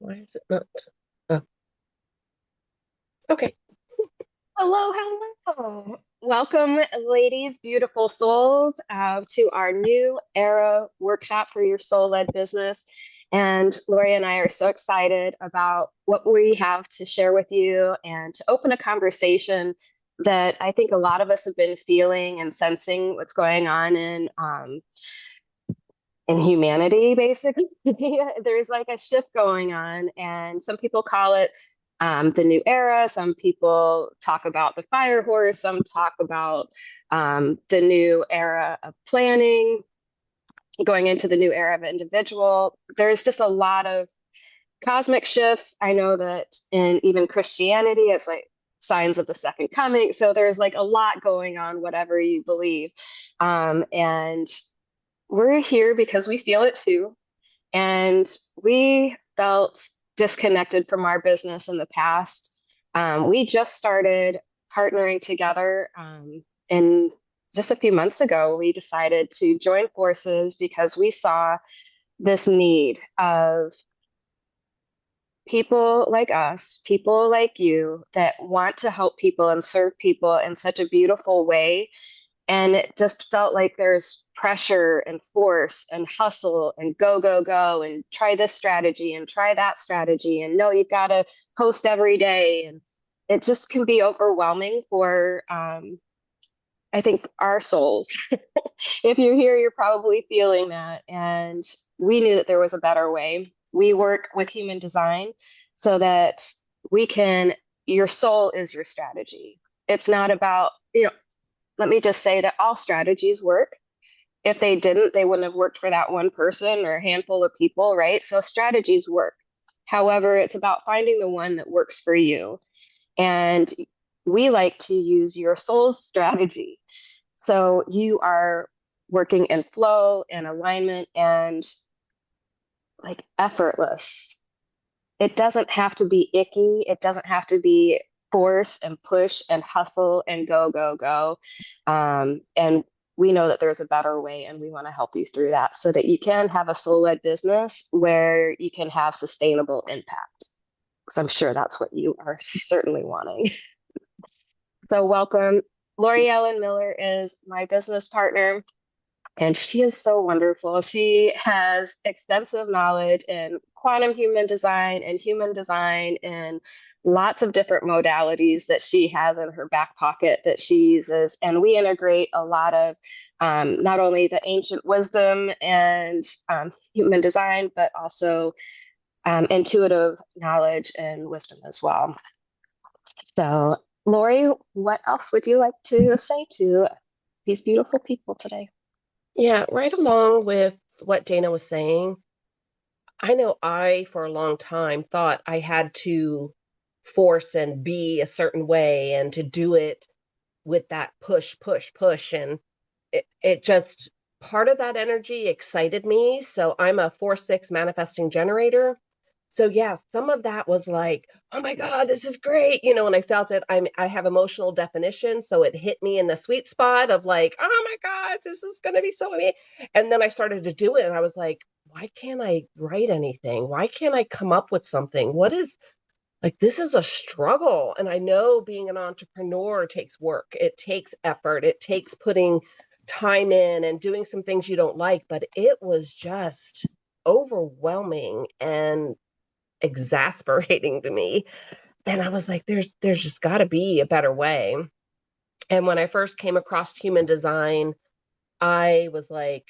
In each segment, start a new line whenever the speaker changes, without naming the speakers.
Why is it not? Oh, okay.
Hello, hello. Welcome, ladies, beautiful souls, to our new era workshop for your soul-led business. And Lori and I are so excited about what we have to share with you and to open a conversation that I think a lot of us have been feeling and sensing what's going on in humanity, basically. There's like a shift going on, and some people call it the new era. Some people talk about the fire horse. Some talk about the new era of planning, going into the new era of individual. There's just a lot of cosmic shifts. I know that in even Christianity, it's like signs of the second coming. So there's like a lot going on, whatever you believe. And we're here because we feel it too. And we felt disconnected from our business in the past. We just started partnering together. And just a few months ago, we decided to join forces because we saw this need of people like us, people like you that want to help people and serve people in such a beautiful way. And it just felt like there's pressure and force and hustle and go, go, go and try this strategy and try that strategy. And no, you've got to post every day. And it just can be overwhelming for, I think, our souls. If you're here, you're probably feeling that. And we knew that there was a better way. We work with human design so that we can, your soul is your strategy. It's not about, let me just say that all strategies work. If they didn't, they wouldn't have worked for that one person or a handful of people, right? So strategies work. However, it's about finding the one that works for you. And we like to use your soul's strategy. So you are working in flow and alignment and like effortless. It doesn't have to be icky. It doesn't have to be force and push and hustle and go, go, go. And we know that there's a better way, and we want to help you through that so that you can have a soul-led business where you can have sustainable impact. Because I'm sure that's what you are certainly wanting. So, welcome. Lori Ellen Miller is my business partner. And she is so wonderful. She has extensive knowledge in quantum human design and lots of different modalities that she has in her back pocket that she uses. And we integrate a lot of not only the ancient wisdom and human design, but also intuitive knowledge and wisdom as well. So, Lori, what else would you like to say to these beautiful people today?
Yeah, right along with what Dana was saying, I know I, for a long time, thought I had to force and be a certain way and to do it with that push, push, push. And it just, part of that energy excited me. So I'm a 4/6 manifesting generator. So yeah, some of that was like, oh my God, this is great. And I felt it. I have emotional definition. So it hit me in the sweet spot of like, oh my God, this is gonna be so amazing. And then I started to do it and I was like, why can't I write anything? Why can't I come up with something? What is like this is a struggle. And I know being an entrepreneur takes work. It takes effort. It takes putting time in and doing some things you don't like, but it was just overwhelming and exasperating to me. And I was like, there's just got to be a better way. And when I first came across human design, I was like,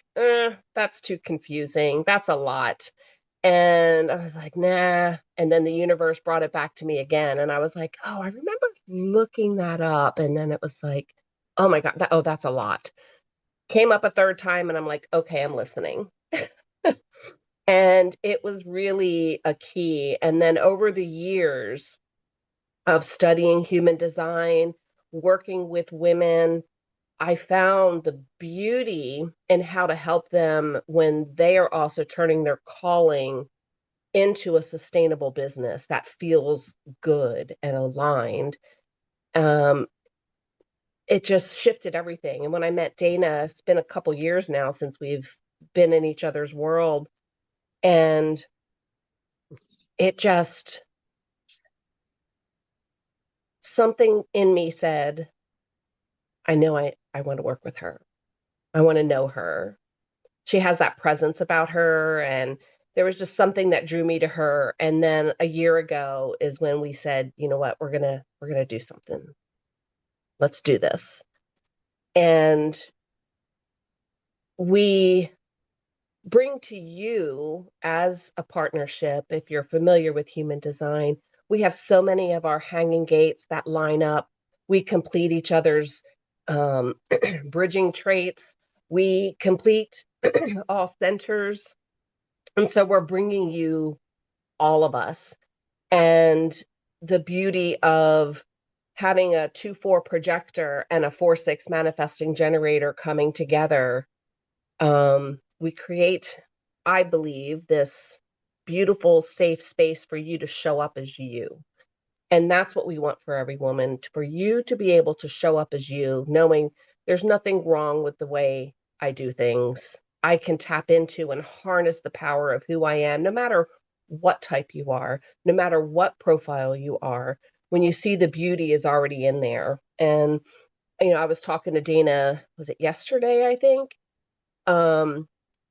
that's too confusing. That's a lot. And I was like, nah. And then the universe brought it back to me again. And I was like, oh, I remember looking that up. And then it was like, oh my God, that's a lot. Came up a third time and I'm like, okay, I'm listening. And it was really a key. And then over the years of studying human design, working with women, I found the beauty in how to help them when they are also turning their calling into a sustainable business that feels good and aligned. Um, it just shifted everything. And when I met Dana, it's been a couple years now since we've been in each other's world. And it just, something in me said, I know I want to work with her. I want to know her. She has that presence about her. And there was just something that drew me to her. And then a year ago is when we said, you know what, we're gonna do something. Let's do this. And we bring to you as a partnership, if you're familiar with human design, we have so many of our hanging gates that line up. We complete each other's um, bridging traits. We complete all centers. And so we're bringing you all of us. And the beauty of having a 2-4 projector and a 4-6 manifesting generator coming together, we create, I believe, this beautiful, safe space for you to show up as you. And that's what we want for every woman, for you to be able to show up as you, knowing there's nothing wrong with the way I do things. I can tap into and harness the power of who I am, no matter what type you are, no matter what profile you are. When you see the beauty is already in there. And, I was talking to Dana, was it yesterday, I think? um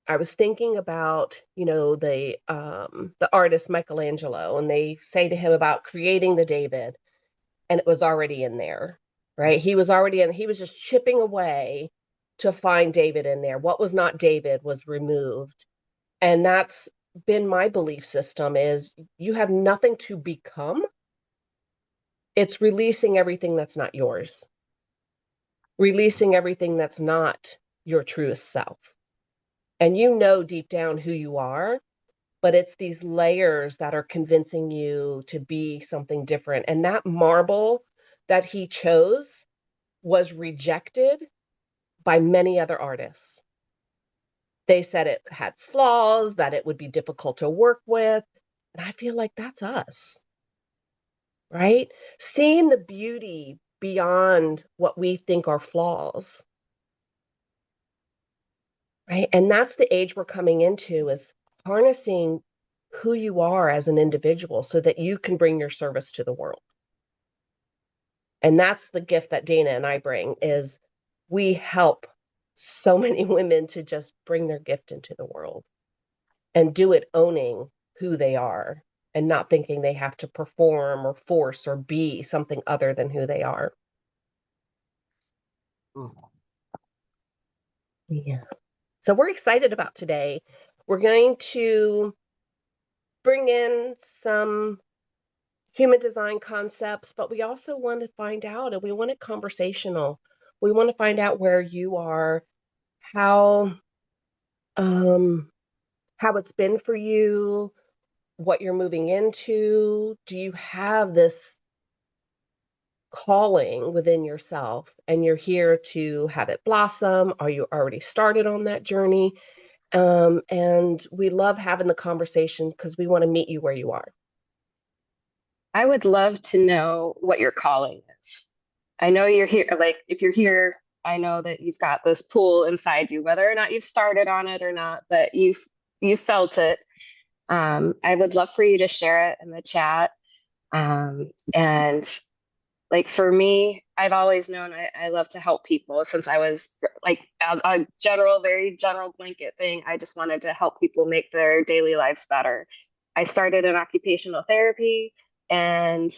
I was thinking about, the artist Michelangelo, and they say to him about creating the David, and it was already in there, right? He was already in, he was just chipping away to find David in there. What was not David was removed. And that's been my belief system, is you have nothing to become. It's releasing everything that's not yours, releasing everything that's not your truest self. And you know deep down who you are, but it's these layers that are convincing you to be something different. And that marble that he chose was rejected by many other artists. They said it had flaws, that it would be difficult to work with. And I feel like that's us, right? Seeing the beauty beyond what we think are flaws, right? And that's the age we're coming into, is harnessing who you are as an individual so that you can bring your service to the world. And that's the gift that Dana and I bring, is we help so many women to just bring their gift into the world and do it owning who they are and not thinking they have to perform or force or be something other than who they are. Yeah. So we're excited about today. We're going to bring in some human design concepts, but we also want to find out, and we want it conversational. We want to find out where you are, how um how it's been for you, what you're moving into. Do you have this calling within yourself and you're here to have it blossom? Are you already started on that journey? And we love having the conversation because we want to meet you where you are.
I would love to know what your calling is. I know you're here, like if you're here, I know that you've got this pull inside you, whether or not you've started on it or not, but you felt it. I would love for you to share it in the chat. And like for me, I've always known I love to help people since I was like a general, very general blanket thing. I just wanted to help people make their daily lives better. I started in occupational therapy and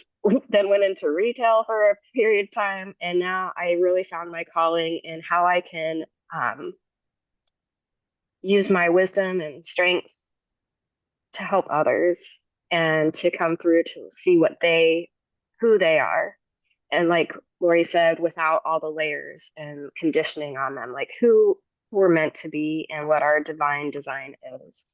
then went into retail for a period of time. And now I really found my calling in how I can use my wisdom and strength to help others and to come through to see who they are. And like Lori said, without all the layers and conditioning on them, like who we're meant to be and what our divine design is.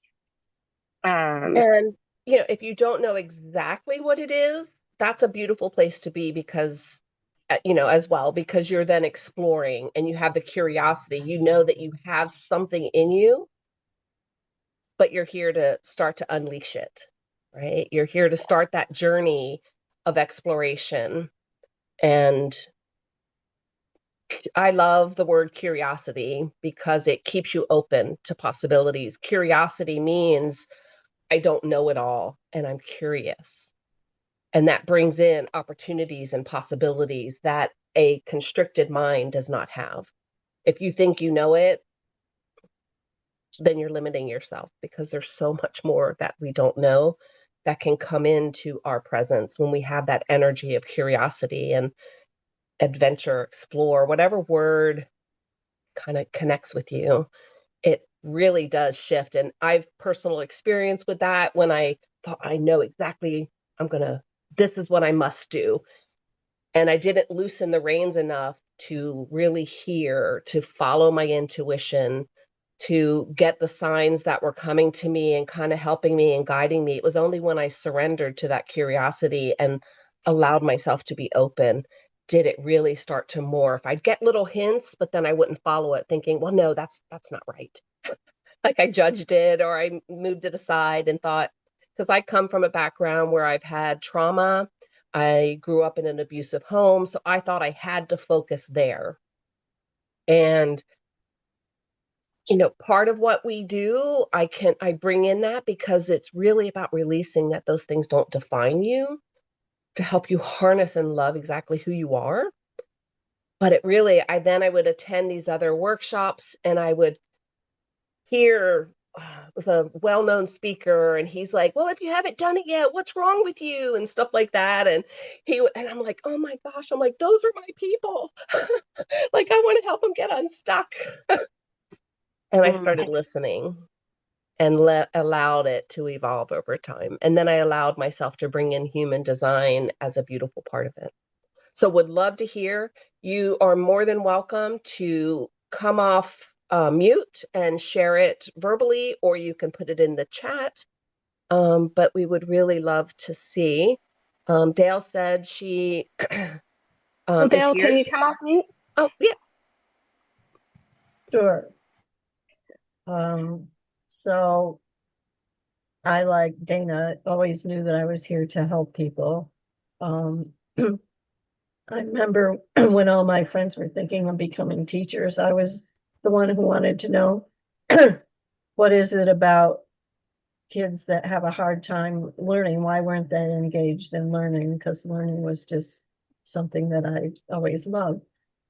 Um,
And, if you don't know exactly what it is, that's a beautiful place to be, because, as well, because you're then exploring and you have the curiosity. You know that you have something in you, but you're here to start to unleash it, right? You're here to start that journey of exploration. And I love the word curiosity because it keeps you open to possibilities. Curiosity means I don't know it all and I'm curious. And that brings in opportunities and possibilities that a constricted mind does not have. If you think you know it, then you're limiting yourself because there's so much more that we don't know that can come into our presence when we have that energy of curiosity and adventure, explore, whatever word kind of connects with you. It really does shift. And I've personal experience with that when I thought I know exactly I'm going to, this is what I must do. And I didn't loosen the reins enough to really hear, to follow my intuition, to get the signs that were coming to me and kind of helping me and guiding me. It was only when I surrendered to that curiosity and allowed myself to be open did it really start to morph. I'd get little hints, but then I wouldn't follow it thinking, well, no, that's not right. Like I judged it or I moved it aside and thought, because I come from a background where I've had trauma. I grew up in an abusive home, so I thought I had to focus there. And part of what we do, I bring in that because it's really about releasing that those things don't define you to help you harness and love exactly who you are. But it really, I would attend these other workshops and I would hear was a well-known speaker and he's like, well, if you haven't done it yet, what's wrong with you and stuff like that. And I'm like, oh my gosh, I'm like, those are my people. Like I want to help them get unstuck. And I
Mm.
started listening and allowed it to evolve over time. And then I allowed myself to bring in human design as a beautiful part of it. So would love to hear. You are more than welcome to come off mute and share it verbally, or you can put it in the chat. But we would really love to see. Dale said she
Well,
is
Dale,
here.
can you come off mute?
Oh, yeah.
Sure. Um, so I, like Dana, always knew that I was here to help people. Um, I remember when all my friends were thinking of becoming teachers, I was the one who wanted to know what is it about kids that have a hard time learning? Why weren't they engaged in learning? Because learning was just something that I always loved.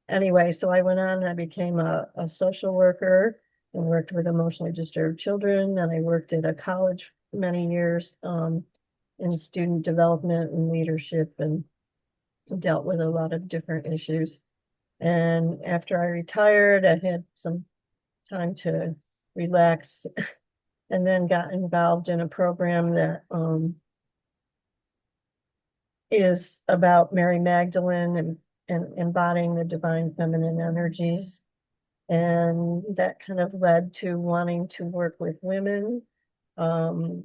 Anyway, so I went on and I became a social worker and worked with emotionally disturbed children. And I worked at a college many years in student development and leadership and dealt with a lot of different issues. And after I retired, I had some time to relax and then got involved in a program that is about Mary Magdalene and embodying the divine feminine energies. And that kind of led to wanting to work with women um,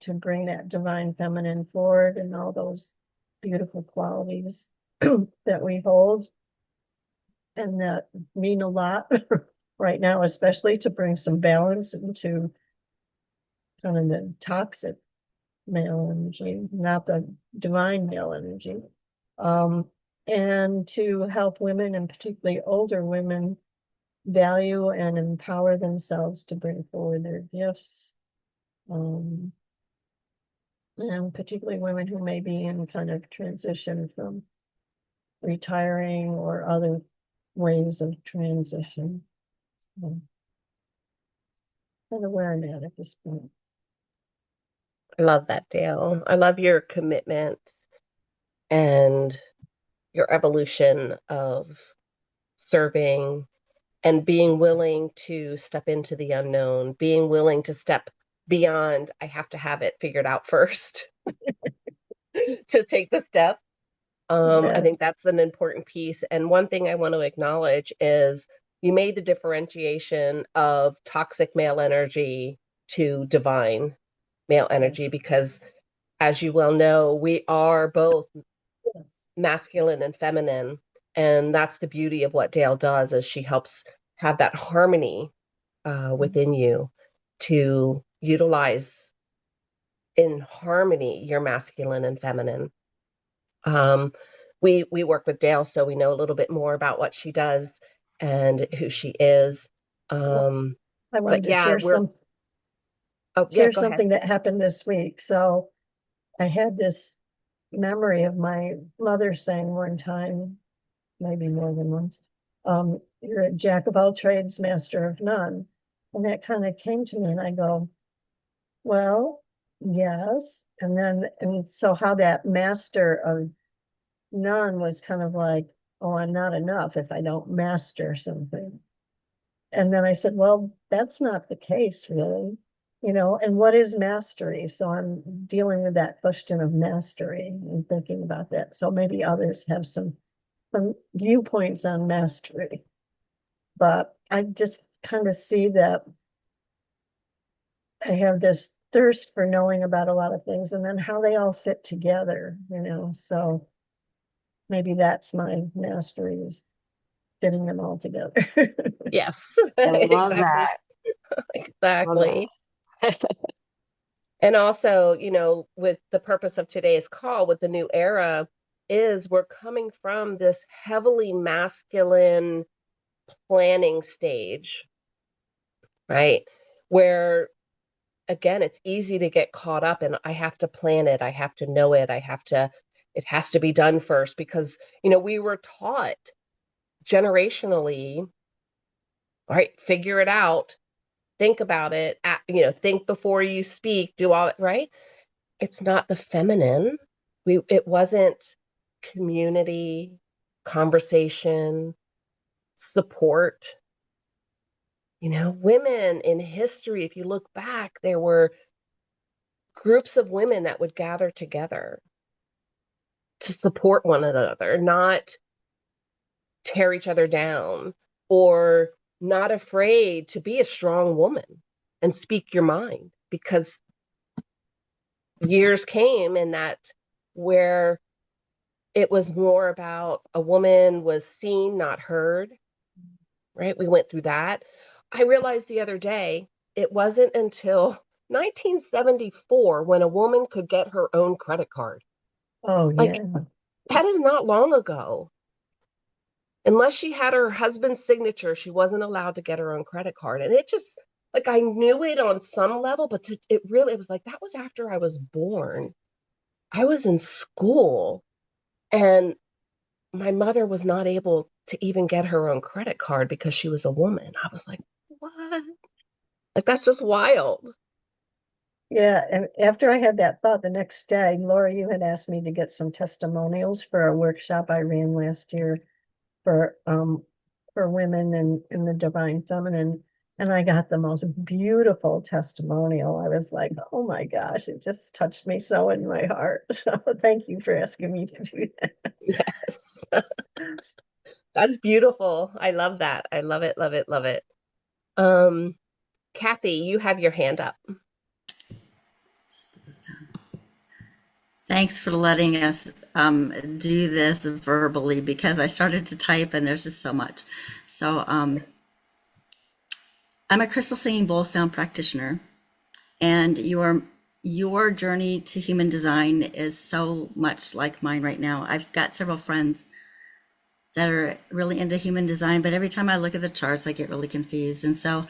to bring that divine feminine forward and all those beautiful qualities that we hold and that mean a lot right now, especially to bring some balance into kind of the toxic male energy, not the divine male energy. Um, and to help women, and particularly older women, value and empower themselves to bring forward their gifts. Um, and particularly women who may be in kind of transition from retiring or other ways of transition. Kind of where I'm at this point.
I love that, Dale. I love your commitment and your evolution of serving and being willing to step into the unknown, being willing to step beyond, I have to have it figured out first to take the step. I
Yeah.
think that's an important piece. And one thing I want to acknowledge is you made the differentiation of toxic male energy to divine male energy, because as you well know, we are both masculine and feminine. And that's the beauty of what Dale does is she helps have that harmony within you to utilize in harmony your masculine and feminine. Um, we work with Dale, so we know a little bit more about what she does and who she is.
Well,
Um,
I
but
wanted to
yeah,
share
we're
some.
Oh, yeah,
share
go ahead.
something that happened this week. So I had this memory of my mother saying one time, maybe more than once, you're a jack of all trades, master of none. And that kind of came to me, and I go, well, yes. And so how that master of none was kind of like, oh, I'm not enough if I don't master something. And then I said, well, that's not the case, really. And what is mastery? So I'm dealing with that question of mastery and thinking about that. So maybe others have some viewpoints on mastery, but I just kind of see that I have this thirst for knowing about a lot of things and then how they all fit together. So maybe that's my mastery is fitting them all together.
Yes,
I love
exactly.
that. Love
Exactly.
that.
And also, with the purpose of today's call with the new era is we're coming from this heavily masculine planning stage, right? Where again, it's easy to get caught up in I have to plan it, I have to know it, it has to be done first because, we were taught generationally, right? Figure it out, think about it, think before you speak, do all it, right? It's not the feminine. It wasn't community, conversation, support. Women in history, if you look back, there were groups of women that would gather together to support one another, not tear each other down, or not afraid to be a strong woman and speak your mind because years came in that where it was more about a woman was seen, not heard, right? We went through that. I realized the other day it wasn't until 1974 when a woman could get her own credit card.
Oh,
Like,
yeah.
that is not long ago. Unless she had her husband's signature, she wasn't allowed to get her own credit card. And it just, like, I knew it on some level, but it was like, that was after I was born. I was in school and my mother was not able to even get her own credit card because she was a woman. I was like, what? Like, that's just wild.
Yeah, and after I had that thought the next day, Laura, you had asked me to get some testimonials for a workshop I ran last year for women in the divine feminine. And I got the most beautiful testimonial. I was like, oh my gosh, it just touched me so in my heart. So thank you for asking me to do that.
Yes. That's beautiful. I love that. I love it, love it, love it. Um, Kathy, you have your hand up.
Thanks for letting us do this verbally because I started to type and there's just so much. So I'm a crystal singing bowl sound practitioner, and your journey to human design is so much like mine right now. I've got several friends that are really into human design, but every time I look at the charts, I get really confused. And so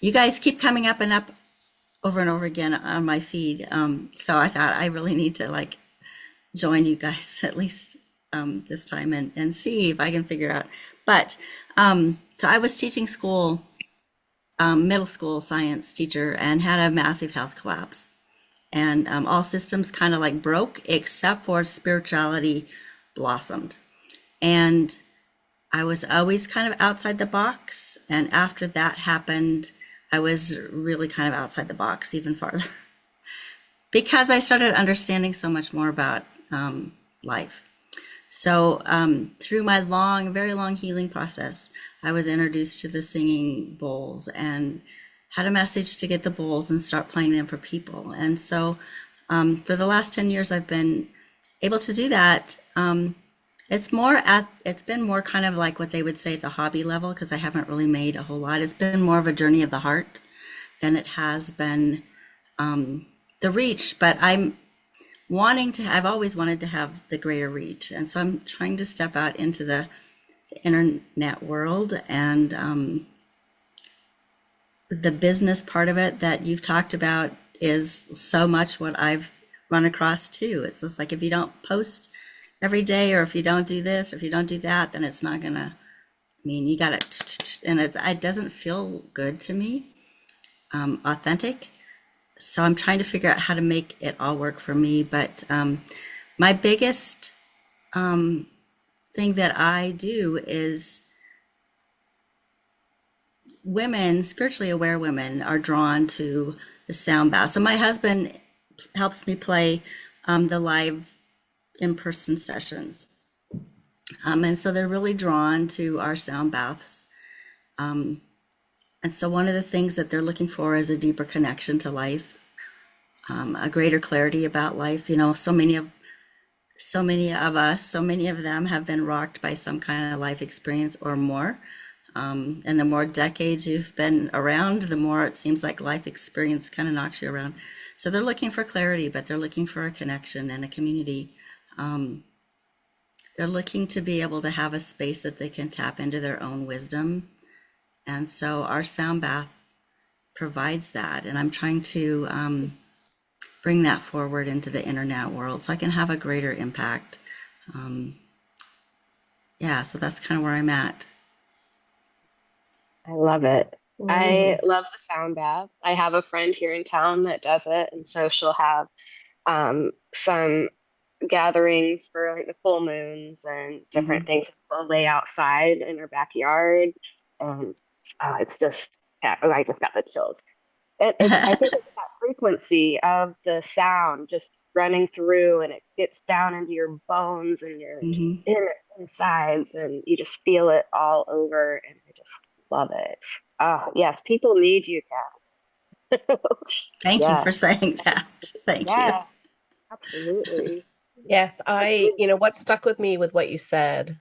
you guys keep coming up and up over and over again on my feed. So I thought I really need to join you guys at least this time and see if I can figure out. But so I was teaching school, middle school science teacher, and had a massive health collapse. And all systems kind of broke except for spirituality blossomed. And I was always kind of outside the box. And after that happened, I was really kind of outside the box even farther because I started understanding so much more about life. So through my very long healing process, I was introduced to the singing bowls and had a message to get the bowls and start playing them for people. And so for the last 10 years, I've been able to do that. It's been more kind of like what they would say at the hobby level because I haven't really made a whole lot. It's been more of a journey of the heart than it has been the reach, but I've always wanted to have the greater reach. And so I'm trying to step out into the internet world and the business part of it that you've talked about is so much what I've run across too. It's just like if you don't post every day, or if you don't do this, or if you don't do that, then it's not gonna. I mean, you got to, and it doesn't feel good to me, authentic. So I'm trying to figure out how to make it all work for me. But my biggest thing that I do is women, spiritually aware women, are drawn to the sound bath. So my husband helps me play the live in-person sessions. And so they're really drawn to our sound baths. And so one of the things that they're looking for is a deeper connection to life, a greater clarity about life. You know, so many of us, so many of them have been rocked by some kind of life experience or more. And the more decades you've been around, the more it seems like life experience kind of knocks you around. So they're looking for clarity, but they're looking for a connection and a community. They're looking to be able to have a space that they can tap into their own wisdom. And so our sound bath provides that. And I'm trying to bring that forward into the internet world so I can have a greater impact. Yeah, so that's kind of where I'm at.
I love it. I
Mm.
love the sound bath. I have a friend here in town that does it, and so she'll have some gatherings for like the full moons and different
Hmm.
things. We'll lay outside in her backyard, and it's just yeah, oh, I just got the chills. It's I think it's that frequency of the sound just running through, and it gets down into your bones and your just
Hmm.
insides, and you just feel it all over, and I just love it. Oh yes, people need you, Kat.
Thank you
Yeah,
for saying that. Thank you.
yeah, absolutely.
Yes,
Absolutely.
what stuck with me with what you said,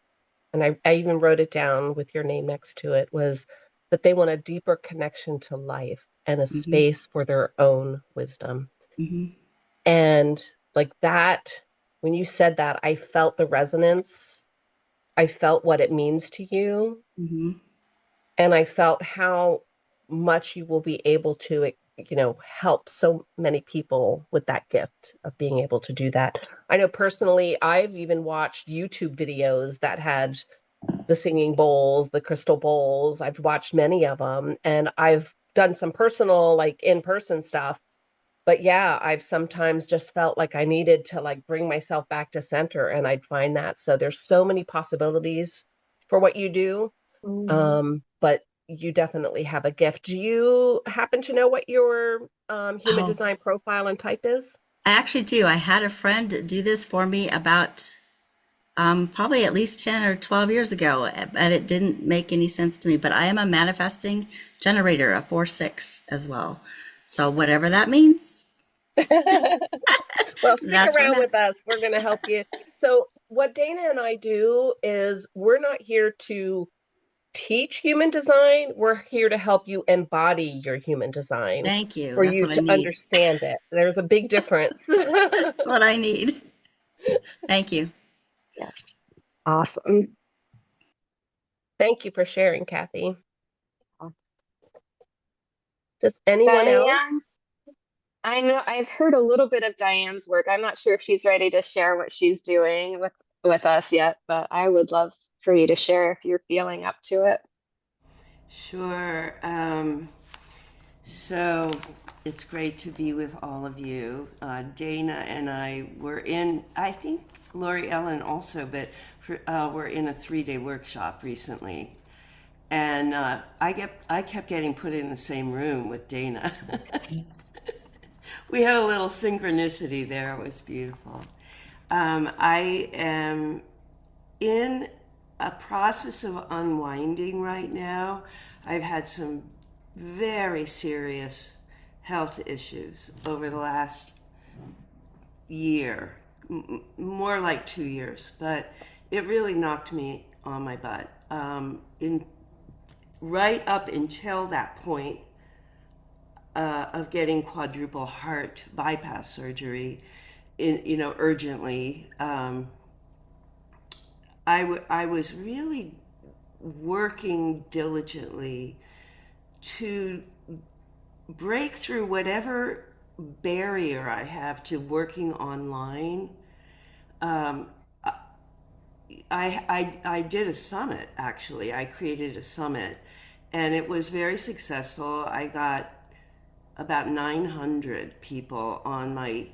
and I even wrote it down with your name next to it, was that they want a deeper connection to life and a
Hmm.
space for their own wisdom.
Hmm.
And like that, when you said that, I felt the resonance. I felt what it means to you.
Hmm.
And I felt how much you will be able to, help so many people with that gift of being able to do that. I know personally, I've even watched YouTube videos that had the singing bowls, the crystal bowls. I've watched many of them, and I've done some personal, like in-person stuff. But yeah, I've sometimes just felt like I needed to like bring myself back to center, and I'd find that. So there's so many possibilities for what you do.
Mm.
But you definitely have a gift. Do you happen to know what your human
Oh,
design profile and type is?
I actually do. I had a friend do this for me about probably at least 10 or 12 years ago, and it didn't make any sense to me. But I am a manifesting generator, a 4/6 as well. So whatever that means,
Well, stick
that's where I'm
around
at.
with us. We're going to help you. So, what Dana and I do is we're not here to teach human design. We're here to help you embody your human design
Thank you.
for
That's
you
what I
to
need.
understand it. There's a big difference.
That's what I need. Thank you.
Yes. Awesome.
Thank you for sharing, Kathy. Does anyone
Diane,
else?
I know I've heard a little bit of Diane's work. I'm not sure if she's ready to share what she's doing with us yet, but I would love for you to share if you're feeling up to it.
Sure. So it's great to be with all of you. Dana and I were in, I think Lori Ellen also, but we're in a 3-day workshop recently. And I kept getting put in the same room with Dana. We had a little synchronicity there. It was beautiful. I am in a process of unwinding right now. I've had some very serious health issues over the last year, more like 2 years, but it really knocked me on my butt. Right up until that point of getting quadruple heart bypass surgery, urgently. I was really working diligently to break through whatever barrier I have to working online. Um, I did a summit, actually. I created a summit, and it was very successful. I got about 900 people on my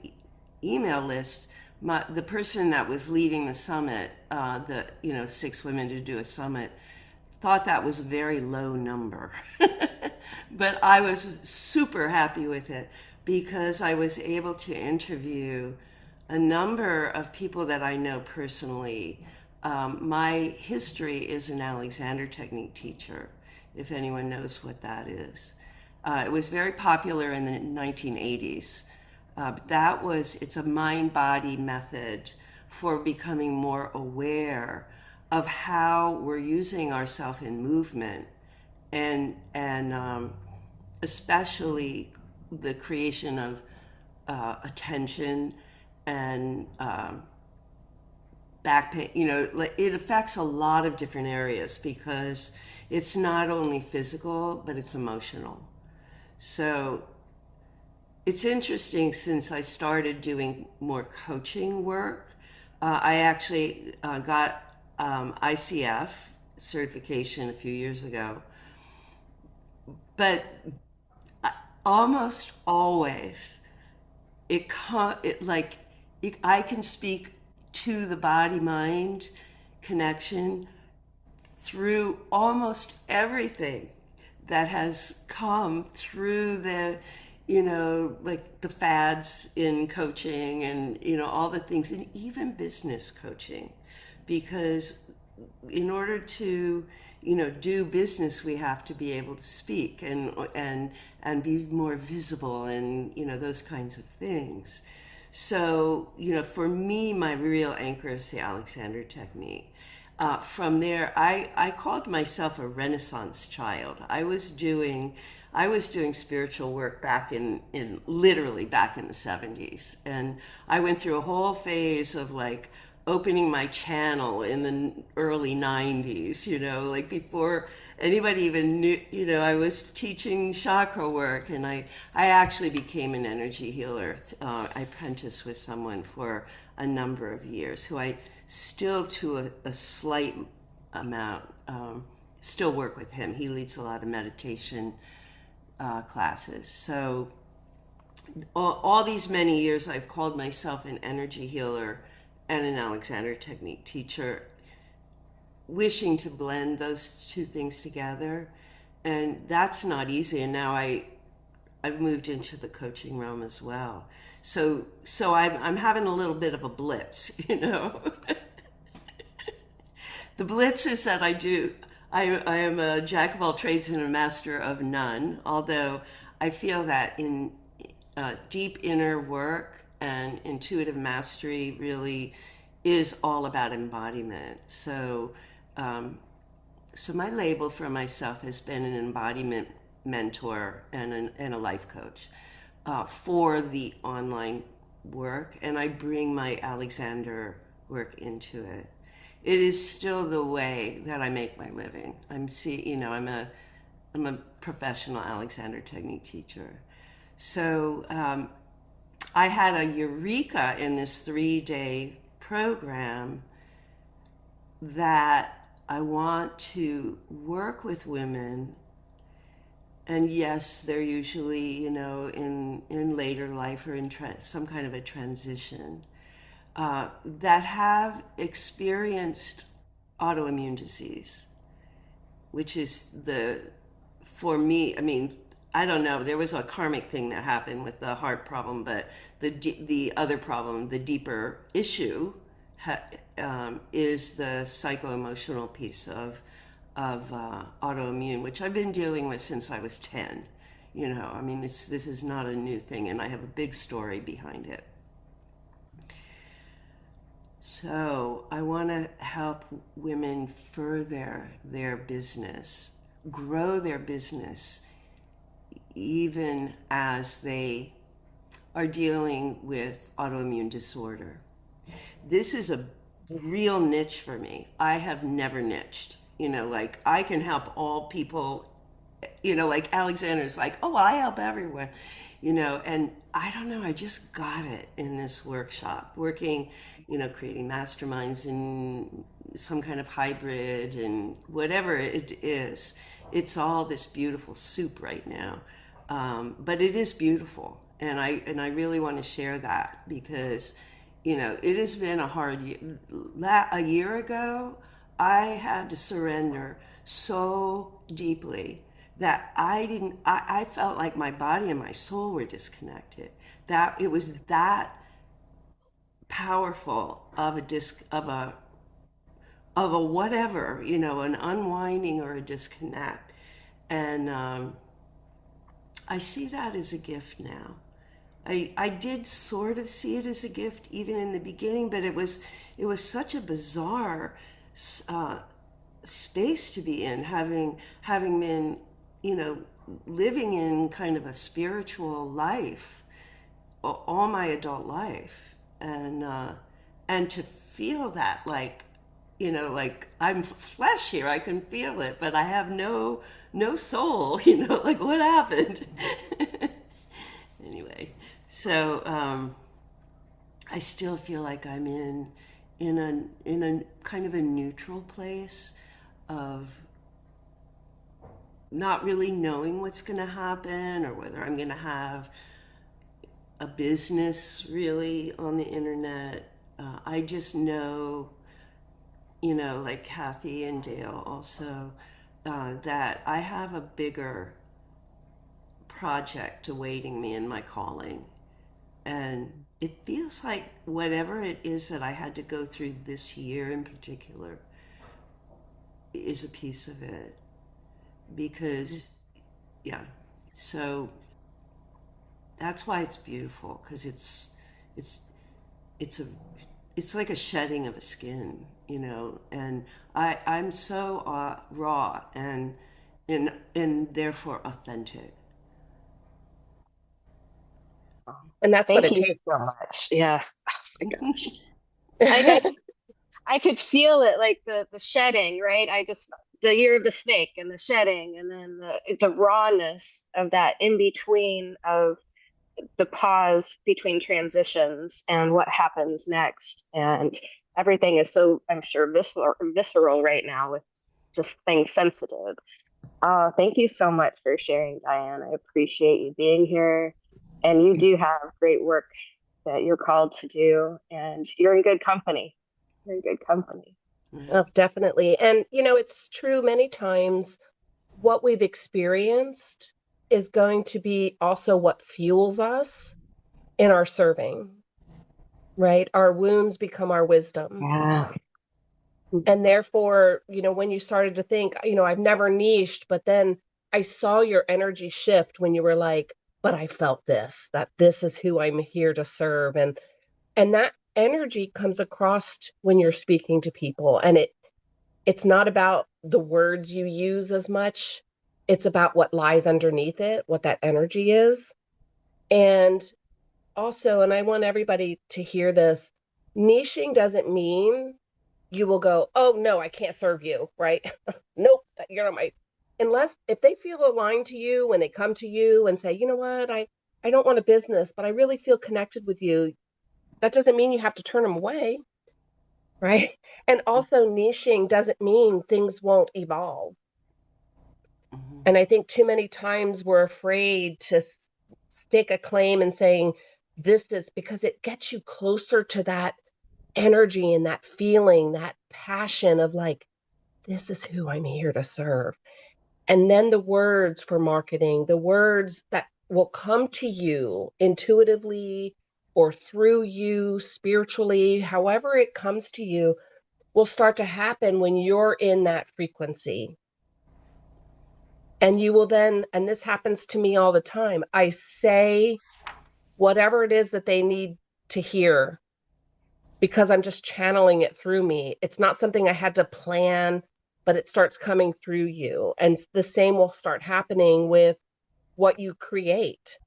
email list. The person that was leading the summit, the 6 women to do a summit, thought that was a very low number. But I was super happy with it because I was able to interview a number of people that I know personally. My history is an Alexander Technique teacher, if anyone knows what that is. It was very popular in the 1980s. It's a mind-body method for becoming more aware of how we're using ourselves in movement, and especially the creation of attention and back pain. It affects a lot of different areas because it's not only physical, but it's emotional. So it's interesting, since I started doing more coaching work, I actually got ICF certification a few years ago. But almost always, I can speak to the body-mind connection through almost everything that has come through the the fads in coaching, and all the things, and even business coaching, because in order to do business, we have to be able to speak and be more visible, and those kinds of things. So for me, my real anchor is the Alexander Technique. From there, I called myself a Renaissance child. I was doing spiritual work literally back in the 70s. And I went through a whole phase of opening my channel in the early 90s, before anybody even knew, I was teaching chakra work, and I actually became an energy healer. I apprenticed with someone for a number of years who I still, to a slight amount, still work with him. He leads a lot of meditation classes. So all these many years, I've called myself an energy healer and an Alexander Technique teacher, wishing to blend those two things together. And that's not easy. And now I've moved into the coaching realm as well. So I'm having a little bit of a blitz, The blitz is that I am a jack of all trades and a master of none, although I feel that in deep inner work and intuitive mastery really is all about embodiment. So my label for myself has been an embodiment mentor and a life coach for the online work, and I bring my Alexander work into it. It is still the way that I make my living. I'm a professional Alexander Technique teacher. So I had a eureka in this 3-day program that I want to work with women, and yes, they're usually in later life or in some kind of a transition, that have experienced autoimmune disease, which is for me, I don't know, there was a karmic thing that happened with the heart problem, but the other problem, the deeper issue, is the psycho-emotional piece of autoimmune, which I've been dealing with since I was 10. This is not a new thing, and I have a big story behind it. So I want to help women further their business, grow their business, even as they are dealing with autoimmune disorder. This is a real niche for me. I have never niched. I can help all people, like Alexander's oh, well, I help everyone. and I don't know, I just got it in this workshop, working, creating masterminds and some kind of hybrid and whatever it is. It's all this beautiful soup right now. But it is beautiful. And I really want to share that because, it has been a hard year. A year ago, I had to surrender so deeply that I felt like my body and my soul were disconnected. That it was that powerful of a of a whatever, an unwinding or a disconnect. And I see that as a gift now. I did sort of see it as a gift even in the beginning, but it was such a bizarre uh, space to be in, having been, you know, living in kind of a spiritual life all my adult life, and to feel that, like, like I'm flesh here, I can feel it, but I have no soul, like what happened? Anyway, so I still feel like I'm in a kind of a neutral place of not really knowing what's going to happen or whether I'm going to have a business really on the internet. I just know, like Kathy and Dale also, that I have a bigger project awaiting me in my calling. And it feels like whatever it is that I had to go through this year in particular is a piece of it. Because, yeah, so that's why it's beautiful, because it's it's a it's like a shedding of a skin, and I'm so raw and therefore authentic.
And that's what
Thank
it
you
takes.
so much. Yes. Oh my gosh. I I could feel it, like the shedding, right? The year of the snake and the shedding, and then the rawness of that in between of the pause between transitions and what happens next. And everything is so, I'm sure, visceral right now with just things sensitive. Thank you so much for sharing, Diane. I appreciate you being here. And you do have great work that you're called to do, and you're in good company. You're in good company.
Oh, definitely. And, it's true many times what we've experienced is going to be also what fuels us in our serving, right? Our wounds become our wisdom.
Yeah.
And therefore, when you started to think, I've never niched, but then I saw your energy shift when you were like, but I felt this, that this is who I'm here to serve. And that energy comes across when you're speaking to people. And it's not about the words you use as much. It's about what lies underneath it, what that energy is. And also, and I want everybody to hear this, niching doesn't mean you will go, oh no, I can't serve you, right? Nope, you're not my, unless if they feel aligned to you when they come to you and say, you know what, I don't want a business, but I really feel connected with you. That doesn't mean you have to turn them away, right? And also niching doesn't mean things won't evolve.
Mhm.
And I think too many times we're afraid to stake a claim and saying this is because it gets you closer to that energy and that feeling, that passion of like, this is who I'm here to serve. And then the words for marketing, the words that will come to you intuitively or through you spiritually, however it comes to you, will start to happen when you're in that frequency. And you will then, and this happens to me all the time, I say whatever it is that they need to hear because I'm just channeling it through me. It's not something I had to plan, but it starts coming through you. And the same will start happening with what you create.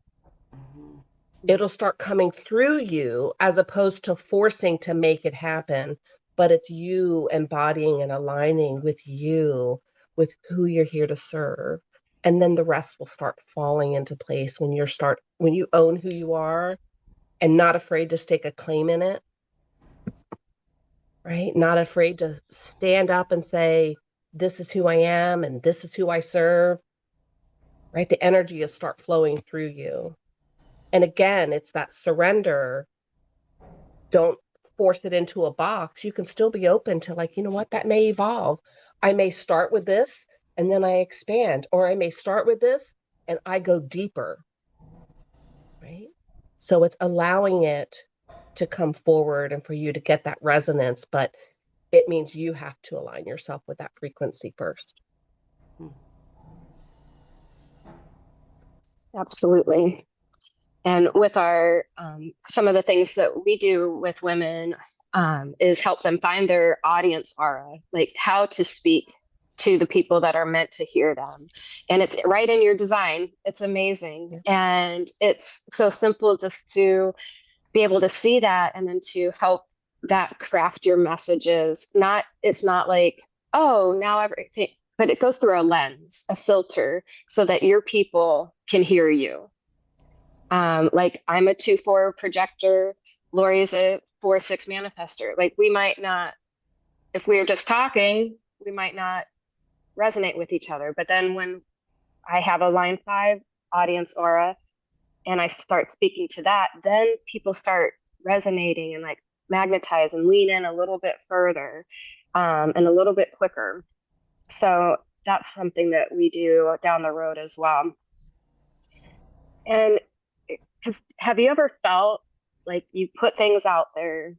Mhm.
It'll start coming through you as opposed to forcing to make it happen. But it's you embodying and aligning with you, with who you're here to serve. And then the rest will start falling into place when you own who you are and not afraid to stake a claim in it, right? Not afraid to stand up and say, this is who I am and this is who I serve, right? The energy will start flowing through you. And again, it's that surrender. Don't force it into a box. You can still be open to, like, you know what, that may evolve. I may start with this and then I expand, or I may start with this and I go deeper, right? So it's allowing it to come forward and for you to get that resonance, but it means you have to align yourself with that frequency first.
Absolutely. And with our, some of the things that we do with women is help them find their audience aura, like how to speak to the people that are meant to hear them. And it's right in your design. It's amazing. And it's so simple just to be able to see that and then to help that craft your messages. It's not like, oh, now everything, but it goes through a lens, a filter, so that your people can hear you. Like I'm a 2/4 projector, Lori's a 4/6 manifester. Like we might not, if we were just talking, we might not resonate with each other. But then when I have a line 5 audience aura and I start speaking to that, then people start resonating and like magnetize and lean in a little bit further, and a little bit quicker. So that's something that we do down the road as well. And have you ever felt like you put things out there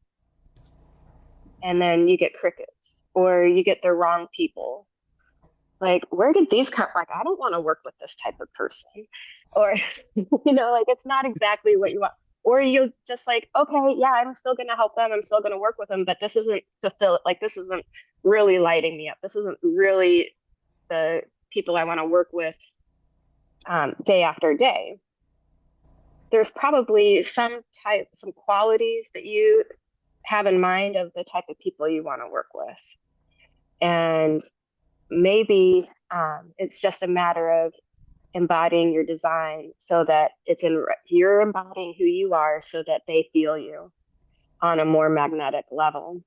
and then you get crickets or you get the wrong people? Like, where did these come? Like, I don't want to work with this type of person. Or, like it's not exactly what you want. Or you just like, okay, yeah, I'm still going to help them. I'm still going to work with them, but this isn't fulfill. Like, this isn't really lighting me up. This isn't really the people I want to work with day after day. There's probably some qualities that you have in mind of the type of people you want to work with. And maybe it's just a matter of embodying your design so that you're embodying who you are so that they feel you on a more magnetic level.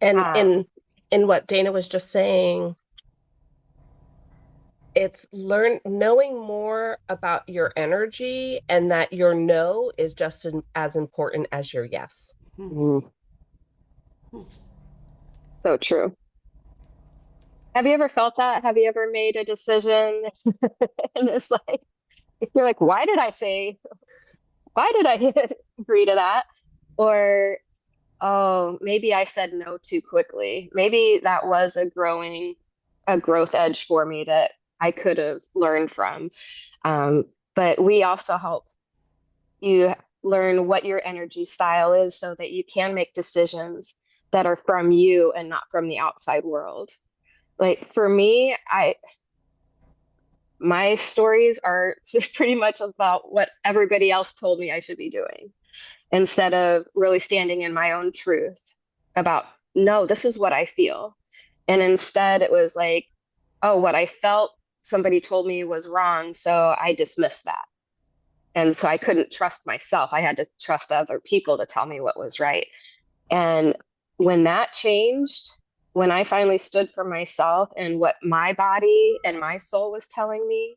And in what Dana was just saying, it's knowing more about your energy and that your no is just as important as your yes.
Mm. So true. Have you ever felt that? Have you ever made a decision and it's like, you're like, why did I agree to that? Or, oh, maybe I said no too quickly. Maybe that was a growth edge for me that I could have learned from. But we also help you learn what your energy style is so that you can make decisions that are from you and not from the outside world. Like for me, my stories are just pretty much about what everybody else told me I should be doing instead of really standing in my own truth about, no, this is what I feel. And instead it was like, oh, what I felt somebody told me was wrong. So I dismissed that. And so I couldn't trust myself. I had to trust other people to tell me what was right. And when that changed, when I finally stood for myself and what my body and my soul was telling me,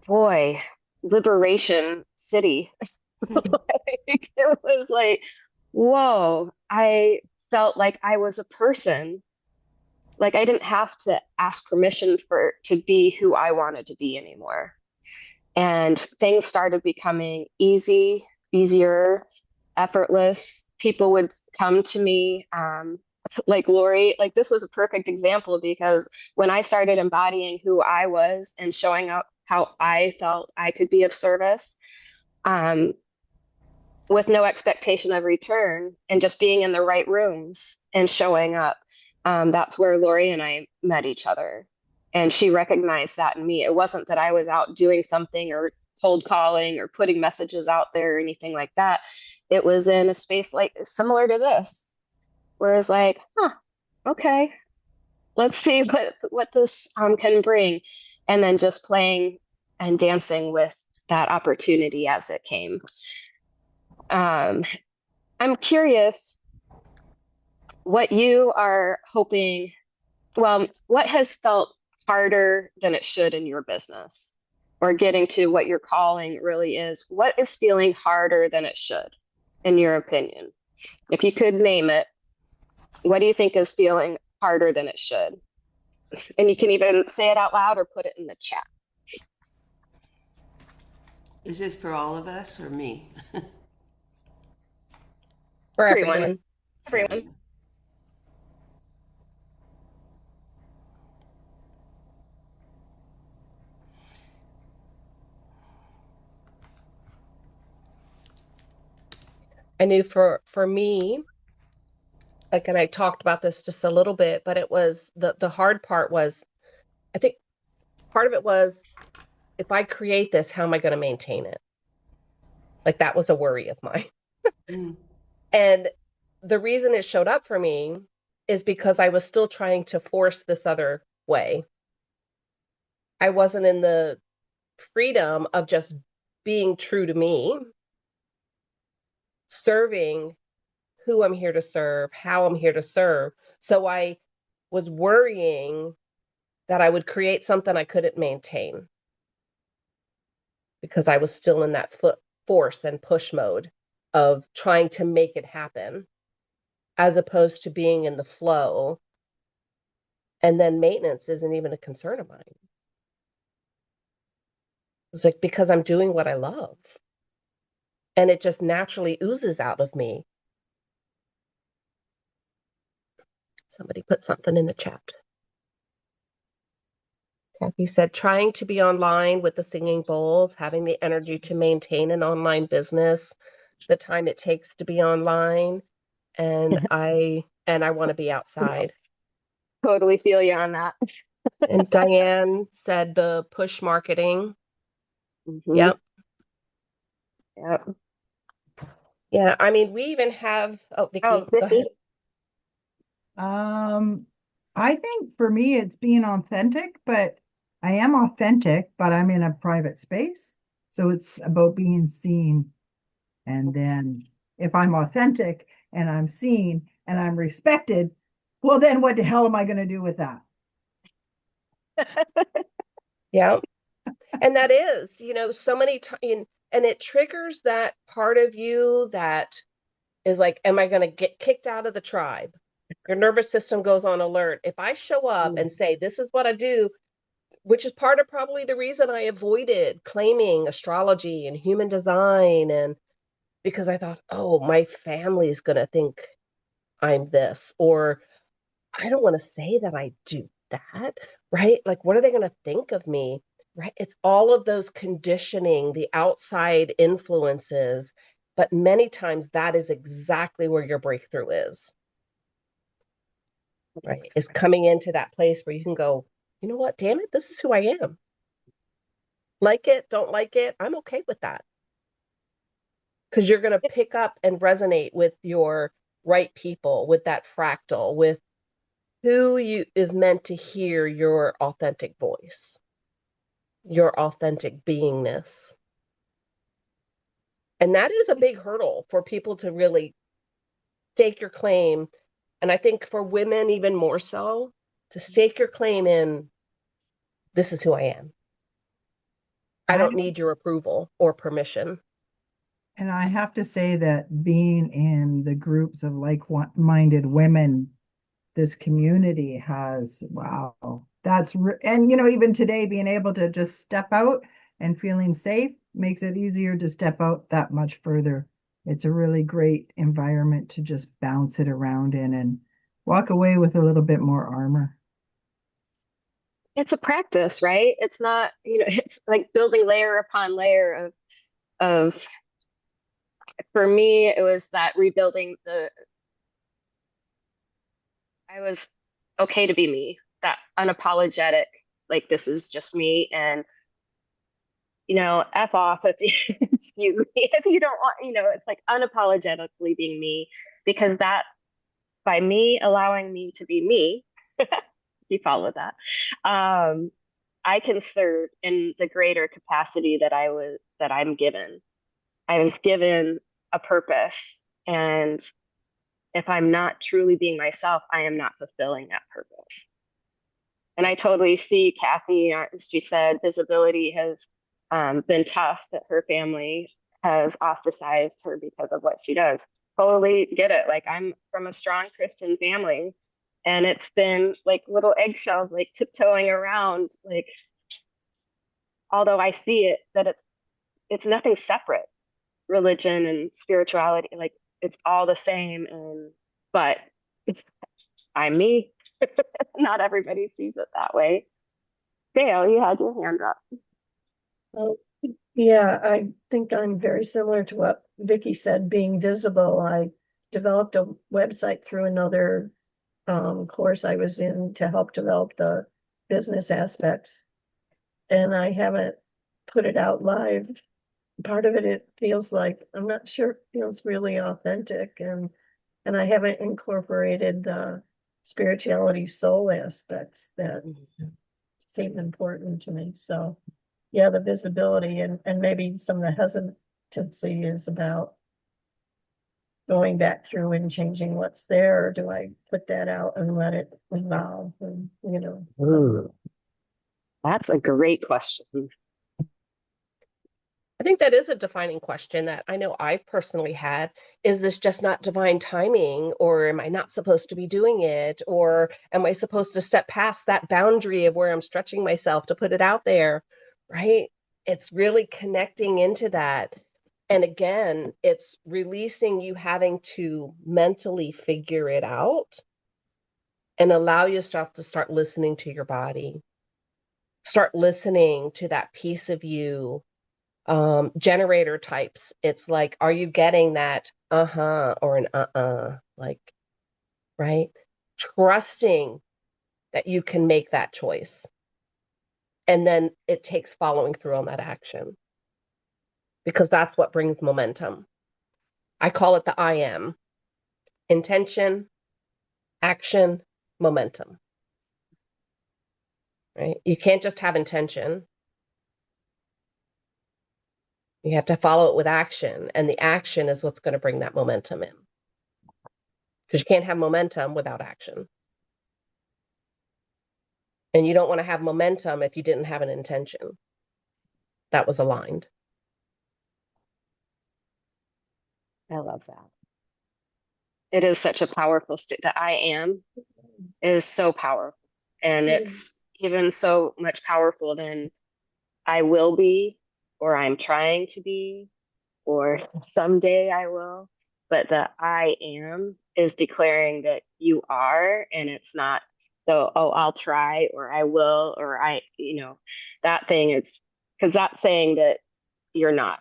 boy, liberation city. It was like, whoa, I felt like I was a person. Like I didn't have to ask permission to be who I wanted to be anymore. And things started becoming easier, effortless. People would come to me, like Lori, like this was a perfect example because when I started embodying who I was and showing up how I felt I could be of service, with no expectation of return and just being in the right rooms and showing up, that's where Lori and I met each other. And she recognized that in me. It wasn't that I was out doing something or cold calling or putting messages out there or anything like that. It was in a space like similar to this, where it's like, okay, let's see what this can bring, and then just playing and dancing with that opportunity as it came. Um, I'm curious what you are hoping, well, what has felt harder than it should in your business, or getting to what your calling really is. What is feeling harder than it should, in your opinion? If you could name it, what do you think is feeling harder than it should? And you can even say it out loud or put it in the chat.
Is this for all of us or me?
For
Everyone.
everyone.
Everyone.
I knew for me, like, and I talked about this just a little bit, but it was the hard part was, I think part of it was, if I create this, how am I going to maintain it? Like, that was a worry of mine.
Mm.
And the reason it showed up for me is because I was still trying to force this other way. I wasn't in the freedom of just being true to me, serving who I'm here to serve, how I'm here to serve. So I was worrying that I would create something I couldn't maintain because I was still in that force and push mode of trying to make it happen, as opposed to being in the flow. And then maintenance isn't even a concern of mine. It's like, because I'm doing what I love and it just naturally oozes out of me. Somebody put something in the chat. Kathy said, trying to be online with the singing bowls, having the energy to maintain an online business, the time it takes to be online, and I want to be outside.
Totally feel you on that.
And Diane said the push marketing.
Mm-hmm.
Yep.
Yep.
Yeah. I mean, we even have, Vicky, go
Vicky.
ahead.
I think for me it's being authentic, but I am authentic, but I'm in a private space. So it's about being seen. And then if I'm authentic and I'm seen and I'm respected, well, then what the hell am I going to do with that?
Yeah. And that is, so many times, and it triggers that part of you that is like, am I going to get kicked out of the tribe? Your nervous system goes on alert. If I show up and say, this is what I do, which is part of probably the reason I avoided claiming astrology and human design, and because I thought, oh, my family's going to think I'm this, or I don't want to say that I do that, right? Like, what are they going to think of me? Right? It's all of those conditioning, the outside influences, but many times that is exactly where your breakthrough is, right? Is coming into that place where you can go, you know what, damn it, this is who I am. Like it, don't like it, I'm okay with that. Because you're going to pick up and resonate with your right people, with that fractal, with who you is meant to hear your authentic voice, your authentic beingness. And that is a big hurdle for people to really stake your claim. And I think for women, even more so, to stake your claim in, this is who I am. I don't need your approval or permission.
And I have to say that being in the groups of like-minded women, this community has, wow, and even today, being able to just step out and feeling safe makes it easier to step out that much further. It's a really great environment to just bounce it around in and walk away with a little bit more armor.
It's a practice, right? It's not, it's like building layer upon layer of for me, it was that rebuilding I was okay to be me, that unapologetic, like this is just me, and F off if if you don't want, it's like unapologetically being me, because that, by me allowing me to be me, You followed that. Um, I can serve in the greater capacity that I'm given. I was given a purpose, and if I'm not truly being myself, I am not fulfilling that purpose. And I totally see Kathy, she said visibility has been tough, that her family has ostracized her because of what she does. Totally get it. Like, I'm from a strong Christian family, and it's been like little eggshells, like tiptoeing around, like, although I see it, that it's nothing separate, religion and spirituality, like it's all the same. And but I'm me. Not everybody sees it that way. Dale, you had your hand up.
Well, yeah, I think I'm very similar to what Vicky said, being visible. I developed a website through another course I was in to help develop the business aspects. And I haven't put it out live. Part of it, it feels like, I'm not sure, it feels really authentic, and I haven't incorporated the spirituality soul aspects that seem important to me. So yeah, the visibility and maybe some of the hesitancy is about going back through and changing what's there, or do I put that out and let it evolve? And so.
That's a great question.
I think that is a defining question that I know I've personally had. Is this just not divine timing, or am I not supposed to be doing it? Or am I supposed to step past that boundary of where I'm stretching myself to put it out there? Right? It's really connecting into that. And again, it's releasing you having to mentally figure it out and allow yourself to start listening to your body. Start listening to that piece of you. Generator types, it's like, are you getting that or an like, right? Trusting that you can make that choice. And then it takes following through on that action, because that's what brings momentum. I call it the I am: intention, action, momentum, right? You can't just have intention. You have to follow it with action, and the action is what's going to bring that momentum in, because you can't have momentum without action. And you don't want to have momentum if you didn't have an intention that was aligned.
I love that. It is such a powerful state. The I am is so powerful. And it's even so much powerful than I will be, or I'm trying to be, or someday I will. But the I am is declaring that you are, and it's not so, oh, I'll try, or I will, or that thing is, because that's saying that you're not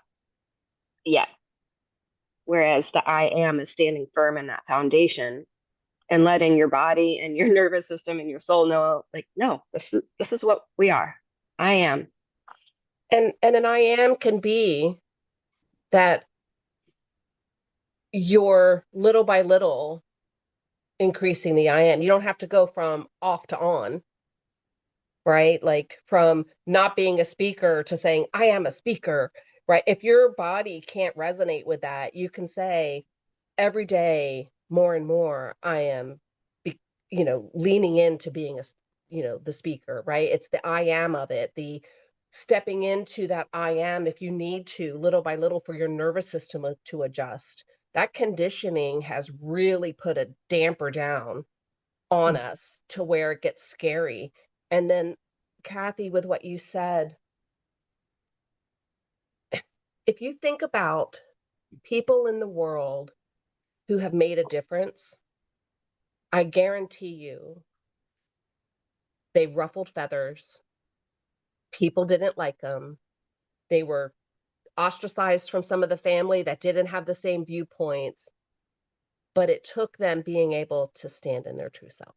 yet. Whereas the I am is standing firm in that foundation and letting your body and your nervous system and your soul know, like, no, this is what we are. I am.
And an I am can be that you're little by little increasing the I am. You don't have to go from off to on, right? Like from not being a speaker to saying, I am a speaker, right? If your body can't resonate with that, you can say, every day, more and more, I am, leaning into being the speaker, right? It's the I am of it, the stepping into that I am, if you need to, little by little, for your nervous system to adjust. That conditioning has really put a damper down on us to where it gets scary. And then, Kathy, with what you said, if you think about people in the world who have made a difference, I guarantee you they ruffled feathers. People didn't like them. They were ostracized from some of the family that didn't have the same viewpoints. But it took them being able to stand in their true self,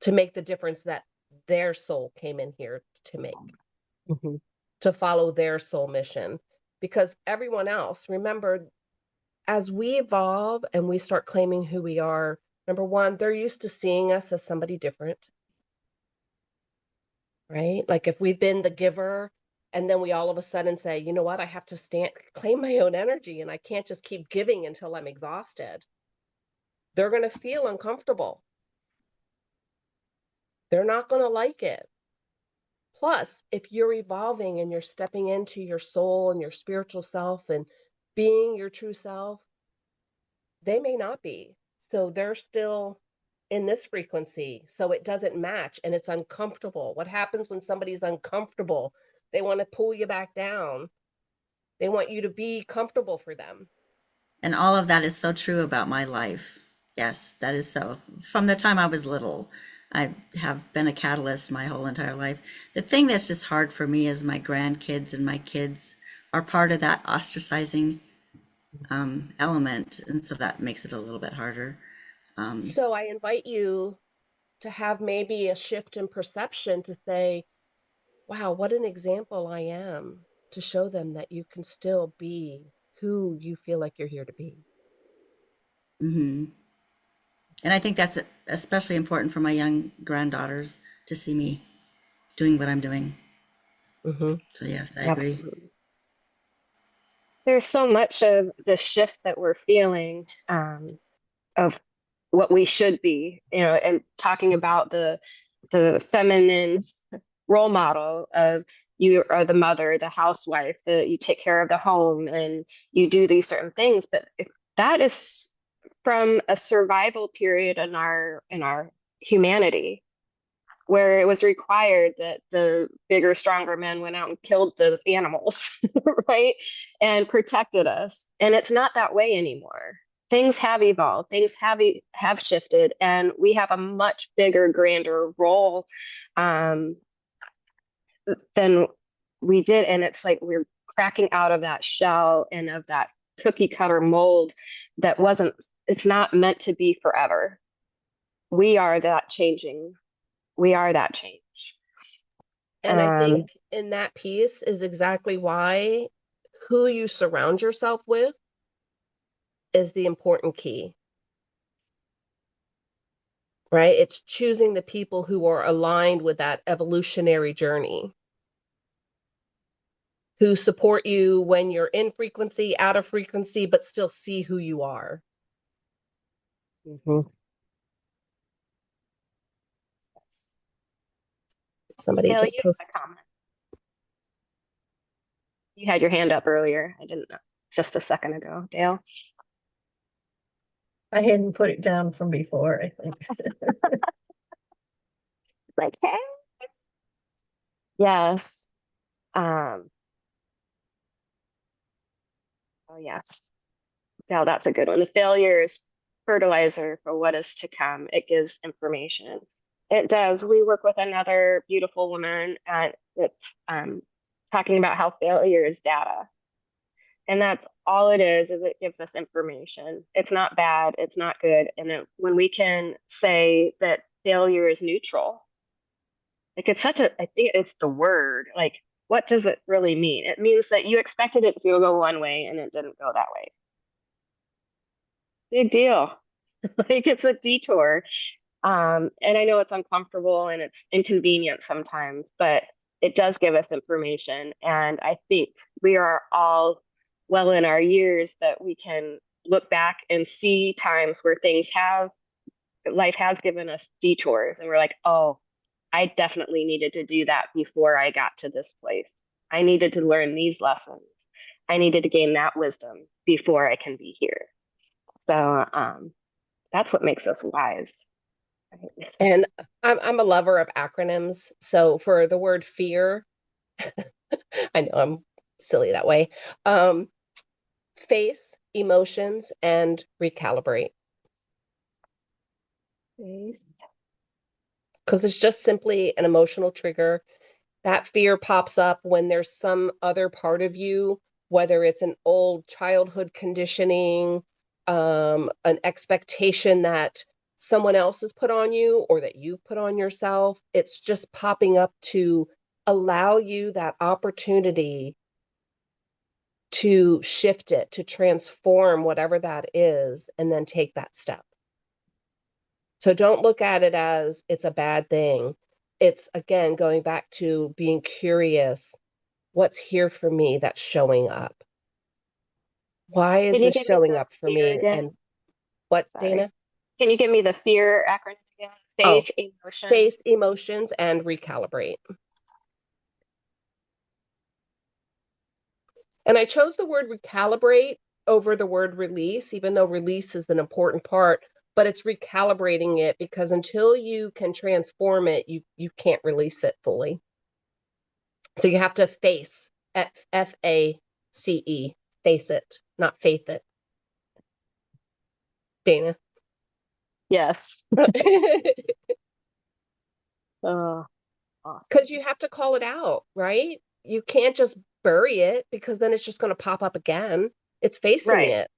to make the difference that their soul came in here to make, to follow their soul mission. Because everyone else, remember, as we evolve and we start claiming who we are, Number one, they're used to seeing us as somebody different, right? Like if we've been the giver and then we all of a sudden say, you know what, I have to claim my own energy and I can't just keep giving until I'm exhausted. They're going to feel uncomfortable. They're not going to like it. Plus, if you're evolving and you're stepping into your soul and your spiritual self and being your true self, they may not be. So they're still in this frequency. So it doesn't match and it's uncomfortable. What happens when somebody's uncomfortable? They want to pull you back down. They want you to be comfortable for them.
And all of that is so true about my life. Yes, that is so. From the time I was little, I have been a catalyst my whole entire life. The thing that's just hard for me is my grandkids and my kids are part of that ostracizing element. And so that makes it a little bit harder.
So I invite you to have maybe a shift in perception to say, wow, what an example I am, to show them that you can still be who you feel like you're here to be.
And I think that's especially important for my young granddaughters to see me doing what I'm doing.
Mm-hmm.
So yes, I agree.
Absolutely. There's so much of the shift that we're feeling of what we should be, and talking about the feminine role model of you are the mother, the housewife, you take care of the home and you do these certain things. But if that is from a survival period in our humanity, where it was required that the bigger, stronger men went out and killed the animals, right? And protected us. And it's not that way anymore. Things have evolved, things have shifted, and we have a much bigger, grander role um, than we did. And it's like we're cracking out of that shell and of that cookie cutter mold that wasn't, it's not meant to be forever. We are that changing. We are that change.
And I think in that piece is exactly why who you surround yourself with is the important key, right? It's choosing the people who are aligned with that evolutionary journey, who support you when you're in frequency, out of frequency, but still see who you are.
Mm-hmm.
Somebody
Dale,
just
you had
posted.
a comment. You had your hand up earlier. I didn't know. Just a second ago, Dale.
I hadn't put it down from before, I think.
Like, hey. Yes. Oh yeah. Dale, that's a good one. The failure is fertilizer for what is to come. It gives information. It does. We work with another beautiful woman that's talking about how failure is data. And that's all it is it gives us information. It's not bad, it's not good. And when we can say that failure is neutral, like it's I think it's the word, like, what does it really mean? It means that you expected it to go one way and it didn't go that way. Big deal. Like it's a detour. And I know it's uncomfortable and it's inconvenient sometimes, but it does give us information. And I think we are all well in our years that we can look back and see times where life has given us detours. And we're like, oh, I definitely needed to do that before I got to this place. I needed to learn these lessons. I needed to gain that wisdom before I can be here. So that's what makes us wise.
And I'm a lover of acronyms. So for the word fear, I know I'm silly that way. Face emotions and recalibrate. Because it's just simply an emotional trigger. That fear pops up when there's some other part of you, whether it's an old childhood conditioning, an expectation that someone else has put on you or that you've put on yourself. It's just popping up to allow you that opportunity to shift it, to transform whatever that is, and then take that step. So don't look at it as it's a bad thing. It's again going back to being curious. What's here for me that's showing up? Why is
Can you
this
give me
showing
the
up for
fear
me?
again?
And what,
Sorry.
Dana?
Can you give me the fear acronym again?
Oh,
Faith, emotion.
face, emotions, and recalibrate. And I chose the word recalibrate over the word release, even though release is an important part, but it's recalibrating it because until you can transform it, you can't release it fully. So you have to face, F-A-C-E, face it, not faith it. Dana.
Yes.
Because
Oh, awesome.
you have to call it out, right? You can't just bury it because then it's just going to pop up again. It's facing
Right.
it,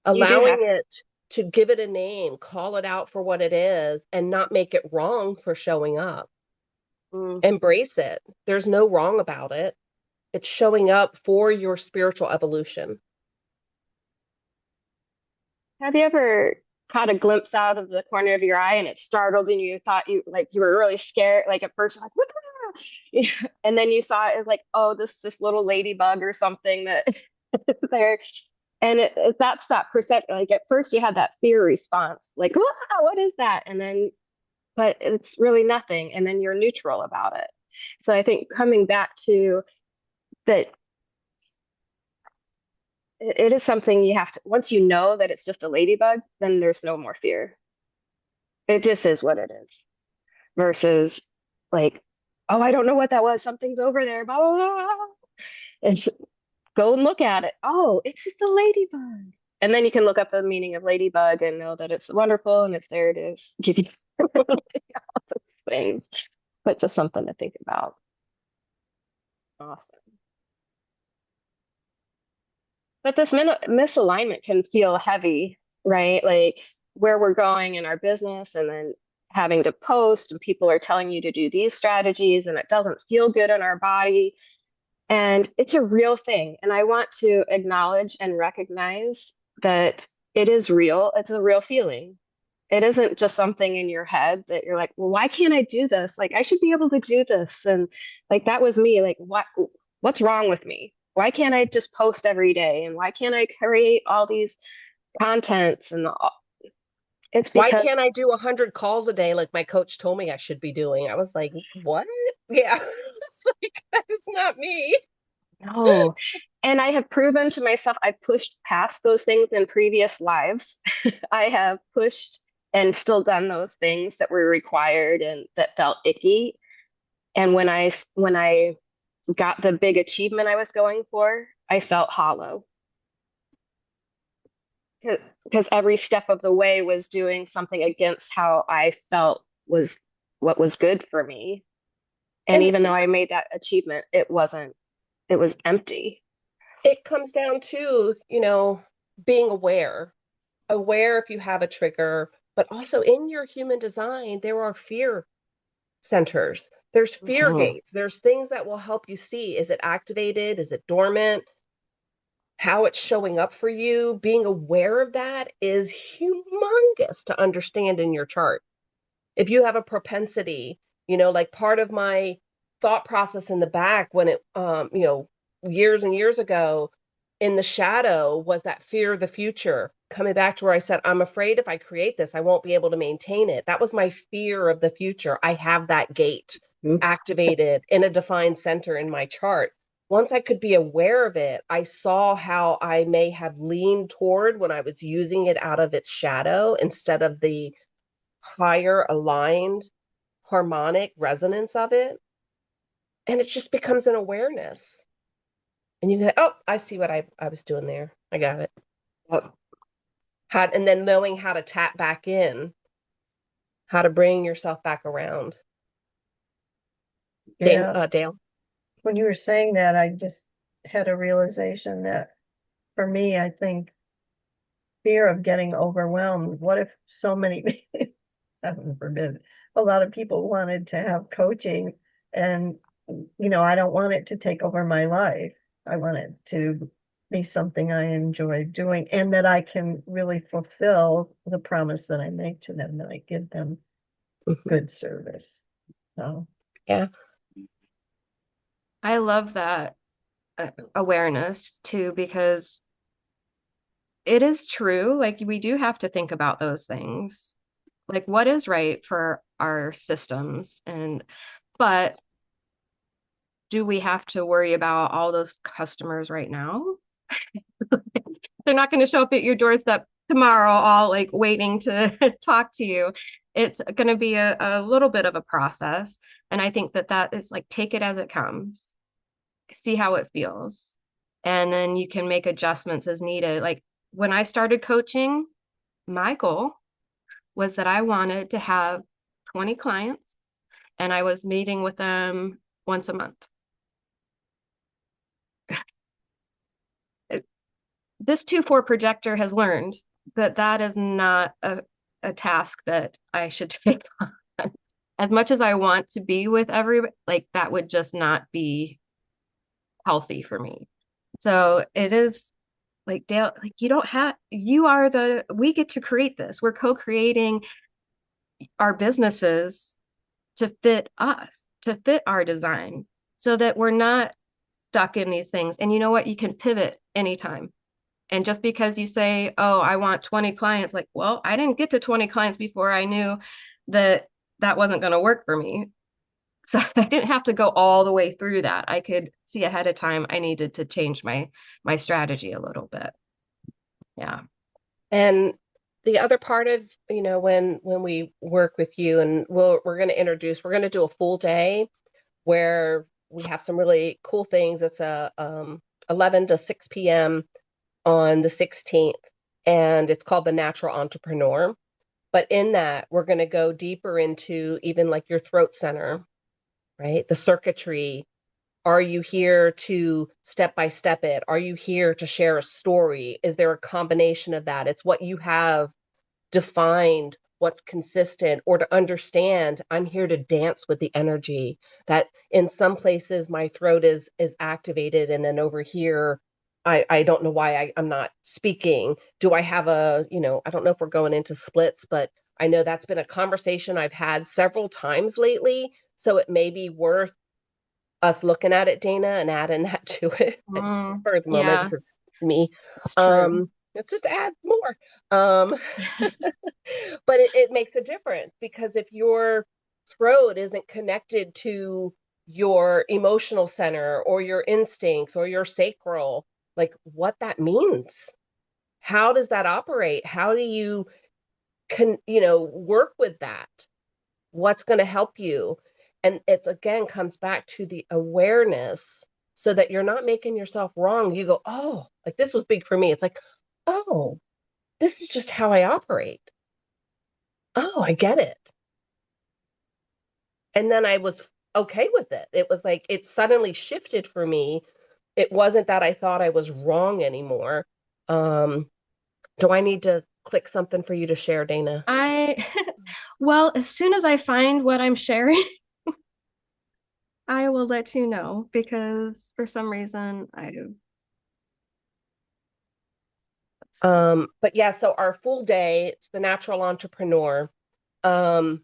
You do
allowing
have
it to give it a name, call it out for what it is, and not make it wrong for showing up.
to.
Embrace it. There's no wrong about it. It's showing up for your spiritual evolution.
Have you ever caught a glimpse out of the corner of your eye and it startled and you thought you were really scared? Like at first, you're like, what the hell? And then you saw it as like, oh, this little ladybug or something that is there. And that's that perception. Like at first, you had that fear response, like, wow, what is that? And then, but it's really nothing. And then you're neutral about it. So I think coming back to that, it is something you have to, once you know that it's just a ladybug, then there's no more fear. It just is what it is. Versus like, oh, I don't know what that was. Something's over there. Blah, blah, blah. And go and look at it. Oh, it's just a ladybug. And then you can look up the meaning of ladybug and know that it's wonderful and it's there to give you all those things. But just something to think about. Awesome. But this misalignment can feel heavy, right? Like where we're going in our business and then having to post and people are telling you to do these strategies and it doesn't feel good in our body. And it's a real thing. And I want to acknowledge and recognize that it is real. It's a real feeling. It isn't just something in your head that you're like, well, why can't I do this? Like I should be able to do this. And like that was me. Like what's wrong with me? Why can't I just post every day? And why can't I create all these contents? And it's
Why
because
can't I do 100 calls a day like my coach told me I should be doing? I was like, what? Yeah. It's like, that is not me.
no. And I have proven to myself I've pushed past those things in previous lives. I have pushed and still done those things that were required and that felt icky. And when I got the big achievement I was going for, I felt hollow because every step of the way was doing something against how I felt was what was good for me. And
And
even though I made that achievement, it wasn't, it was empty.
it comes down to, being aware if you have a trigger, but also in your human design, there are fear centers. There's fear
Mhm.
gates. There's things that will help you see, is it activated? Is it dormant? How it's showing up for you. Being aware of that is humongous to understand in your chart. If you have a propensity, like part of my thought process in the back when years and years ago in the shadow was that fear of the future. Coming back to where I said, I'm afraid if I create this, I won't be able to maintain it. That was my fear of the future. I have that gate activated in a defined center in my chart. Once I could be aware of it, I saw how I may have leaned toward when I was using it out of its shadow instead of the higher aligned harmonic resonance of it. And it just becomes an awareness. And you go, oh, I see what I was doing there. I got it.
Yep.
And then knowing how to tap back in, how to bring yourself back around.
Yeah.
Dale.
When you were saying that, I just had a realization that for me, I think fear of getting overwhelmed. What if so many, heaven forbid, a lot of people wanted to have coaching and, I don't want it to take over my life. I want it to be something I enjoy doing and that I can really fulfill the promise that I make to them, that I give them
Mhm.
good service. So,
Yeah.
I love that awareness too, because it is true. Like we do have to think about those things. Like what is right for our systems but do we have to worry about all those customers right now? They're not going to show up at your doorstep tomorrow, all like waiting to talk to you. It's going to be a little bit of a process. And I think that that is like, take it as it comes, see how it feels. And then you can make adjustments as needed. Like when I started coaching, my goal was that I wanted to have 20 clients and I was meeting with them once a month. This 2-4 projector has learned that that is not a task that I should take on. As much as I want to be with everybody, like that would just not be healthy for me. So it is like Dale, like you don't have, you are we get to create this. We're co-creating our businesses to fit us, to fit our design, so that we're not stuck in these things. And you know what? You can pivot anytime. And just because you say, oh, I want 20 clients, like, well, I didn't get to 20 clients before I knew that that wasn't going to work for me. So I didn't have to go all the way through that. I could see ahead of time I needed to change my strategy a little bit. Yeah.
And the other part of, when we work with you, and we're going to do a full day where we have some really cool things. It's a 11 to 6 p.m. on the 16th, and it's called the Natural Entrepreneur. But in that, we're going to go deeper into even like your throat center, right? The circuitry. Are you here to step by step it? Are you here to share a story? Is there a combination of that? It's what you have defined, what's consistent, or to understand I'm here to dance with the energy. That in some places my throat is activated, and then over here I don't know why I'm not speaking. Do I have I don't know if we're going into splits, but I know that's been a conversation I've had several times lately. So it may be worth us looking at it, Dana, and adding that to it. For the moment,
Yeah,
this is me.
it's true.
Let's just add more. Um, but it makes a difference, because if your throat isn't connected to your emotional center or your instincts or your sacral, like what that means, how does that operate? How do you work with that? What's going to help you? And it's again comes back to the awareness, so that you're not making yourself wrong. You go, oh, like this was big for me. It's like, oh, this is just how I operate. Oh, I get it. And then I was okay with it. It was like it suddenly shifted for me. It wasn't that I thought I was wrong anymore. Um, do I need to click something for you to share, Dana?
I, well, as soon as I find what I'm sharing, I will let you know because for some reason let's see.
But yeah, so our full day, it's the Natural Entrepreneur. Um,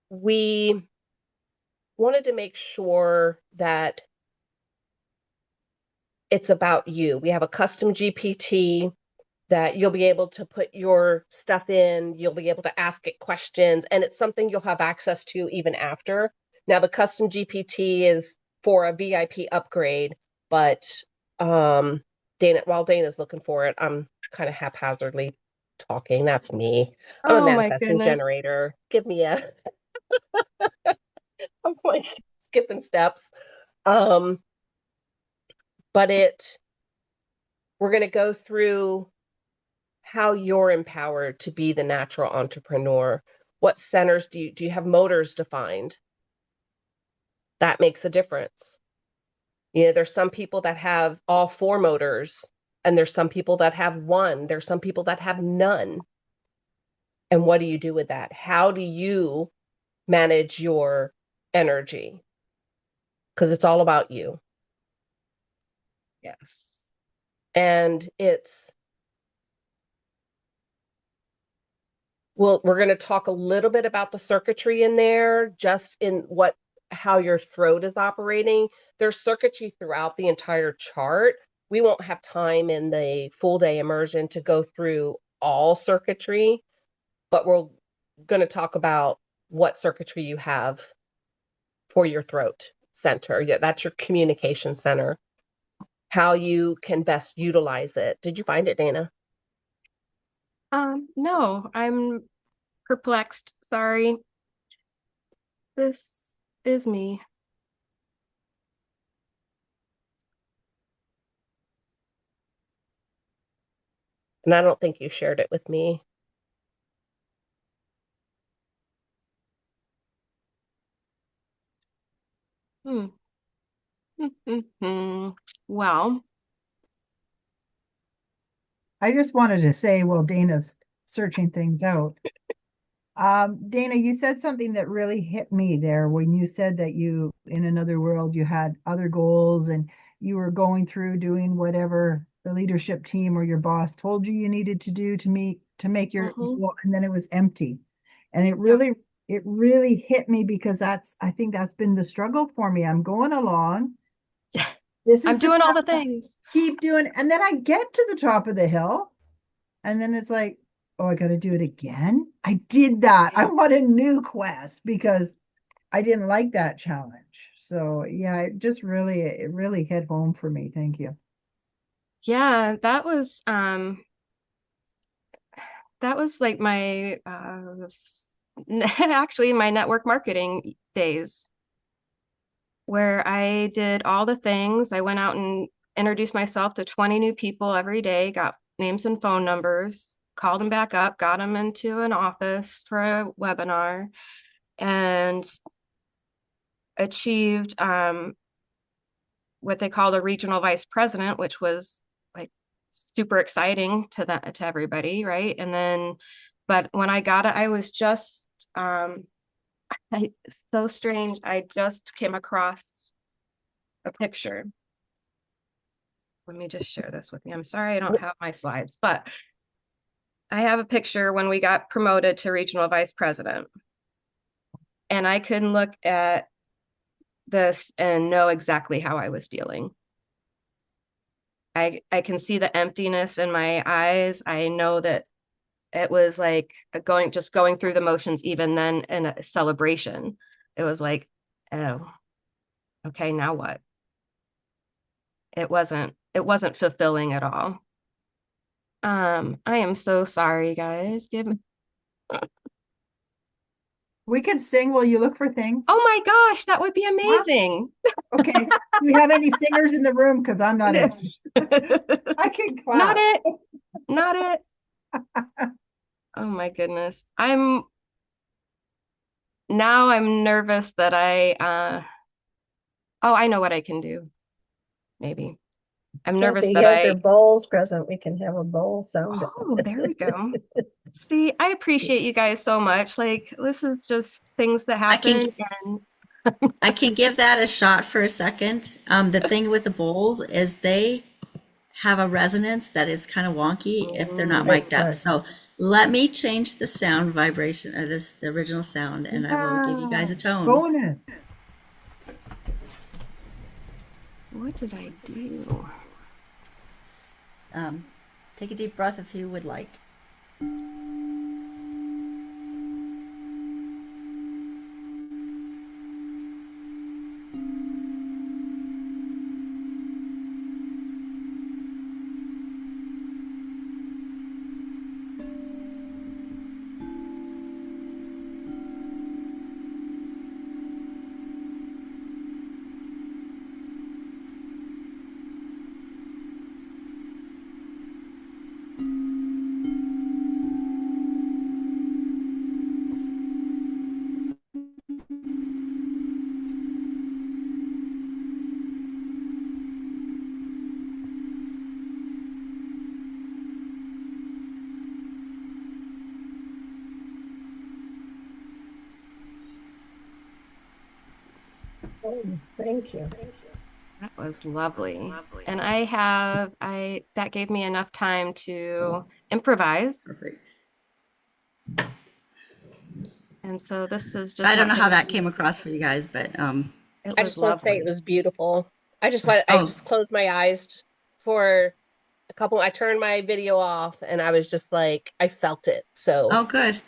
we wanted to make sure that it's about you. We have a custom GPT that you'll be able to put your stuff in, you'll be able to ask it questions, and it's something you'll have access to even after. Now, the custom GPT is for a VIP upgrade, but while Dana's looking for it, I'm kind of haphazardly talking. That's me. I'm a
Oh my
manifesting
goodness.
generator. Give me I'm like skipping steps. Um, but we're going to go through how you're empowered to be the natural entrepreneur. What centers do you have motors defined? That makes a difference. There's some people that have all four motors, and there's some people that have one. There's some people that have none. And what do you do with that? How do you manage your energy? Because it's all about you.
Yes.
And we're going to talk a little bit about the circuitry in there, just in how your throat is operating. There's circuitry throughout the entire chart. We won't have time in the full day immersion to go through all circuitry, but we're going to talk about what circuitry you have for your throat center. Yeah, that's your communication center, how you can best utilize it. Did you find it, Dana?
No, I'm perplexed. Sorry. This is me.
And I don't think you shared it with me.
Hmm. Well,
I just wanted to say, while Dana's searching things out, Dana, you said something that really hit me there when you said that you, in another world, you had other goals and you were going through doing whatever the leadership team or your boss told you needed to do to make your goal, and then it was empty. And it really hit me because I think that's been the struggle for me. I'm going along. This
I'm
is the
doing all the
path.
things.
Keep doing, and then I get to the top of the hill, and then it's like, oh, I got to do it again. I did that. I want a new quest because I didn't like that challenge. So yeah, it really hit home for me. Thank you.
Yeah, that was like my actually my network marketing days where I did all the things. I went out and introduced myself to 20 new people every day, got names and phone numbers, called them back up, got them into an office for a webinar, and achieved what they called a regional vice president, which was like super exciting to everybody, right? And then, but when I got it, I was just so strange. I just came across a picture. Let me just share this with you. I'm sorry I don't have my slides, but I have a picture when we got promoted to regional vice president. And I can look at this and know exactly how I was feeling. I can see the emptiness in my eyes. I know that it was like just going through the motions even then in a celebration. It was like, oh, okay, now what? It wasn't fulfilling at all. I am so sorry, guys.
We can sing while you look for things.
Oh my gosh, that would be
Huh?
amazing.
Okay. Do we have any singers in the room? Because I'm not it. I can
Not
clap.
it. Not it. Oh my goodness. I'm nervous that I know what I can do. Maybe. I'm nervous
Kathy
that
has her bowls present. We can have a bowl sound.
oh, there we go. See, I appreciate you guys so much. Like, this is just things that
I can
happen. And
I can give that a shot for a second. The thing with the bowls is they have a resonance that is kind of wonky if they're not mic'd up. So let me change the sound vibration of the original sound, and I will give you guys a tone.
Bonus.
what did I do?
Take a deep breath if you would like.
Oh, thank you.
was lovely. And that gave me enough time to improvise.
Perfect.
And so this is
So
just
I don't
not
know
going
how
to
that
be,
came across for you guys, but
it
I
was
just want to say it
lovely.
was beautiful. I
oh,
just closed my eyes for a couple. I turned my video off and I was just like, I felt it. So
oh, good.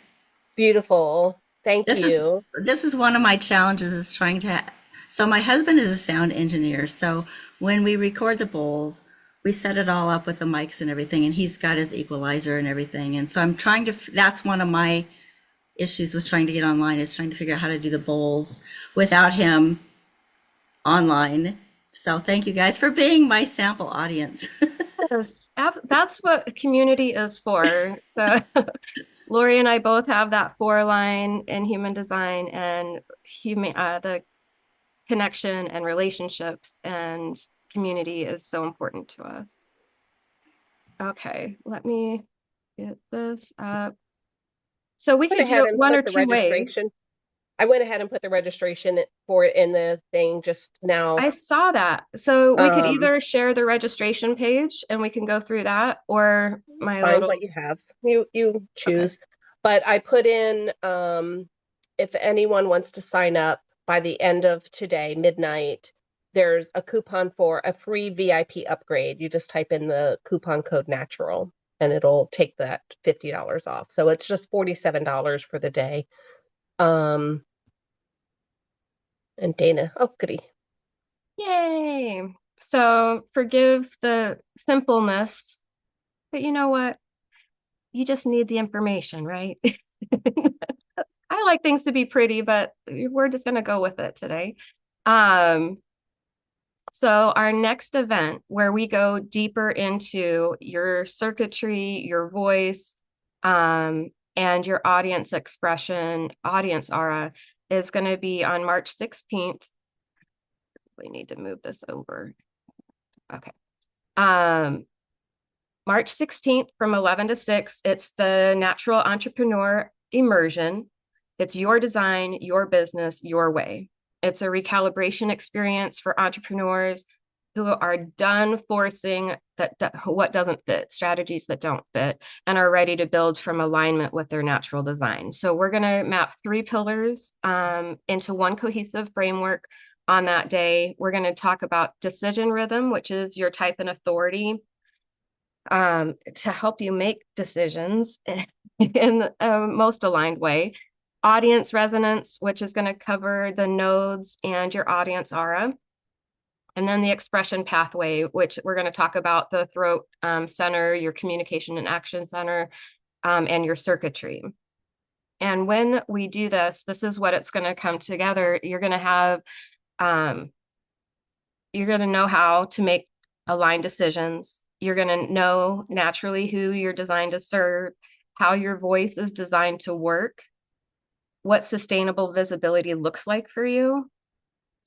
beautiful. Thank
This is
you.
this is one of my challenges is trying to. So my husband is a sound engineer, so when we record the bowls, we set it all up with the mics and everything, and he's got his equalizer and everything, and so I'm trying to. That's one of my issues with trying to get online is trying to figure out how to do the bowls without him online. So thank you guys for being my sample audience.
Yes, that's what a community is for. So Lori and I both have that 4 line in human design and the connection and relationships and community is so important to us. Okay, let me get this up. So we
Went
could do
ahead
it
and
one or
put the
two ways.
registration. I went ahead and put the registration for it in the thing just now.
I saw that. So we could
Um,
either share the registration page and we can go through that, or
it's
my
fine
little,
what you have. You
okay.
choose. But I put in if anyone wants to sign up by the end of today, midnight, there's a coupon for a free VIP upgrade. You just type in the coupon code natural and it'll take that $50 off. So it's just $47 for the day. And Dana, oh goody.
Yay. So forgive the simpleness, but you know what? You just need the information, right? I like things to be pretty, but we're just going to go with it today. Um, so our next event where we go deeper into your circuitry, your voice, and your audience expression, audience aura is going to be on March 16th. We need to move this over. Okay. Um, March 16th from 11 to 6, it's the Natural Entrepreneur Immersion. It's your design, your business, your way. It's a recalibration experience for entrepreneurs who are done forcing what doesn't fit, strategies that don't fit, and are ready to build from alignment with their natural design. So we're going to map 3 pillars into one cohesive framework on that day. We're going to talk about decision rhythm, which is your type and authority to help you make decisions in a most aligned way. Audience resonance, which is going to cover the nodes and your audience aura. And then the expression pathway, which we're going to talk about the throat center, your communication and action center, and your circuitry. And when we do this, this is what it's going to come together. You're going to have, you're going to know how to make aligned decisions. You're going to know naturally who you're designed to serve, how your voice is designed to work, what sustainable visibility looks like for you.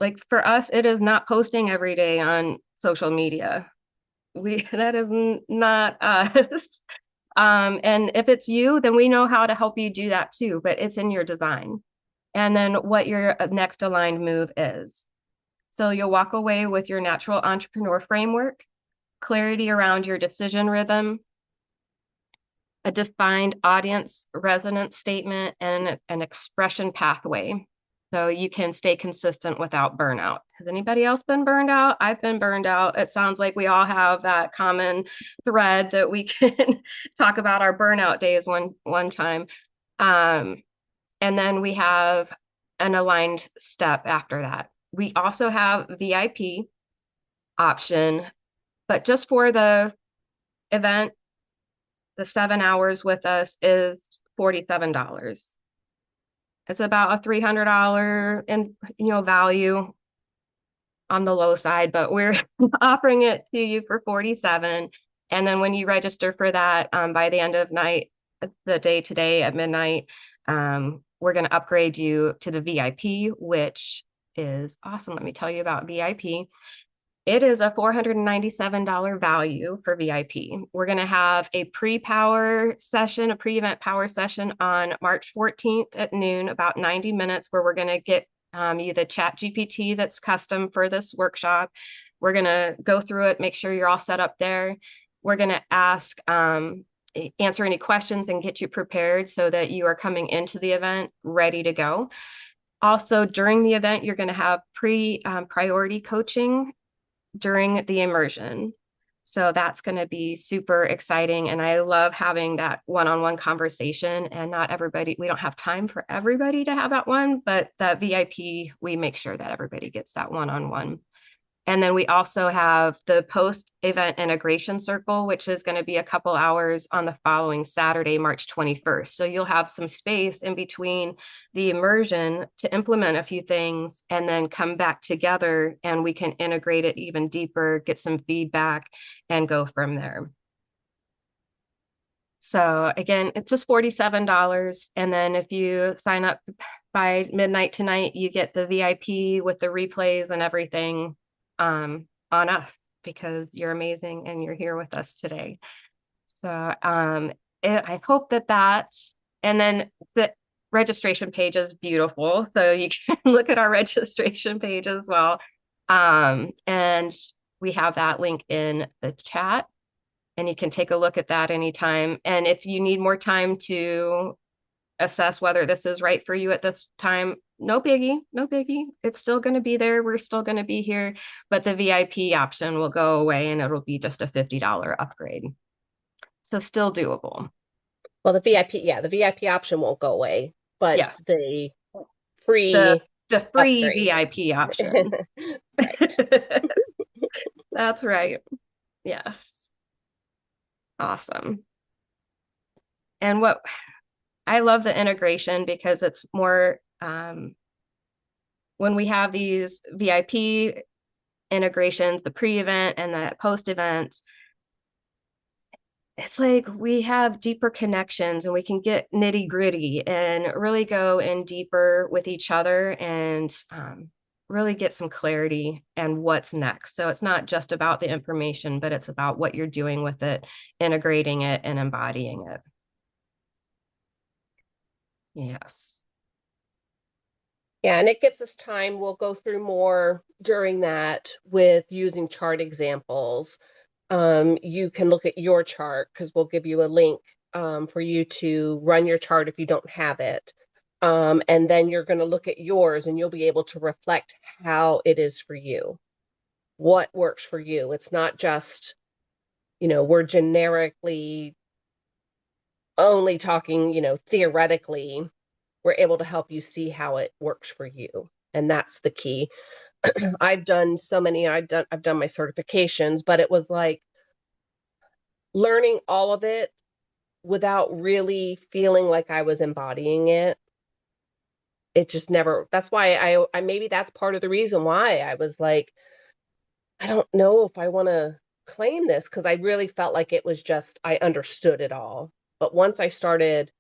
Like for us, it is not posting every day on social media. That is not us. And if it's you, then we know how to help you do that too, but it's in your design. And then what your next aligned move is. So you'll walk away with your natural entrepreneur framework, clarity around your decision rhythm, a defined audience resonance statement, and an expression pathway. So you can stay consistent without burnout. Has anybody else been burned out? I've been burned out. It sounds like we all have that common thread that we can talk about our burnout days one time. And then we have an aligned step after that. We also have VIP option, but just for the event, the 7 hours with us is $47. It's about a $300 in value on the low side, but we're offering it to you for 47. And then when you register for that, by the end of night, the day today at midnight, we're going to upgrade you to the VIP, which is awesome. Let me tell you about VIP. It is a $497 value for VIP. We're going to have a pre-power session, a pre-event power session on March 14th at noon, about 90 minutes, where we're going to get you the chat GPT that's custom for this workshop. We're going to go through it, make sure you're all set up there. We're going to answer any questions and get you prepared so that you are coming into the event ready to go. Also, during the event, you're going to have priority coaching during the immersion. So that's going to be super exciting. And I love having that one-on-one conversation. And not everybody, we don't have time for everybody to have that one, but that VIP, we make sure that everybody gets that one-on-one. And then we also have the post-event integration circle, which is going to be a couple hours on the following Saturday, March 21st. So you'll have some space in between the immersion to implement a few things and then come back together and we can integrate it even deeper, get some feedback, and go from there. So again, it's just $47. And then if you sign up by midnight tonight, you get the VIP with the replays and everything on us because you're amazing and you're here with us today. So I hope that, and then the registration page is beautiful. So you can look at our registration page as well. And we have that link in the chat and you can take a look at that anytime. And if you need more time to assess whether this is right for you at this time, no biggie, no biggie. It's still going to be there. We're still going to be here, but the VIP option will go away and it'll be just a $50 upgrade. So still doable.
Well, the VIP option won't go away, but
yes,
the free
the free
upgrade.
VIP option.
Right.
That's right. Yes. Awesome. And what I love the integration because it's more when we have these VIP integrations, the pre-event and the post-event, it's like we have deeper connections and we can get nitty-gritty and really go in deeper with each other and really get some clarity and what's next. So it's not just about the information, but it's about what you're doing with it, integrating it and embodying it. Yes.
Yeah, and it gives us time. We'll go through more during that with using chart examples. You can look at your chart because we'll give you a link for you to run your chart if you don't have it. And then you're going to look at yours and you'll be able to reflect how it is for you, what works for you. It's not just, we're generically only talking, theoretically. We're able to help you see how it works for you. And that's the key. I've done so many, I've done my certifications, but it was like learning all of it without really feeling like I was embodying it. It just never, that's why I maybe that's part of the reason why I was like, I don't know if I want to claim this because I really felt like it was just, I understood it all. But once I started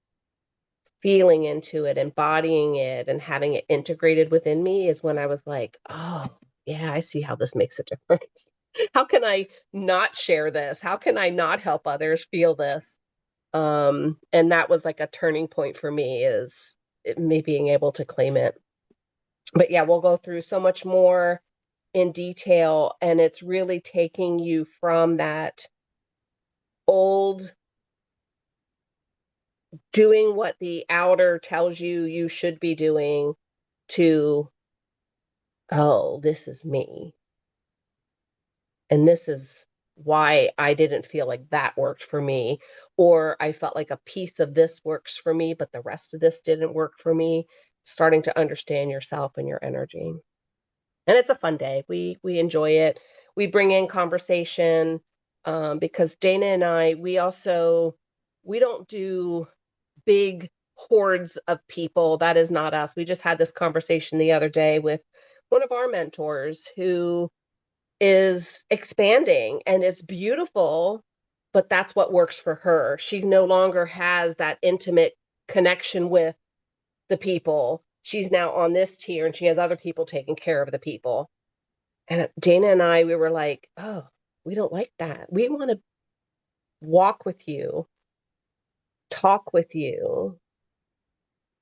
feeling into it, embodying it, and having it integrated within me is when I was like, oh, yeah, I see how this makes a difference. How can I not share this? How can I not help others feel this? And that was like a turning point for me is me being able to claim it. But yeah, we'll go through so much more in detail, and it's really taking you from that old doing what the outer tells you should be doing to, oh, this is me. And this is why I didn't feel like that worked for me. Or I felt like a piece of this works for me, but the rest of this didn't work for me. Starting to understand yourself and your energy. And it's a fun day. We enjoy it. We bring in conversation because Dana and I, we don't do big hordes of people. That is not us. We just had this conversation the other day with one of our mentors who is expanding and it's beautiful, but that's what works for her. She no longer has that intimate connection with the people. She's now on this tier and she has other people taking care of the people. And Dana and I, we were like, oh, we don't like that. We want to walk with you, talk with you.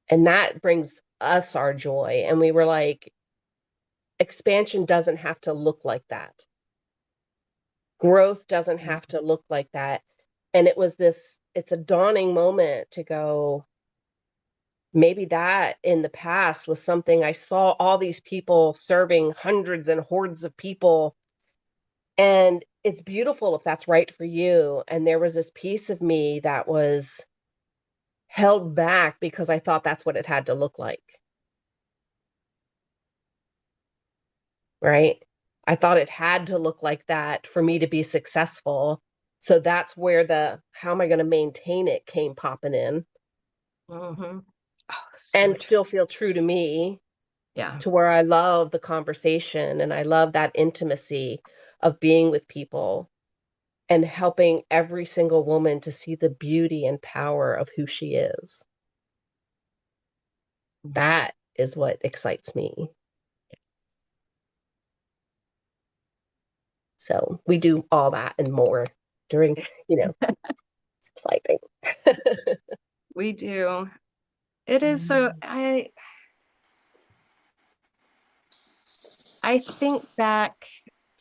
And that brings us our joy. And we were like, expansion doesn't have to look like that. growth doesn't have to look like that. And it's a dawning moment to go, maybe that in the past was something I saw all these people serving hundreds and hordes of people. And it's beautiful if that's right for you. And there was this piece of me that was held back because I thought that's what it had to look like. Right? I thought it had to look like that for me to be successful. So that's where the how am I going to maintain it came popping in.
Mm-hmm. Oh, so
And
true.
still feel true to me,
Yeah.
to where I love the conversation and I love that intimacy of being with people and helping every single woman to see the beauty and power of who she is. That is what excites me. So we do all that and more during, it's exciting.
We do. It is so I think back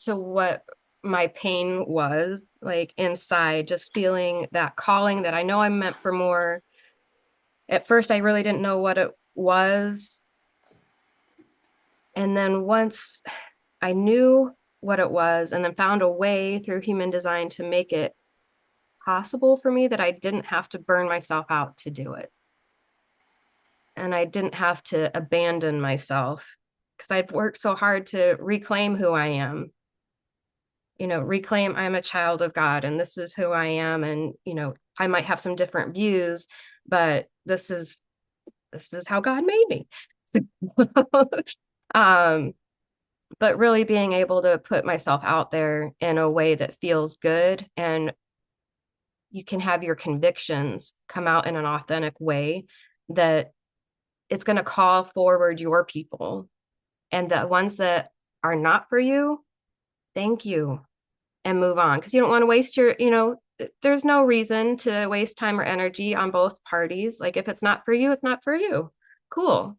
to what my pain was like inside, just feeling that calling that I know I'm meant for more. At first, I really didn't know what it was. And then once I knew what it was and then found a way through human design to make it possible for me that I didn't have to burn myself out to do it. And I didn't have to abandon myself because I'd worked so hard to reclaim who I am. Reclaim I'm a child of God and this is who I am. And, I might have some different views, but this is how God made me. um, but really being able to put myself out there in a way that feels good and you can have your convictions come out in an authentic way that it's going to call forward your people and the ones that are not for you, thank you and move on because you don't want to waste there's no reason to waste time or energy on both parties. Like if it's not for you, it's not for you. Cool.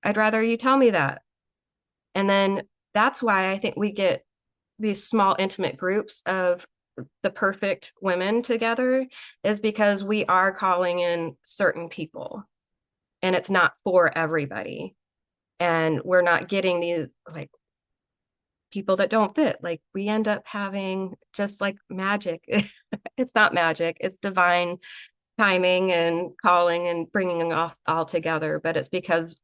I'd rather you tell me that. And then that's why I think we get these small intimate groups of the perfect women together is because we are calling in certain people and it's not for everybody. And we're not getting these like people that don't fit. Like we end up having just like magic. It's not magic, it's divine timing and calling and bringing them all together. But it's because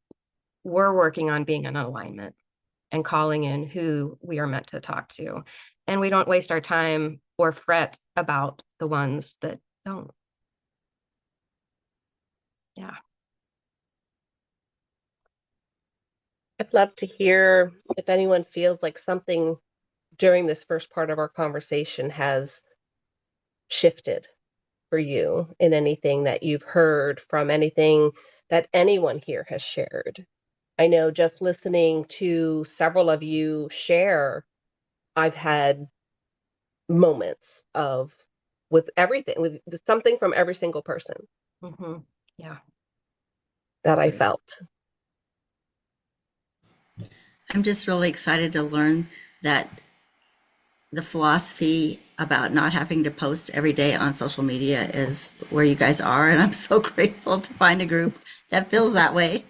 we're working on being in alignment and calling in who we are meant to talk to. And we don't waste our time or fret about the ones that don't. Yeah.
I'd love to hear if anyone feels like something during this first part of our conversation has shifted for you in anything that you've heard from anything that anyone here has shared. I know just listening to several of you share, I've had moments of with everything, with something from every single person
Mm-hmm. Yeah.
that I felt.
I'm just really excited to learn that the philosophy about not having to post every day on social media is where you guys are. And I'm so grateful to find a group that feels that way.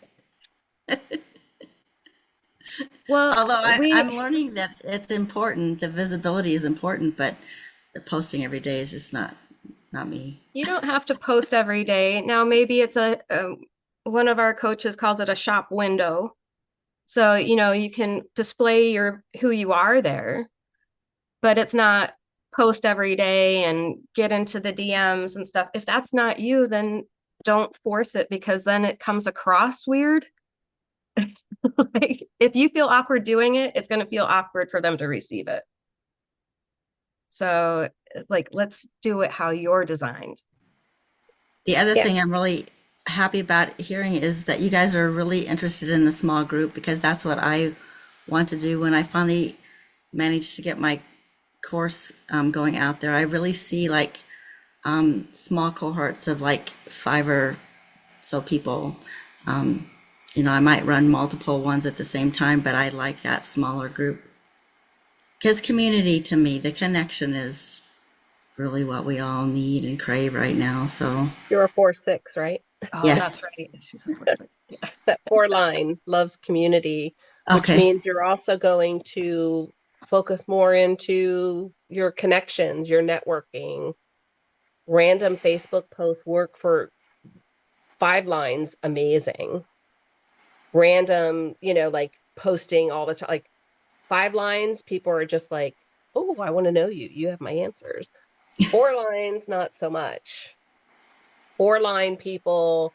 Well,
Although I'm learning that it's important, the visibility is important, but the posting every day is just not me.
you don't have to post every day. Now, maybe it's one of our coaches called it a shop window. So, you can display who you are there, but it's not post every day and get into the DMs and stuff. If that's not you, then don't force it because then it comes across weird. Like if you feel awkward doing it, it's going to feel awkward for them to receive it. So it's like, let's do it how you're designed.
The other
Yeah.
thing I'm really happy about hearing is that you guys are really interested in the small group because that's what I want to do when I finally manage to get my course going out there. I really see like small cohorts of like 5 or so people. I might run multiple ones at the same time, but I like that smaller group. Because community to me, the connection is really what we all need and crave right now. So,
You're a 4-6, right?
Oh,
yes.
that's right. She's a horse. Yeah.
That 4 line loves community, which
Okay.
means you're also going to focus more into your connections, your networking. Random Facebook posts work for 5 lines, amazing. Random, like posting all the time, like 5 lines, people are just like, oh, I want to know you. You have my answers. 4 lines, not so much. 4 line people,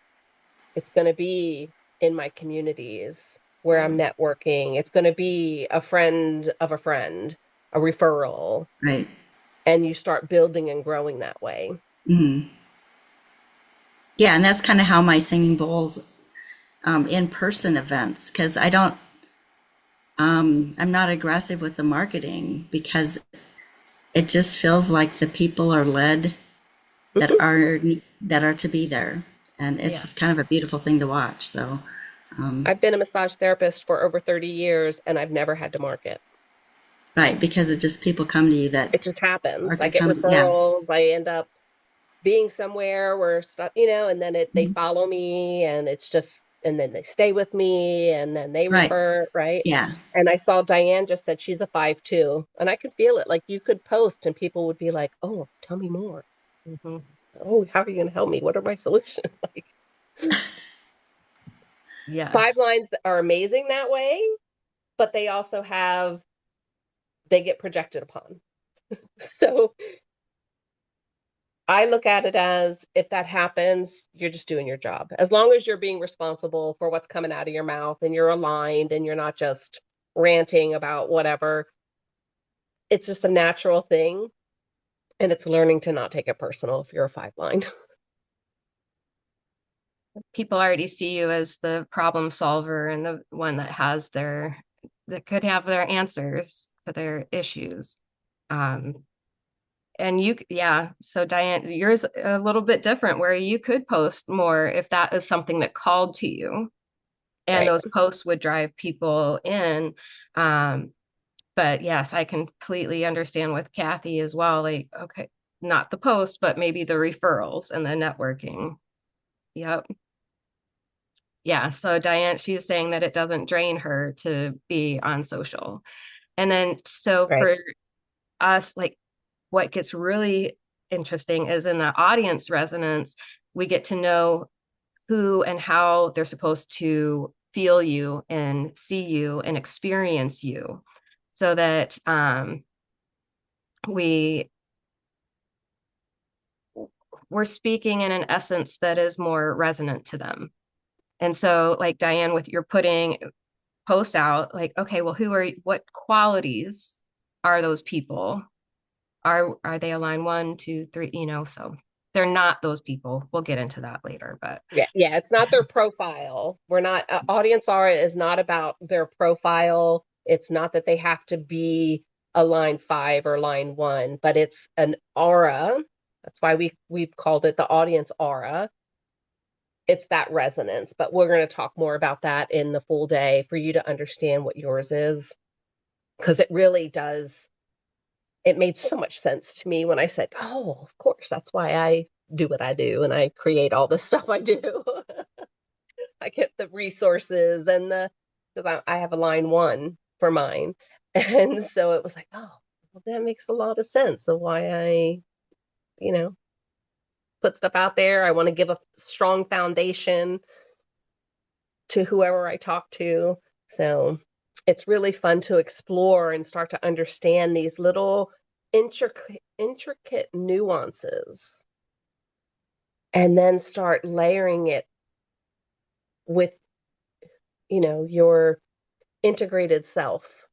it's going to be in my communities where I'm networking. It's going to be a friend of a friend, a referral,
Right.
and you start building and growing that way.
Hmm. Yeah, and that's kind of how my singing bowls in-person events, because I'm not aggressive with the marketing because it just feels like the people are led that
Mhm.
are to be there, and it's
Yeah.
just kind of a beautiful thing to watch. So,
I've been a massage therapist for over 30 years and I've never had to market.
right, because it just people come to you that
It just
are
happens. I
to
get
come to, yeah,
referrals. I end up being somewhere where stuff, and then they
mhm,
follow me and it's just, and then they stay with me and then they
right,
refer, right?
yeah,
And I saw Diane just said she's a 5'2", and I could feel it. Like you could post and people would be like, oh, tell me more.
Hmm.
Oh, how are you going to help me? What are my solutions? Like five
Yes.
lines are amazing that way, but they get projected upon. So I look at it as if that happens, you're just doing your job. As long as you're being responsible for what's coming out of your mouth and you're aligned and you're not just ranting about whatever, it's just a natural thing. And it's learning to not take it personal if you're a 5 line.
People already see you as the problem solver and the one that could have their answers to their issues. Um, and yeah, so Diane, yours a little bit different where you could post more if that is something that called to you, and
Right.
those posts would drive people in. Um, but yes, I completely understand with Kathy as well. Like, okay, not the post, but maybe the referrals and the networking. Yep. Yeah, so Diane, she's saying that it doesn't drain her to be on social. And then, so
Right.
for us, like what gets really interesting is in the audience resonance, we get to know who and how they're supposed to feel you and see you and experience you so that we we're speaking in an essence that is more resonant to them. And so, like Diane, with your putting posts out, like, okay, well, what qualities are those people? Are they a line 1, 2, 3? So they're not those people. We'll get into that later, but
Yeah. Yeah. It's not their profile. We're not, audience aura is not about their profile. It's not that they have to be a line 5 or line 1, but it's an aura. That's why we've called it the audience aura. It's that resonance, but we're going to talk more about that in the full day for you to understand what yours is, because it really does. It made so much sense to me when I said, oh, of course, that's why I do what I do and I create all this stuff I do. I get the resources and because I have a line 1 for mine. And so it was like, oh, well, that makes a lot of sense of why you know, put stuff out there. I want to give a strong foundation to whoever I talk to. So it's really fun to explore and start to understand these little intricate nuances and then start layering it with, your integrated self.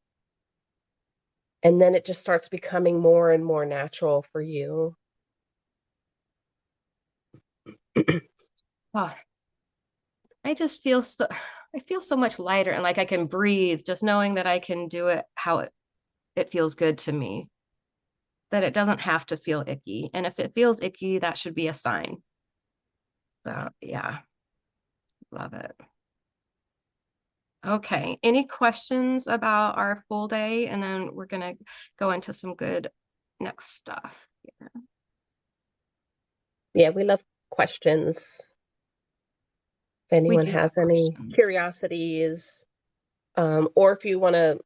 And then it just starts becoming more and more natural for you.
oh, I just I feel so much lighter and like I can breathe just knowing that I can do it how it feels good to me, that it doesn't have to feel icky. And if it feels icky, that should be a sign. So yeah, love it. Okay. Any questions about our full day? And then we're gonna go into some good next stuff.
Yeah, we love questions. If
We
anyone
do love
has any
questions.
curiosities, or if you want to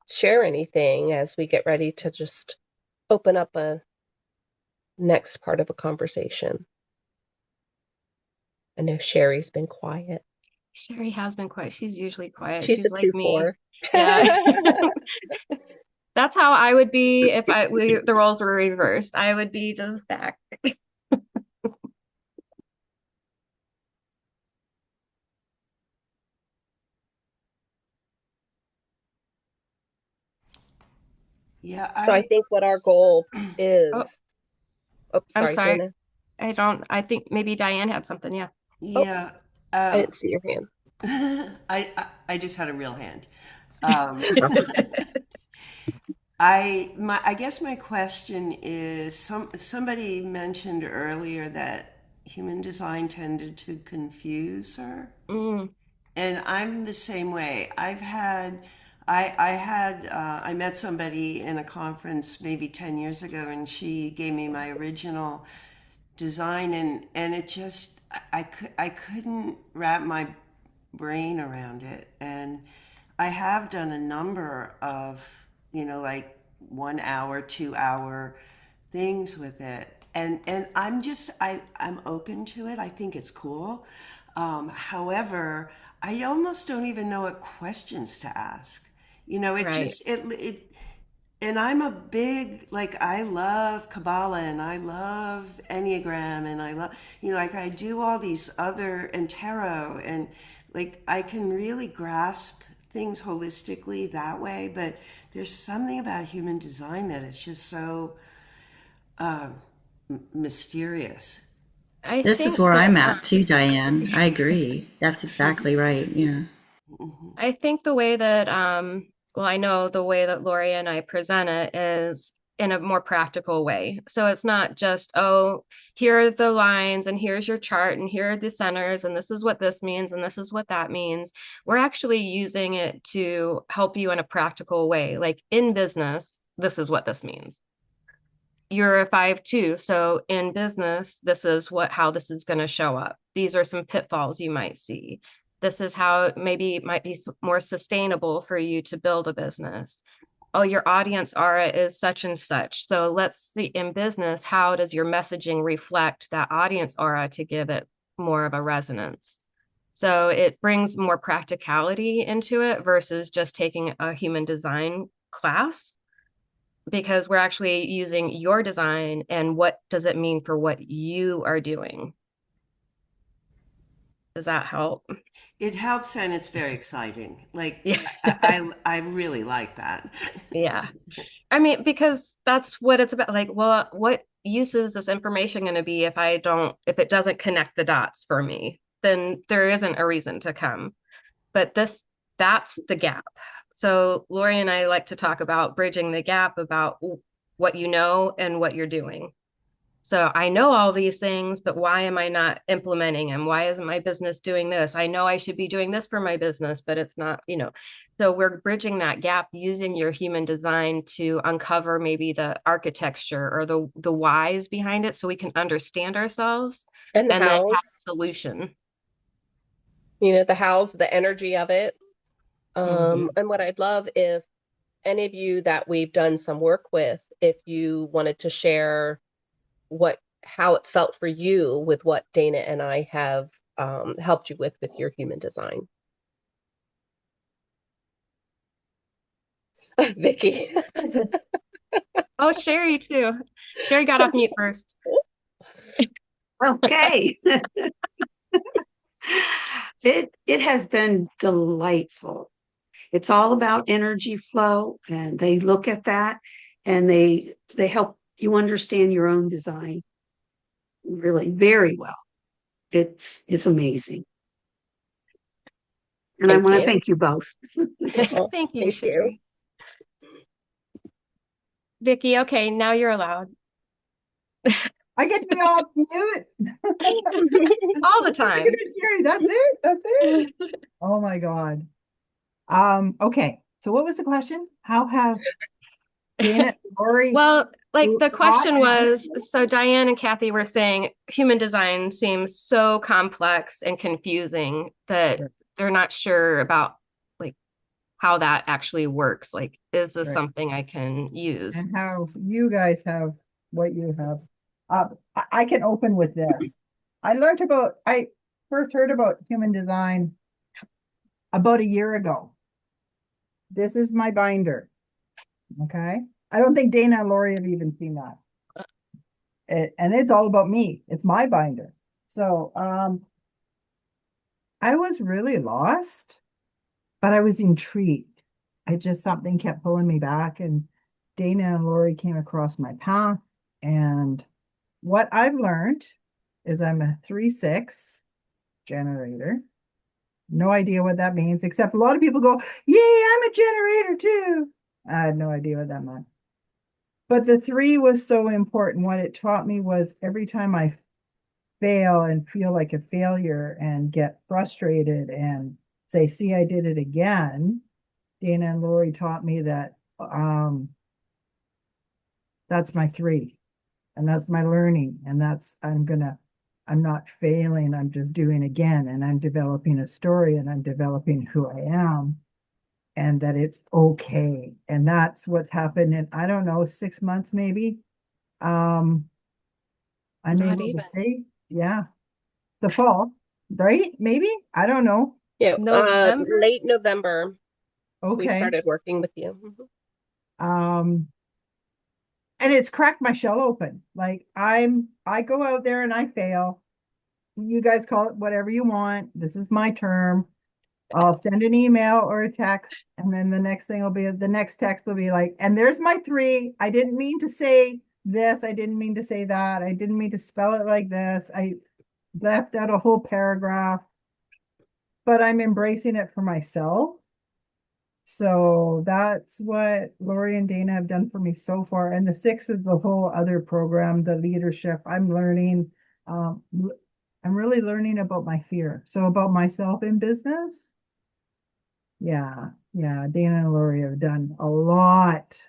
share anything as we get ready to just open up a next part of a conversation. I know Sherry's been quiet.
Sherry has been quiet. She's usually quiet.
She's
She's
a
like me.
2-4.
Yeah. That's how I would be if the roles were reversed. I would be just back.
Yeah,
So I think what our goal
Oh,
is, oh,
I'm
sorry,
sorry.
Dana.
I think maybe Diane had something. Yeah.
Oh,
yeah.
I didn't see your hand.
I just had a real hand. I guess my question is somebody mentioned earlier that human design tended to confuse her.
Mm,
And I'm the same way. I met somebody in a conference maybe 10 years ago, and she gave me my original design, and it just, I couldn't wrap my brain around it. And I have done a number of, like 1 hour, 2 hour things with it. And I'm open to it. I think it's cool. However, I almost don't even know what questions to ask. It
right.
just it and I'm a big, like, I love Kabbalah and I love Enneagram and I love, like, I do all these other, and tarot, and like I can really grasp things holistically that way. But there's something about human design that is just so mysterious.
I
This is
think
where
that
I'm at too, Diane. I agree. That's exactly right. Yeah.
Mhm.
I think the way that well, I know the way that Lori and I present it is in a more practical way. So it's not just, oh, here are the lines and here's your chart and here are the centers and this is what this means and this is what that means. We're actually using it to help you in a practical way. Like in business, this is what this means. You're a 5-2, so in business, this is how this is going to show up. These are some pitfalls you might see. This is how maybe it might be more sustainable for you to build a business. Oh, your audience aura is such and such. So let's see in business, how does your messaging reflect that audience aura to give it more of a resonance? So it brings more practicality into it versus just taking a human design class, because we're actually using your design and what does it mean for what you are doing. Does that help?
It helps, and it's very exciting. Like,
Yeah.
I really like that.
Yeah. I mean, because that's what it's about. Like, well, what use is this information going to be if it doesn't connect the dots for me, then there isn't a reason to come. But that's the gap. So Lori and I like to talk about bridging the gap about what you know and what you're doing. So I know all these things, but why am I not implementing them? Why isn't my business doing this? I know I should be doing this for my business, but it's not. So we're bridging that gap using your human design to uncover maybe the architecture or the whys behind it so we can understand ourselves
And the
and then have
hows,
a solution.
the hows, the energy of it.
Mhm.
And what I'd love if any of you that we've done some work with, if you wanted to share how it's felt for you with what Dana and I have helped you with your human design. Vicky.
Oh, Sherry too. Sherry got off mute first.
Okay. It has been delightful. It's all about energy flow, and they look at that and they help you understand your own design really very well. It's amazing. And I
Thank
want to
you.
thank you both.
Oh,
Thank you,
thank you.
Sherry. Vicky, okay, now you're allowed.
I get to be off mute.
All the
Look
time.
at Sherry. That's it. That's it. Oh my God. Okay. So what was the question? How have Dana, Lori
Well, like the
taught
question
and
was, so Diane and Kathy were saying human design seems so complex and confusing that
right,
they're not sure about like how that actually works. Like, is this
right.
something I can use?
And how you guys have what you have. I can open with this. I first heard about human design about a year ago. This is my binder. Okay. I don't think Dana and Lori have even seen that. And it's all about me. It's my binder. So I was really lost, but I was intrigued. I just something kept pulling me back, and Dana and Lori came across my path. And what I've learned is I'm a 3/6 generator. No idea what that means, except a lot of people go, "Yay, I'm a generator too." I had no idea what that meant. But the three was so important. What it taught me was every time I fail and feel like a failure and get frustrated and say, see, I did it again. Dana and Lori taught me that that's my three and that's my learning. And I'm not failing. I'm just doing again. And I'm developing a story and I'm developing who I am and that it's okay. And that's what's happened in, I don't know, 6 months maybe. Um, I'm
Not
able to
even.
say, yeah, the fall, right? Maybe. I don't know.
Yeah,
November?
late November, we
Okay.
started working with you.
Um, and it's cracked my shell open. Like I go out there and I fail. You guys call it whatever you want. This is my term. I'll send an email or a text, and then the next text will be like, and there's my three. I didn't mean to say this. I didn't mean to say that. I didn't mean to spell it like this. I left out a whole paragraph, but I'm embracing it for myself. So that's what Lori and Dana have done for me so far. And the six is the whole other program, the leadership. I'm learning, um, I'm really learning about my fear. So about myself in business. Yeah, yeah. Dana and Lori have done a lot,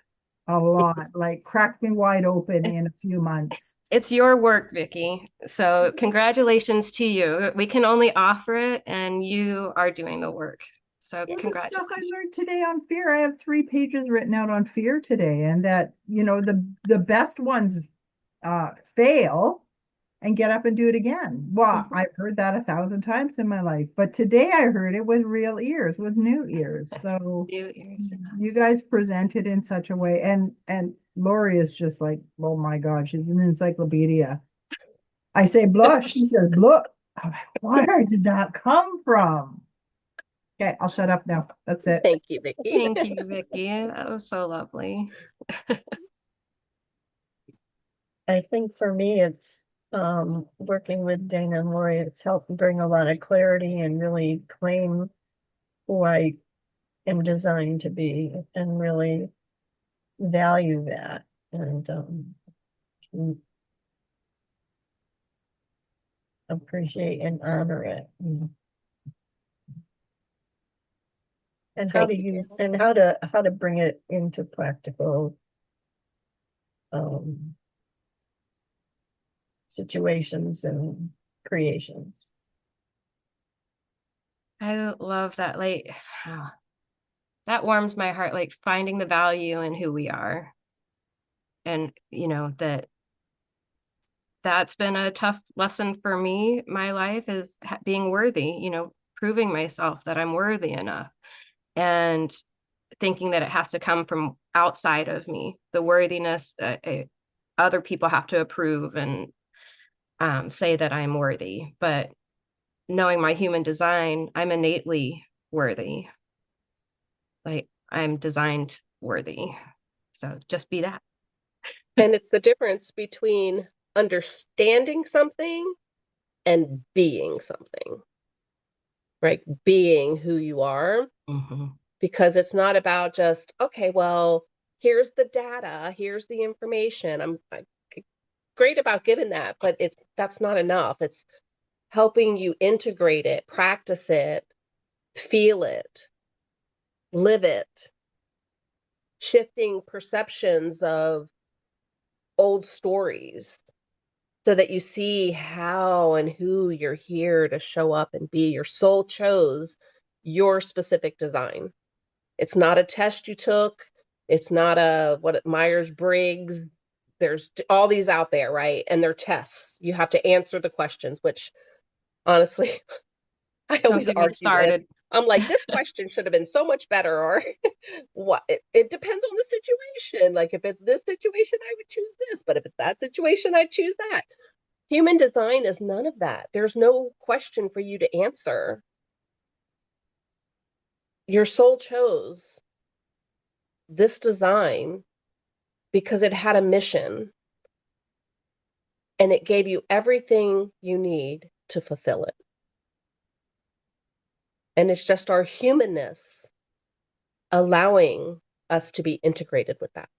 like cracked me wide open in a few months.
It's your work, Vicky. So congratulations to you. We can only offer it, and you are doing the work. So
And the stuff I
congratulations.
learned today on fear, I have 3 pages written out on fear today, and that, the best ones fail and get up and do it again. Well,
Mhm.
I've heard that 1,000 times in my life, but today I heard it with real ears, with new ears. So
New ears.
you guys presented in such a way, and Lori is just like, oh my God, she's an encyclopedia. I say blush, she says look. I'm like, where did that come from? Okay, I'll shut up now. That's it.
Thank you, Vicky.
Thank you, Vicky. That was so lovely.
I think for me, it's working with Dana and Lori, it's helped bring a lot of clarity and really claim who I am designed to be and really value that and appreciate and honor it. And how
Thank
to
you,
use
Dana.
and how to bring it into practical um situations and creations.
I love that. Like, that warms my heart, like finding the value in who we are. And, that's been a tough lesson for me. My life is being worthy, proving myself that I'm worthy enough and thinking that it has to come from outside of me. The worthiness, other people have to approve and say that I'm worthy. But knowing my human design, I'm innately worthy. Like I'm designed worthy. So just be that.
And it's the difference between understanding something and being something, right? Being who you are,
Mhm.
because it's not about just, okay, well, here's the data, here's the information. I'm great about giving that, but that's not enough. It's helping you integrate it, practice it, feel it, live it, shifting perceptions of old stories so that you see how and who you're here to show up and be. Your soul chose your specific design. It's not a test you took. It's not a what Myers-Briggs. There's all these out there, right? And they're tests. You have to answer the questions, which honestly, I
Don't
always
get me
argue with.
started.
I'm like, this question should have been so much better, or what? It depends on the situation. Like, if it's this situation, I would choose this, but if it's that situation, I'd choose that. Human design is none of that. There's no question for you to answer. Your soul chose this design because it had a mission and it gave you everything you need to fulfill it. And it's just our humanness allowing us to be integrated with that.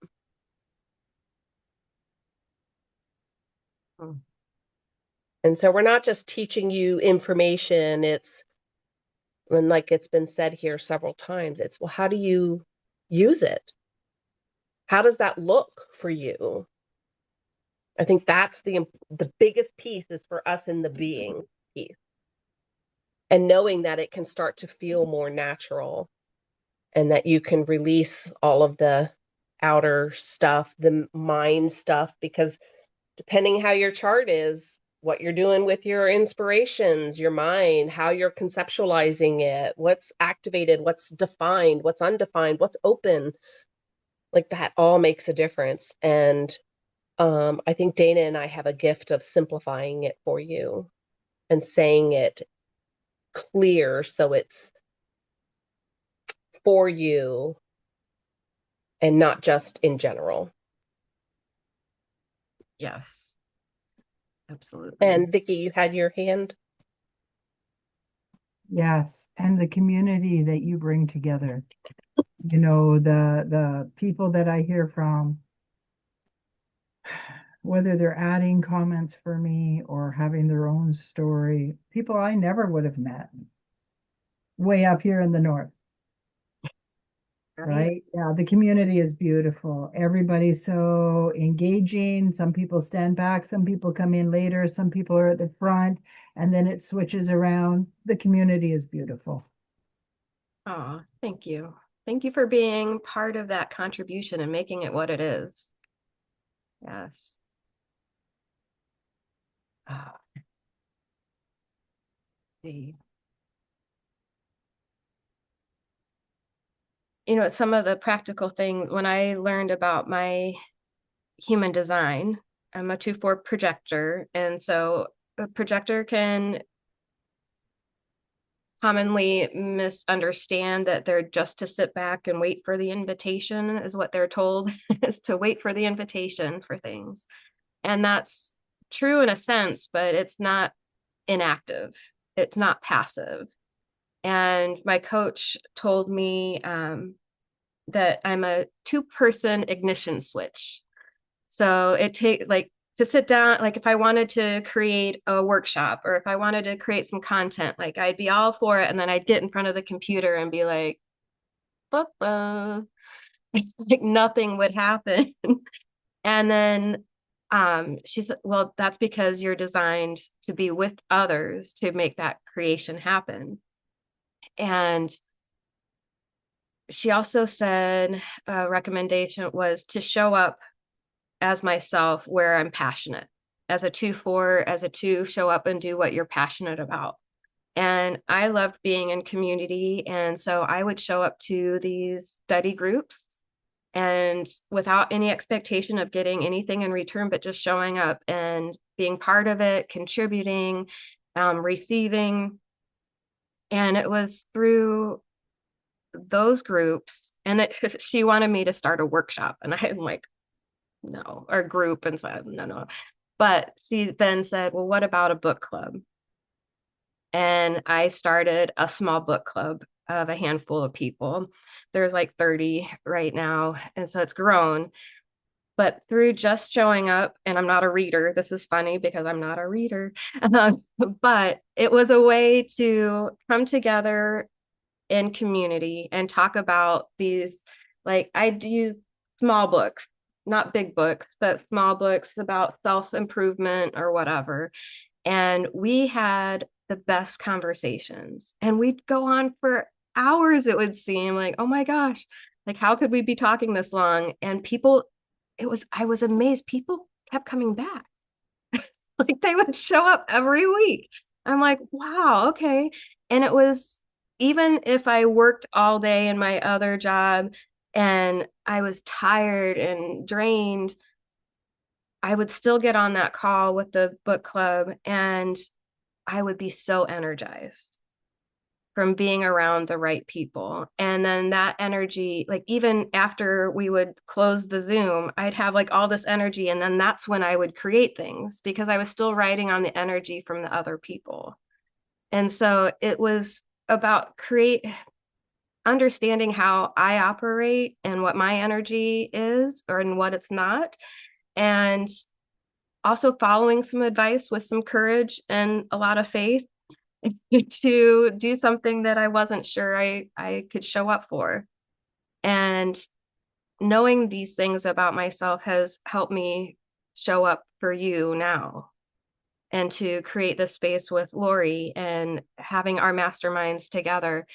And so we're not just teaching you information, it's, and like it's been said here several times, it's, well, how do you use it? How does that look for you? I think that's the biggest piece is for us in the being piece. And knowing that it can start to feel more natural and that you can release all of the outer stuff, the mind stuff, because depending how your chart is, what you're doing with your inspirations, your mind, how you're conceptualizing it, what's activated, what's defined, what's undefined, what's open, like that all makes a difference. And I think Dana and I have a gift of simplifying it for you and saying it clear so it's for you and not just in general.
Yes, absolutely.
And Vicki, you had your hand.
Yes, and the community that you bring together. You know, the people that I hear from, whether they're adding comments for me or having their own story, people I never would have met way up here in the north. Right? Yeah, the community is beautiful. Everybody's so engaging. Some people stand back, some people come in later, some people are at the front, and then it switches around. The community is beautiful.
Oh, thank you. Thank you for being part of that contribution and making it what it is. Yes. Ah, see. You know, some of the practical things when I learned about my human design, I'm a 2/4 projector. And so a projector can commonly misunderstand that they're just to sit back and wait for the invitation, is what they're told, is to wait for the invitation for things. And that's true in a sense, but it's not inactive. It's not passive. And my coach told me that I'm a 2-person ignition switch. So it take like to sit down, like if I wanted to create a workshop or if I wanted to create some content, like I'd be all for it. And then I'd get in front of the computer and be like, like nothing would happen. And then she said, well, that's because you're designed to be with others to make that creation happen. And she also said a recommendation was to show up as myself where I'm passionate. As a 2/4, as a 2, show up and do what you're passionate about. And I loved being in community. And so I would show up to these study groups and without any expectation of getting anything in return, but just showing up and being part of it, contributing, receiving. And it was through those groups, and she wanted me to start a workshop. And I'm like, no, or group, and said, no. But she then said, well, what about a book club? And I started a small book club of a handful of people. There's like 30 right now. And so it's grown. But through just showing up, and I'm not a reader, this is funny because I'm not a reader, but it was a way to come together in community and talk about these, like I do small books, not big books, but small books about self-improvement or whatever. And we had the best conversations and we'd go on for hours, it would seem like, oh my gosh, like how could we be talking this long? And people, I was amazed. People kept coming back. Like they would show up every week. I'm like, wow, okay. And it was, even if I worked all day in my other job and I was tired and drained, I would still get on that call with the book club and I would be so energized from being around the right people. And then that energy, like even after we would close the Zoom, I'd have like all this energy. And then that's when I would create things because I was still riding on the energy from the other people. And so it was about understanding how I operate and what my energy is or and what it's not. And also following some advice with some courage and a lot of faith to do something that I wasn't sure I could show up for. And knowing these things about myself has helped me show up for you now and to create this space with Lori and having our masterminds together.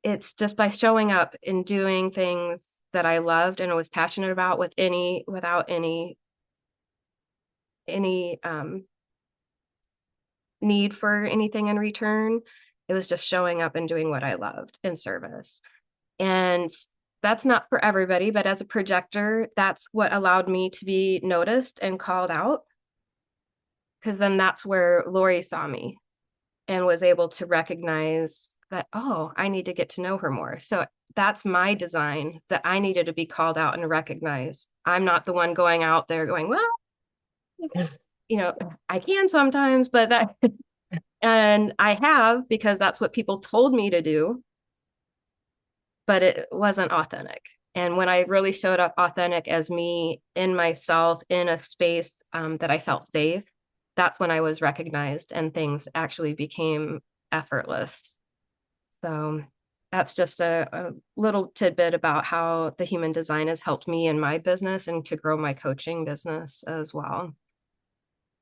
It's just by showing up and doing things that I loved and was passionate about without any need for anything in return. It was just showing up and doing what I loved in service. And that's not for everybody, but as a projector, that's what allowed me to be noticed and called out. Because then that's where Lori saw me and was able to recognize that, oh, I need to get to know her more. So that's my design, that I needed to be called out and recognized. I'm not the one going out there going, well, I can sometimes, but that, and I have because that's what people told me to do, but it wasn't authentic. And when I really showed up authentic as me in myself in a space that I felt safe, that's when I was recognized and things actually became effortless. So that's just a little tidbit about how the human design has helped me in my business and to grow my coaching business as well.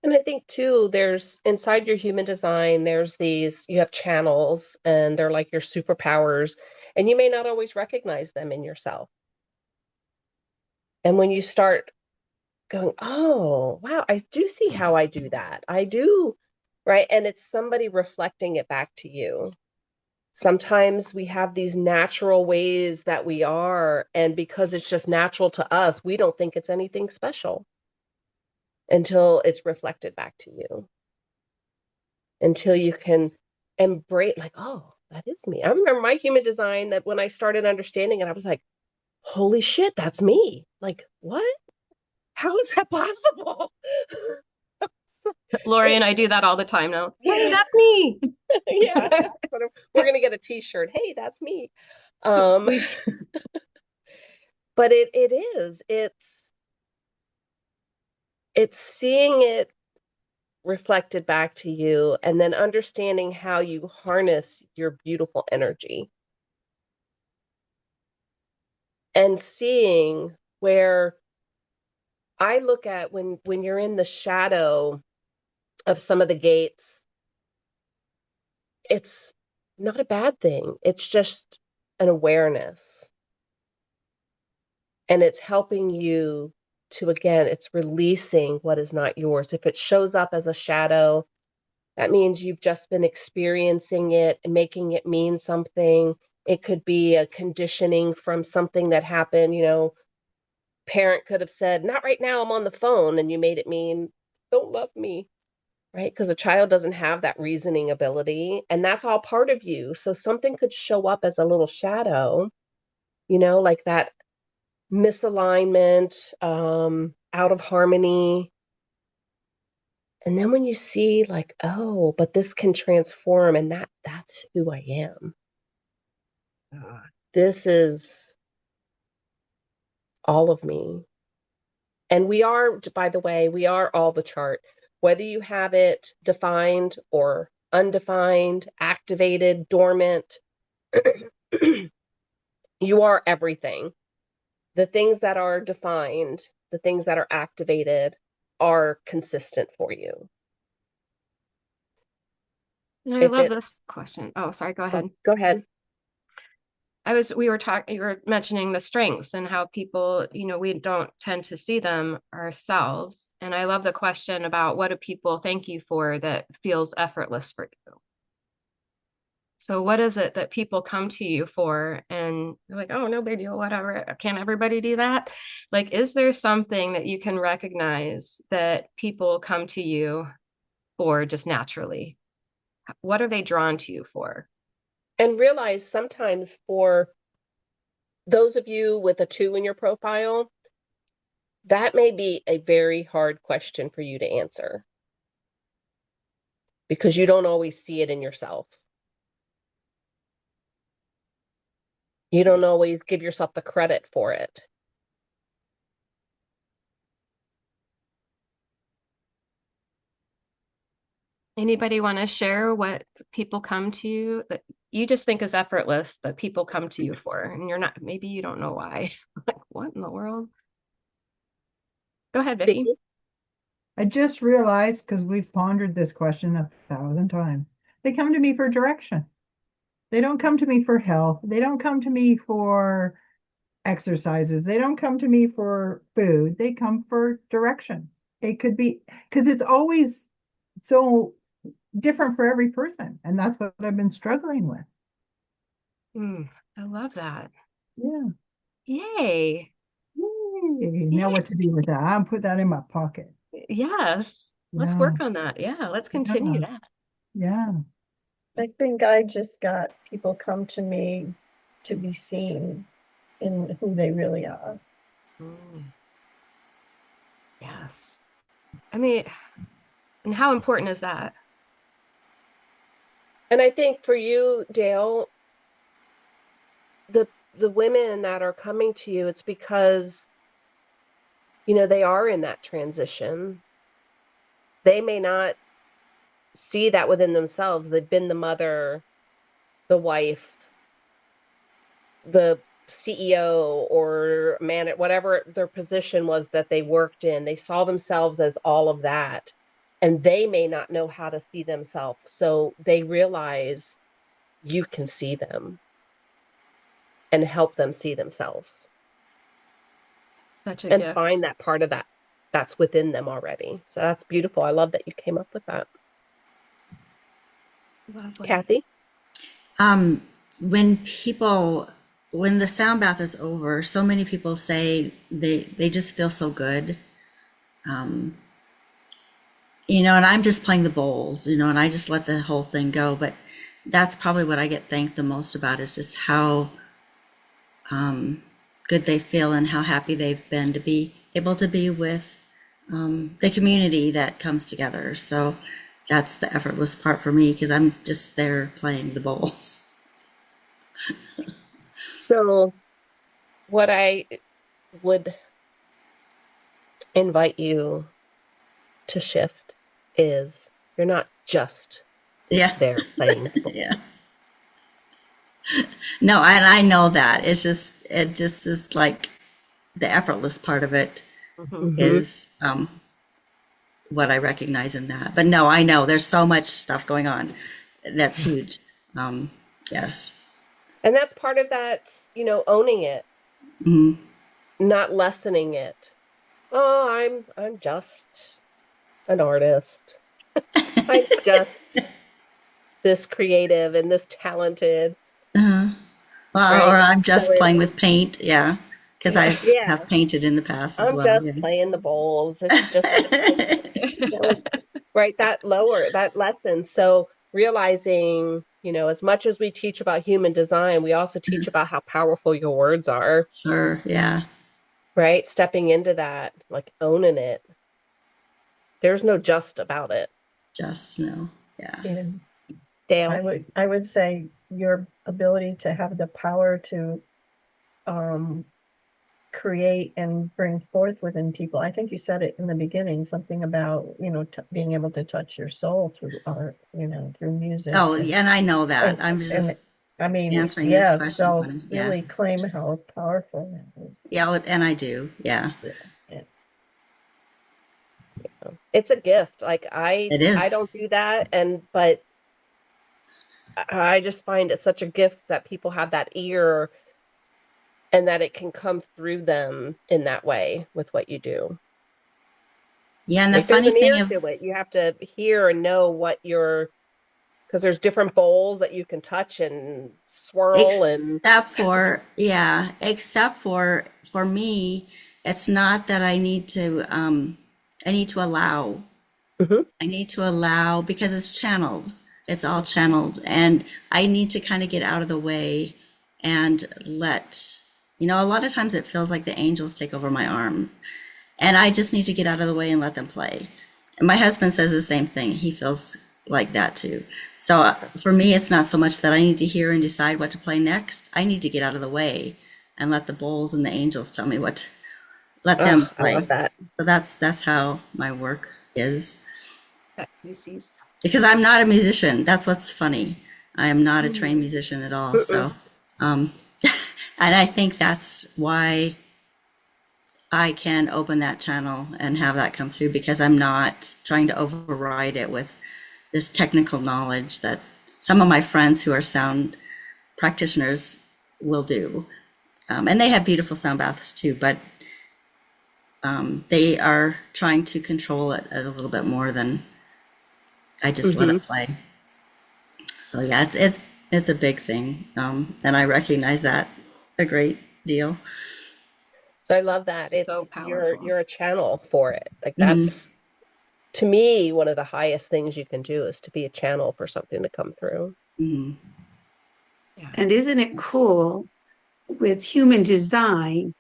And I think too, there's inside your human design, you have channels and they're like your superpowers, and you may not always recognize them in yourself. And when you start going, oh, wow, I do see how I do that. I do, right? And it's somebody reflecting it back to you. Sometimes we have these natural ways that we are, and because it's just natural to us, we don't think it's anything special until it's reflected back to you, until you can embrace, like, oh, that is me. I remember my human design that when I started understanding it, I was like, holy shit, that's me. Like, what? How is that possible?
Lori and I do that all the time now. Hey, that's me.
Yeah. We're going to get a t-shirt. Hey, that's me. But it's seeing it reflected back to you and then understanding how you harness your beautiful energy and seeing where I look at when you're in the shadow of some of the gates, it's not a bad thing. It's just an awareness. And it's helping you to, again, it's releasing what is not yours. If it shows up as a shadow, that means you've just been experiencing it and making it mean something. It could be a conditioning from something that happened. Parent could have said, not right now, I'm on the phone. And you made it mean, don't love me, right? Because a child doesn't have that reasoning ability. And that's all part of you. So something could show up as a little shadow, like that misalignment, out of harmony. And then when you see like, oh, but this can transform, and that's who I am. This is all of me. And we are, by the way, we are all the chart. Whether you have it defined or undefined, activated, dormant, You are everything. The things that are defined, the things that are activated are consistent for you.
I
If
love
it,
this question. Oh, sorry, go
oh,
ahead.
go ahead.
You were mentioning the strengths and how people, we don't tend to see them ourselves. And I love the question about what do people thank you for that feels effortless for you? So what is it that people come to you for and you're like, oh, no big deal, whatever. Can't everybody do that? Like, is there something that you can recognize that people come to you for just naturally? What are they drawn to you for?
And realize sometimes for those of you with a 2 in your profile, that may be a very hard question for you to answer because you don't always see it in yourself. You don't always give yourself the credit for it.
Anybody want to share what people come to you that you just think is effortless, but people come to you for, and you're not, maybe you don't know why. Like, what in the world? Go ahead, Vicky.
Vicky?
I just realized, because we've pondered this question 1,000 times, they come to me for direction. They don't come to me for health. They don't come to me for exercises. They don't come to me for food. They come for direction. It could be because it's always so different for every person. And that's what I've been struggling with.
I love that.
Yeah.
Yay.
Yay. Now what to do with that? I'll put that in my pocket.
Yes. Let's
Yeah.
work on that. Yeah, let's continue that.
Yeah.
I think I just got people come to me to be seen in who they really are.
Yes. I mean, and how important is that?
And I think for you, Dale, the women that are coming to you, it's because, they are in that transition. They may not see that within themselves. They've been the mother, the wife, the CEO or man, whatever their position was that they worked in. They saw themselves as all of that, and they may not know how to see themselves. So they realize you can see them and help them see themselves
Such a
and
gift.
find that part of that's within them already. So that's beautiful. I love that you came up with that.
Lovely.
Kathy?
When the sound bath is over, so many people say they just feel so good. And I'm just playing the bowls, and I just let the whole thing go. But that's probably what I get thanked the most about is just how good they feel and how happy they've been to be able to be with the community that comes together. So that's the effortless part for me because I'm just there playing the bowls.
So what I would invite you to shift is you're not just
Yeah.
there playing the ball.
Yeah. No, and I know that. It just is like the effortless part of it is what I recognize in that. But no, I know there's so much stuff going on that's huge. Yes.
And that's part of that, owning it, not lessening it. Oh, I'm just an artist. I'm just this creative and this talented.
Well,
Right?
or I'm
So
just playing with paint. Yeah. Because I
yeah,
have painted in the past as
I'm
well.
just
Yeah.
playing the bowls. It's just, right, that lesson. So realizing, as much as we teach about human design, we also teach about how powerful your words are.
Sure. Yeah.
Right? Stepping into that, like owning it. There's no just about it.
Just no. Yeah.
And
Dale?
I would say your ability to have the power to create and bring forth within people. I think you said it in the beginning, something about, being able to touch your soul through art, through music.
Oh, yeah, and I know that.
and,
I'm just
and I mean,
answering this
yeah,
question for
so
me. Yeah.
really claim how powerful that is.
Yeah, and I do. Yeah,
Yeah, yeah.
It's a gift. Like
it
I
is.
don't do that, and but I just find it such a gift that people have that ear and that it can come through them in that way with what you do.
Yeah, and the
Like there's
funny
an
thing
ear
of
to it. You have to hear and know what you're, because there's different bowls that you can touch and swirl and
except for me, it's not that I need to allow.
Mhm.
I need to allow because it's channeled. It's all channeled. And I need to kind of get out of the way and let, a lot of times it feels like the angels take over my arms. And I just need to get out of the way and let them play. And my husband says the same thing. He feels like that too. So for me, it's not so much that I need to hear and decide what to play next. I need to get out of the way and let the bowls and the angels tell me let them
Oh, I love
play.
that.
So that's how my work is.
Lucy's.
Because I'm not a musician. That's what's funny. I am not a trained
Mm.
musician at all.
Mm-mm.
So, um, and I think that's why I can open that channel and have that come through because I'm not trying to override it with this technical knowledge that some of my friends who are sound practitioners will do. And they have beautiful sound baths too, but they are trying to control it a little bit more than I just let
Hmm.
it play. So yeah, it's a big thing, and I recognize that a great deal.
So I love that.
So
It's
powerful.
you're a channel for it. Like
Hmm.
that's to me one of the highest things you can do is to be a channel for something to come through.
Hmm.
Yeah.
And isn't it cool with human design?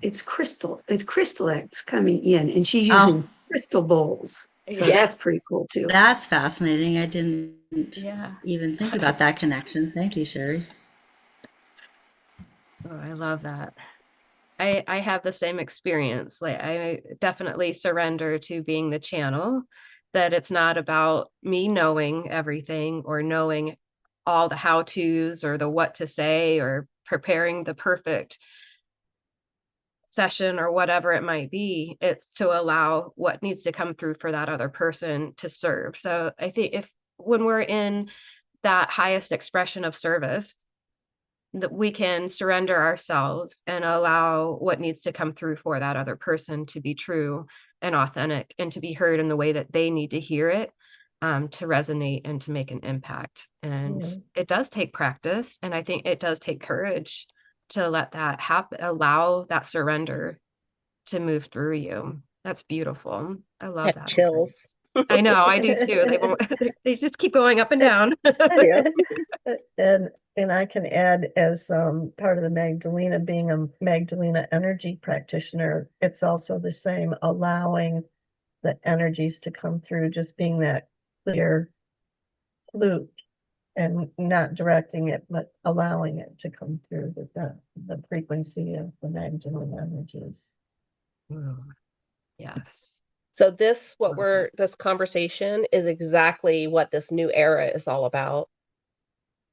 It's Crystal X coming in, and she's
Oh,
using crystal bowls. So
Yeah.
Yeah.
that's pretty cool too.
that's fascinating. I didn't
Yeah.
even think about that connection. Thank you, Sherry.
Oh, I love that. I have the same experience. Like I definitely surrender to being the channel, that it's not about me knowing everything or knowing all the how-tos or the what to say or preparing the perfect session or whatever it might be. It's to allow what needs to come through for that other person to serve. So I think if when we're in that highest expression of service, that we can surrender ourselves and allow what needs to come through for that other person to be true and authentic and to be heard in the way that they need to hear it, to resonate and to make an impact. And
Mm.
it does take practice. And I think it does take courage to let that happen, allow that surrender to move through you. That's beautiful. I
I
love
have
that.
chills.
I know, I do too. They won't, they just keep going up and down.
Yeah.
And I can add as part of the Magdalena, being a Magdalena energy practitioner, it's also the same, allowing the energies to come through, just being that clear flute and not directing it, but allowing it to come through with the frequency of the Magdalena energies.
Mm, yes.
So
Love that.
this conversation is exactly what this new era is all about,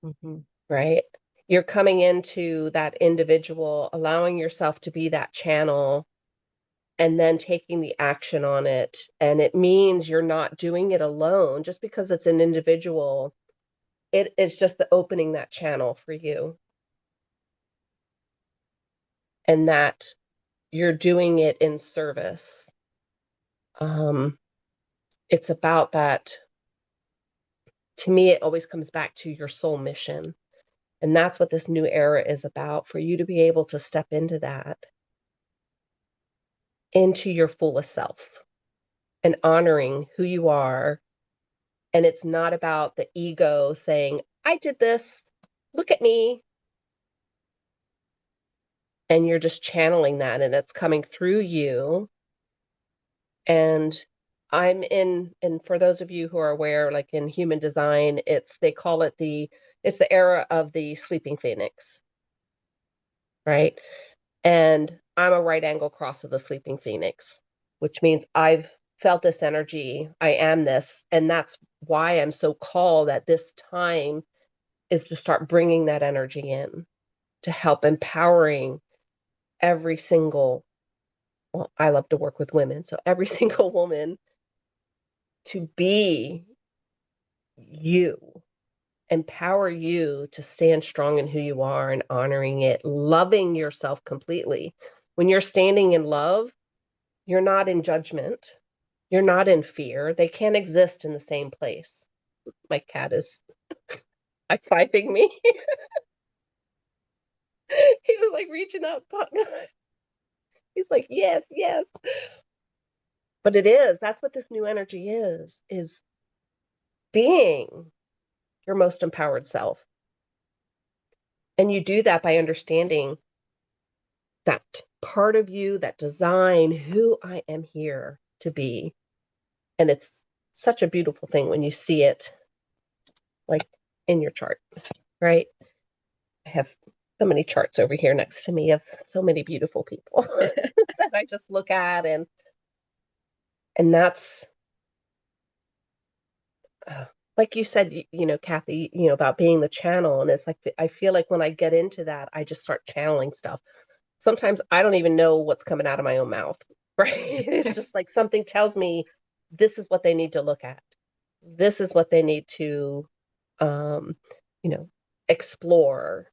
Mhm.
right? You're coming into that individual, allowing yourself to be that channel and then taking the action on it. And it means you're not doing it alone just because it's an individual. It is just the opening that channel for you and that you're doing it in service. Um, it's about that. To me, it always comes back to your soul mission. And that's what this new era is about for you to be able to step into that, into your fullest self and honoring who you are. And it's not about the ego saying, I did this, look at me. And you're just channeling that and it's coming through you. And and for those of you who are aware, like in human design, they call it it's the era of the sleeping phoenix, right? And I'm a right angle cross of the sleeping phoenix, which means I've felt this energy. I am this. And that's why I'm so called at this time is to start bringing that energy in to help empowering every single, well, I love to work with women, so every single woman to be you, empower you to stand strong in who you are and honoring it, loving yourself completely. When you're standing in love, you're not in judgment, you're not in fear. They can't exist in the same place. My cat is high-fiving me. He was like reaching up. He's like, yes, yes. But it is, that's what this new energy is being your most empowered self. And you do that by understanding that part of you, that design, who I am here to be. And it's such a beautiful thing when you see it like in your chart, right? I have so many charts over here next to me of so many beautiful people that I just look at, and that's like you said, Kathy, about being the channel. And it's like, I feel like when I get into that, I just start channeling stuff. Sometimes I don't even know what's coming out of my own mouth, right? It's just like something tells me this is what they need to look at. This is what they need to, um, explore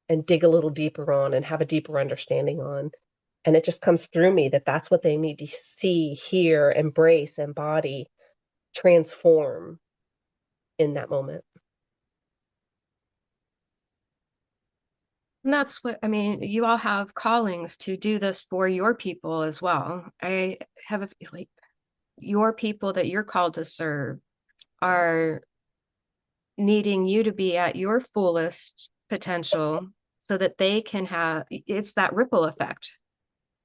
and dig a little deeper on and have a deeper understanding on. And it just comes through me that that's what they need to see, hear, embrace, embody, transform in that moment.
And that's what, I mean, you all have callings to do this for your people as well. I have a like your people that you're called to serve are needing you to be at your fullest potential so that they can have, it's that ripple effect,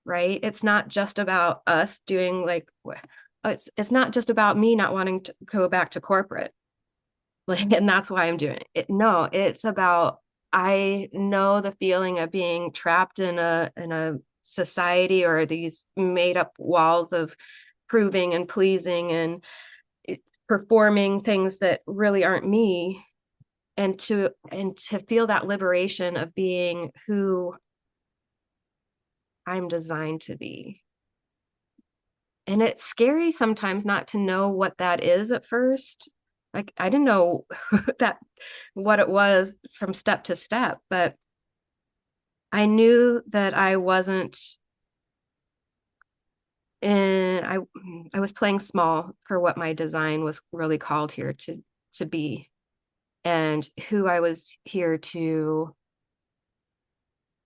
right? It's not just about us doing like, it's not just about me not wanting to go back to corporate. Like, and that's why I'm doing it. No, it's about, I know the feeling of being trapped in a society or these made up walls of proving and pleasing and performing things that really aren't me, and to feel that liberation of being who I'm designed to be. And it's scary sometimes not to know what that is at first. Like I didn't know that what it was from step to step, but I knew that I wasn't in I was playing small for what my design was really called here to be and who I was here to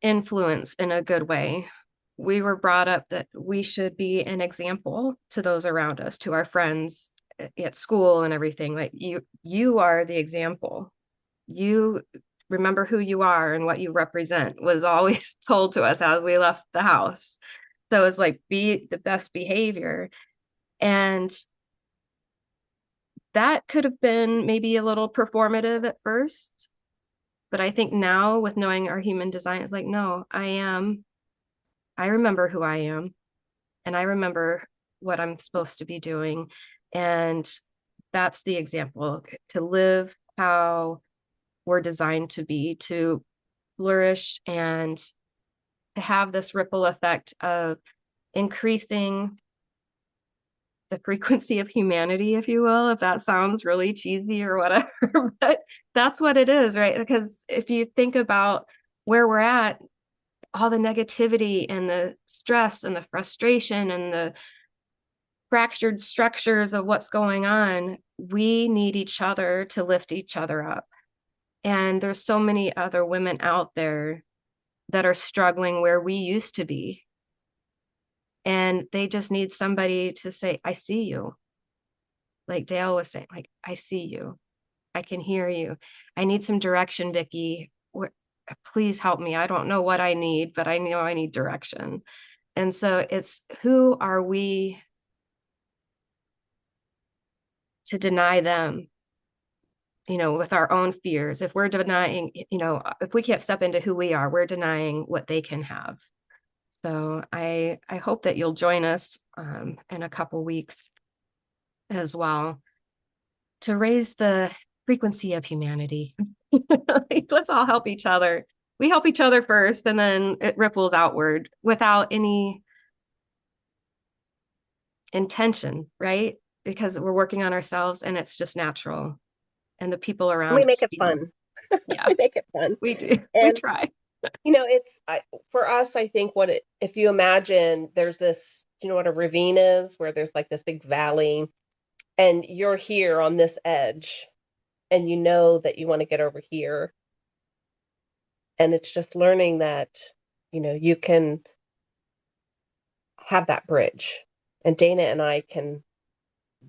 influence in a good way. We were brought up that we should be an example to those around us, to our friends at school and everything. Like you are the example. You remember who you are and what you represent was always told to us as we left the house. So it's like be the best behavior. And that could have been maybe a little performative at first. But I think now with knowing our human design, it's like, no, I remember who I am and I remember what I'm supposed to be doing. And that's the example to live how we're designed to be, to flourish and to have this ripple effect of increasing the frequency of humanity, if you will, if that sounds really cheesy or whatever, but that's what it is, right? Because if you think about where we're at, all the negativity and the stress and the frustration and the fractured structures of what's going on, we need each other to lift each other up. And there's so many other women out there that are struggling where we used to be. And they just need somebody to say, I see you. Like Dale was saying, like, I see you. I can hear you. I need some direction, Vicki. Please help me. I don't know what I need, but I know I need direction. And so it's who are we to deny them, with our own fears? If we're denying, if we can't step into who we are, we're denying what they can have. So I hope that you'll join us in a couple weeks as well to raise the frequency of humanity. Like, let's all help each other. We help each other first, and then it ripples outward without any intention, right? Because we're working on ourselves and it's just natural. And the people
We
around
make
us,
it fun.
yeah,
We make it fun.
we do. We
And
try.
for us, I think if you imagine there's this, you know what a ravine is, where there's like this big valley, and you're here on this edge, and you know that you want to get over here. And it's just learning that, you can have that bridge. And Dana and I can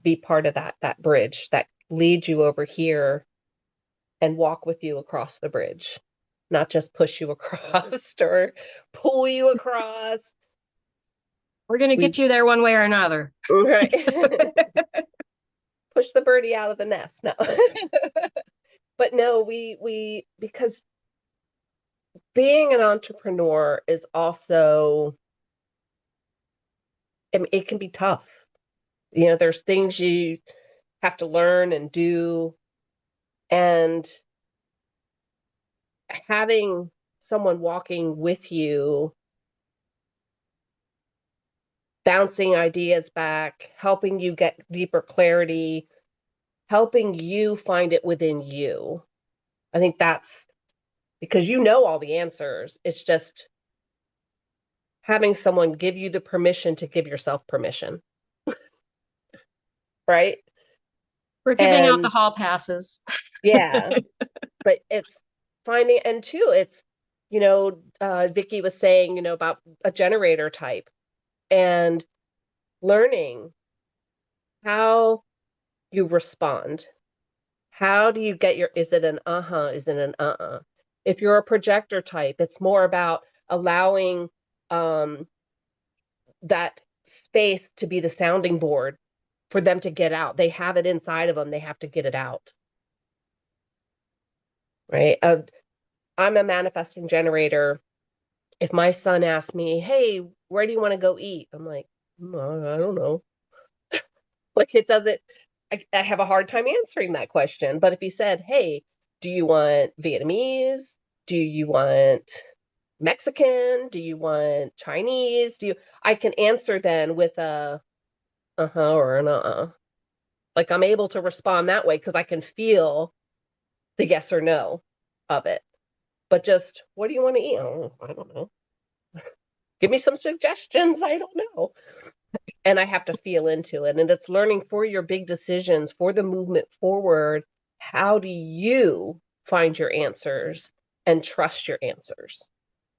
be part of that bridge that leads you over here and walk with you across the bridge, not just push you across or pull you across.
We're going to
We
get you there one way or another.
right. Push the birdie out of the nest. No. But no, we because being an entrepreneur is also, I mean, it can be tough. There's things you have to learn and do, and having someone walking with you, bouncing ideas back, helping you get deeper clarity, helping you find it within you. I think that's because you know all the answers. It's just having someone give you the permission to give yourself permission, right?
We're giving out the
And
hall passes.
yeah, but it's finding, and too, it's, Vicky was saying, about a generator type, and learning how you respond. How do you get is it an uh-huh? Is it an uh-uh? If you're a projector type, it's more about allowing um, that space to be the sounding board for them to get out. They have it inside of them. They have to get it out. Right? I'm a manifesting generator. If my son asks me, hey, where do you want to go eat? I'm like, I don't know. Like it doesn't, I have a hard time answering that question. But if he said, hey, do you want Vietnamese? Do you want Mexican? Do you want Chinese? I can answer then with a uh-huh or an uh-uh. Like I'm able to respond that way because I can feel the yes or no of it. But just, what do you want to eat? I don't know. Give me some suggestions. I don't know. And I have to feel into it. And it's learning for your big decisions, for the movement forward. How do you find your answers and trust your answers?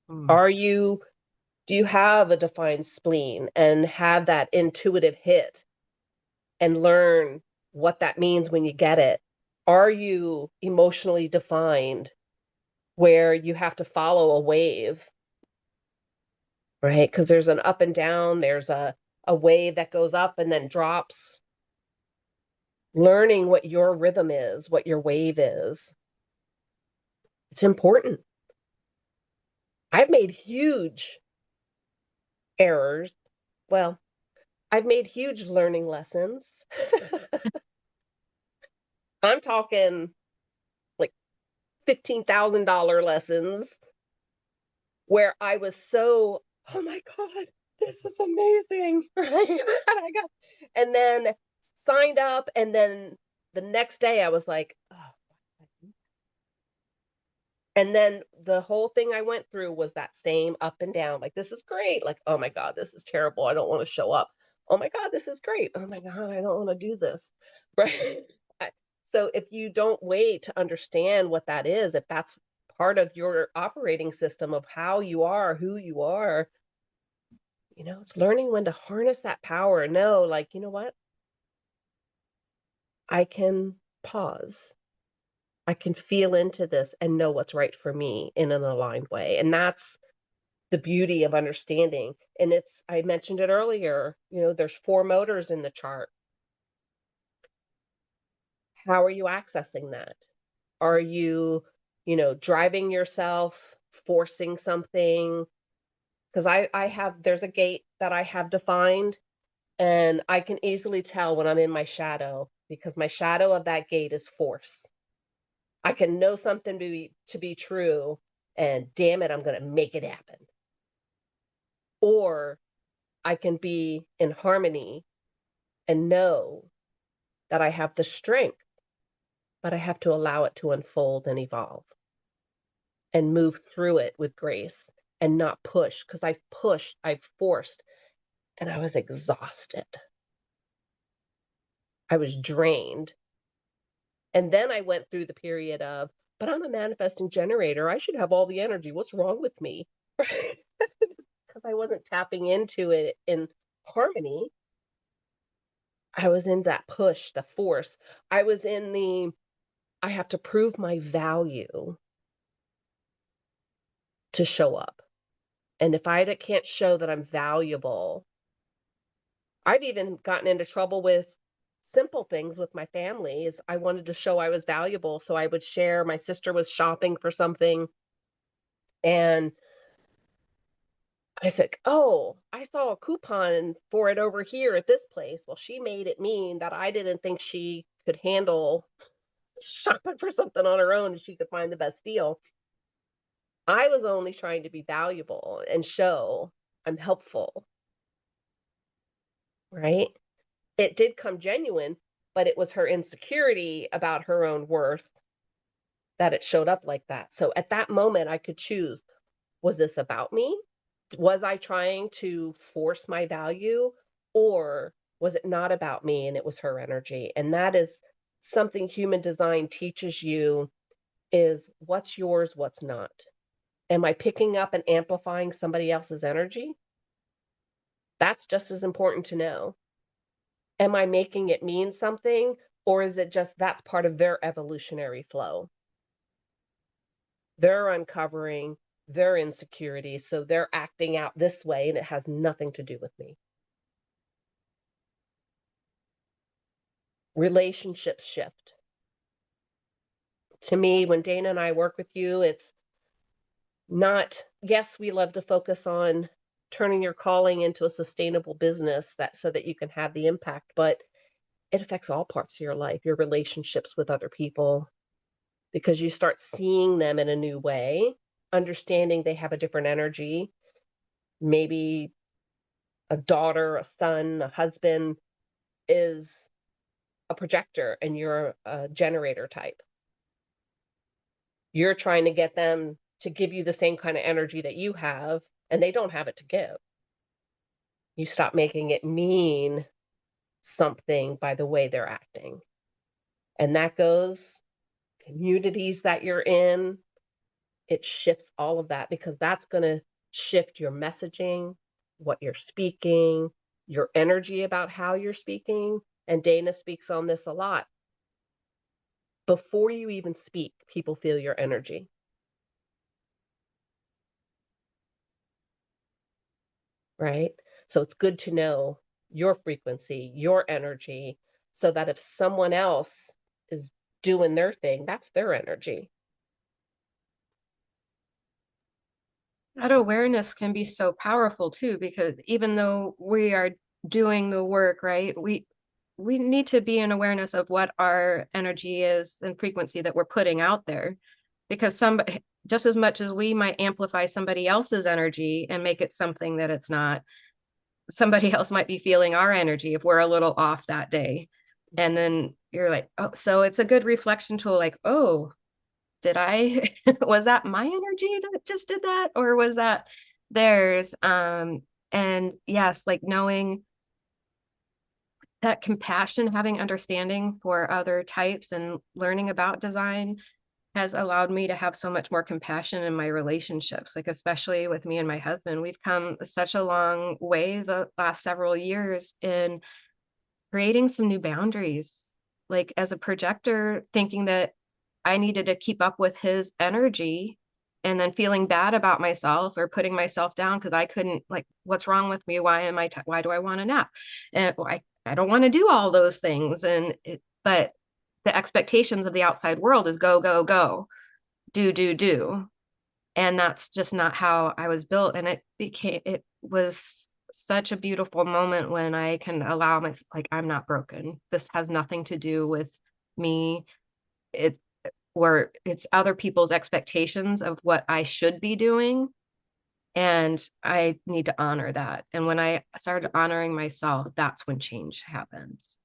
Do you have a defined spleen and have that intuitive hit and learn what that means when you get it? Are you emotionally defined where you have to follow a wave, right? Because there's an up and down, there's a wave that goes up and then drops. Learning what your rhythm is, what your wave is. It's important. I've made huge errors. Well, I've made huge learning lessons. I'm talking like $15,000 lessons where I was so, oh my God, this is amazing, right? And then signed up, and then the next day I was like, oh. And then the whole thing I went through was that same up and down. Like, this is great. Like, oh my God, this is terrible. I don't want to show up. Oh my God, this is great. Oh my God, I don't want to do this. Right. So if you don't wait to understand what that is, if that's part of your operating system of how you are, who you are, it's learning when to harness that power. Know, like, you know what? I can pause. I can feel into this and know what's right for me in an aligned way. And that's the beauty of understanding. And I mentioned it earlier, there's 4 motors in the chart. How are you accessing that? Are you, driving yourself, forcing something? Because there's a gate that I have defined, and I can easily tell when I'm in my shadow, because my shadow of that gate is force. I can know something to be true, and damn it, I'm going to make it happen. Or I can be in harmony and know that I have the strength, but I have to allow it to unfold and evolve and move through it with grace and not push, because I've pushed, I've forced, and I was exhausted. I was drained. And then I went through the period of, but I'm a manifesting generator. I should have all the energy. What's wrong with me? Because I wasn't tapping into it in harmony. I was in that push, the force. I was in the, I have to prove my value to show up. And if I can't show that I'm valuable, I've even gotten into trouble with simple things with my family. Is I wanted to show I was valuable, so I would share. My sister was shopping for something, and I said, "Oh, I saw a coupon for it over here at this place." Well, she made it mean that I didn't think she could handle shopping for something on her own and she could find the best deal. I was only trying to be valuable and show I'm helpful, right? It did come genuine, but it was her insecurity about her own worth that it showed up like that. So at that moment, I could choose, was this about me? Was I trying to force my value, or was it not about me and it was her energy? And that is something human design teaches you, is what's yours, what's not. Am I picking up and amplifying somebody else's energy? That's just as important to know. Am I making it mean something, or is it just that's part of their evolutionary flow? They're uncovering their insecurities, so they're acting out this way, and it has nothing to do with me. Relationships shift. To me, when Dana and I work with you, it's not, yes, we love to focus on turning your calling into a sustainable business that so that you can have the impact, but it affects all parts of your life, your relationships with other people, because you start seeing them in a new way, understanding they have a different energy. Maybe a daughter, a son, a husband is a projector and you're a generator type. You're trying to get them to give you the same kind of energy that you have, and they don't have it to give. You stop making it mean something by the way they're acting. And that goes communities that you're in, it shifts all of that, because that's going to shift your messaging, what you're speaking, your energy about how you're speaking. And Dana speaks on this a lot. Before you even speak, people feel your energy. Right? So it's good to know your frequency, your energy, so that if someone else is doing their thing, that's their energy.
That awareness can be so powerful too, because even though we are doing the work, right, we need to be in awareness of what our energy is and frequency that we're putting out there, because somebody, just as much as we might amplify somebody else's energy and make it something that it's not, somebody else might be feeling our energy if we're a little off that day. And then you're like, oh, so it's a good reflection tool, like, oh, did I was that my energy that just did that, or was that theirs? And yes, like knowing that compassion, having understanding for other types and learning about design has allowed me to have so much more compassion in my relationships, like especially with me and my husband. We've come such a long way the last several years in creating some new boundaries. Like as a projector, thinking that I needed to keep up with his energy and then feeling bad about myself or putting myself down because I couldn't, like, what's wrong with me? Why am I, why do I want to nap? And I don't want to do all those things. But the expectations of the outside world is go, go, go, do. And that's just not how I was built. And it was such a beautiful moment when I can allow myself, like, I'm not broken. This has nothing to do with me. It or it's other people's expectations of what I should be doing. And I need to honor that. And when I started honoring myself, that's when change happens.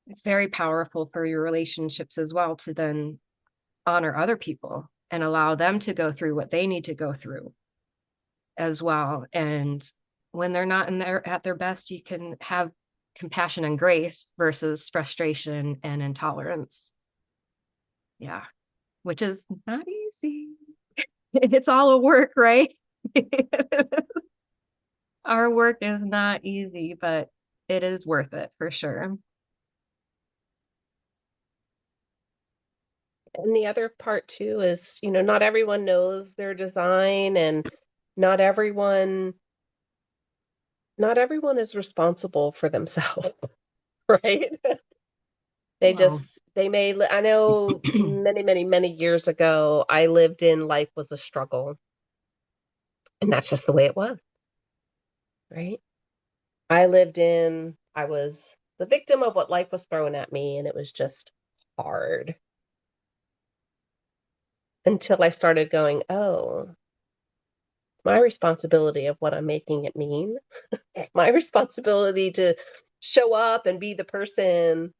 It's very powerful for your relationships as well to then honor other people and allow them to go through what they need to go through as well. And when they're not at their best, you can have compassion and grace versus frustration and intolerance. Yeah, which is not easy. It's all a work, right? Our work is not easy, but it is worth it for sure.
And the other part too is, not everyone knows their design, and not everyone not everyone is responsible for themselves, right?
Well,
I know many, many, many years ago, I lived in life was a struggle, and that's just the way it was, right? I was the victim of what life was throwing at me, and it was just hard until I started going, oh, it's my responsibility of what I'm making it mean. It's my responsibility to show up and be the person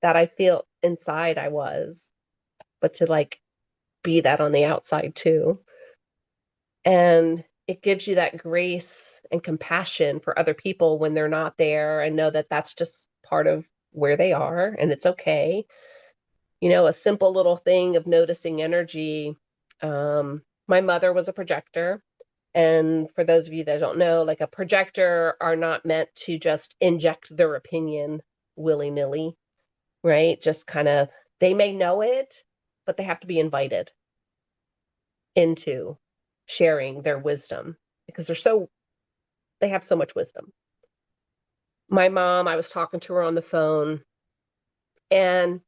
that I feel inside I was, but to like be that on the outside too. And it gives you that grace and compassion for other people when they're not there, and know that that's just part of where they are and it's okay. A simple little thing of noticing energy. My mother was a projector. And for those of you that don't know, like, a projector are not meant to just inject their opinion willy-nilly, right? Just kind of, they may know it, but they have to be invited into sharing their wisdom because they have so much wisdom. My mom, I was talking to her on the phone, and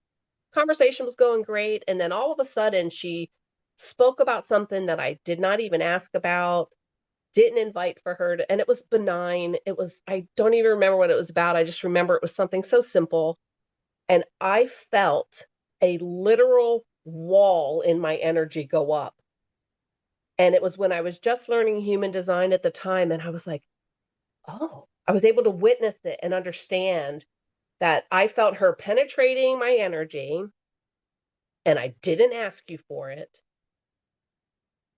conversation was going great. And then all of a sudden she spoke about something that I did not even ask about, didn't invite for her to, and it was benign. I don't even remember what it was about. I just remember it was something so simple. And I felt a literal wall in my energy go up. And it was when I was just learning human design at the time. And I was like, oh, I was able to witness it and understand that I felt her penetrating my energy, and I didn't ask you for it.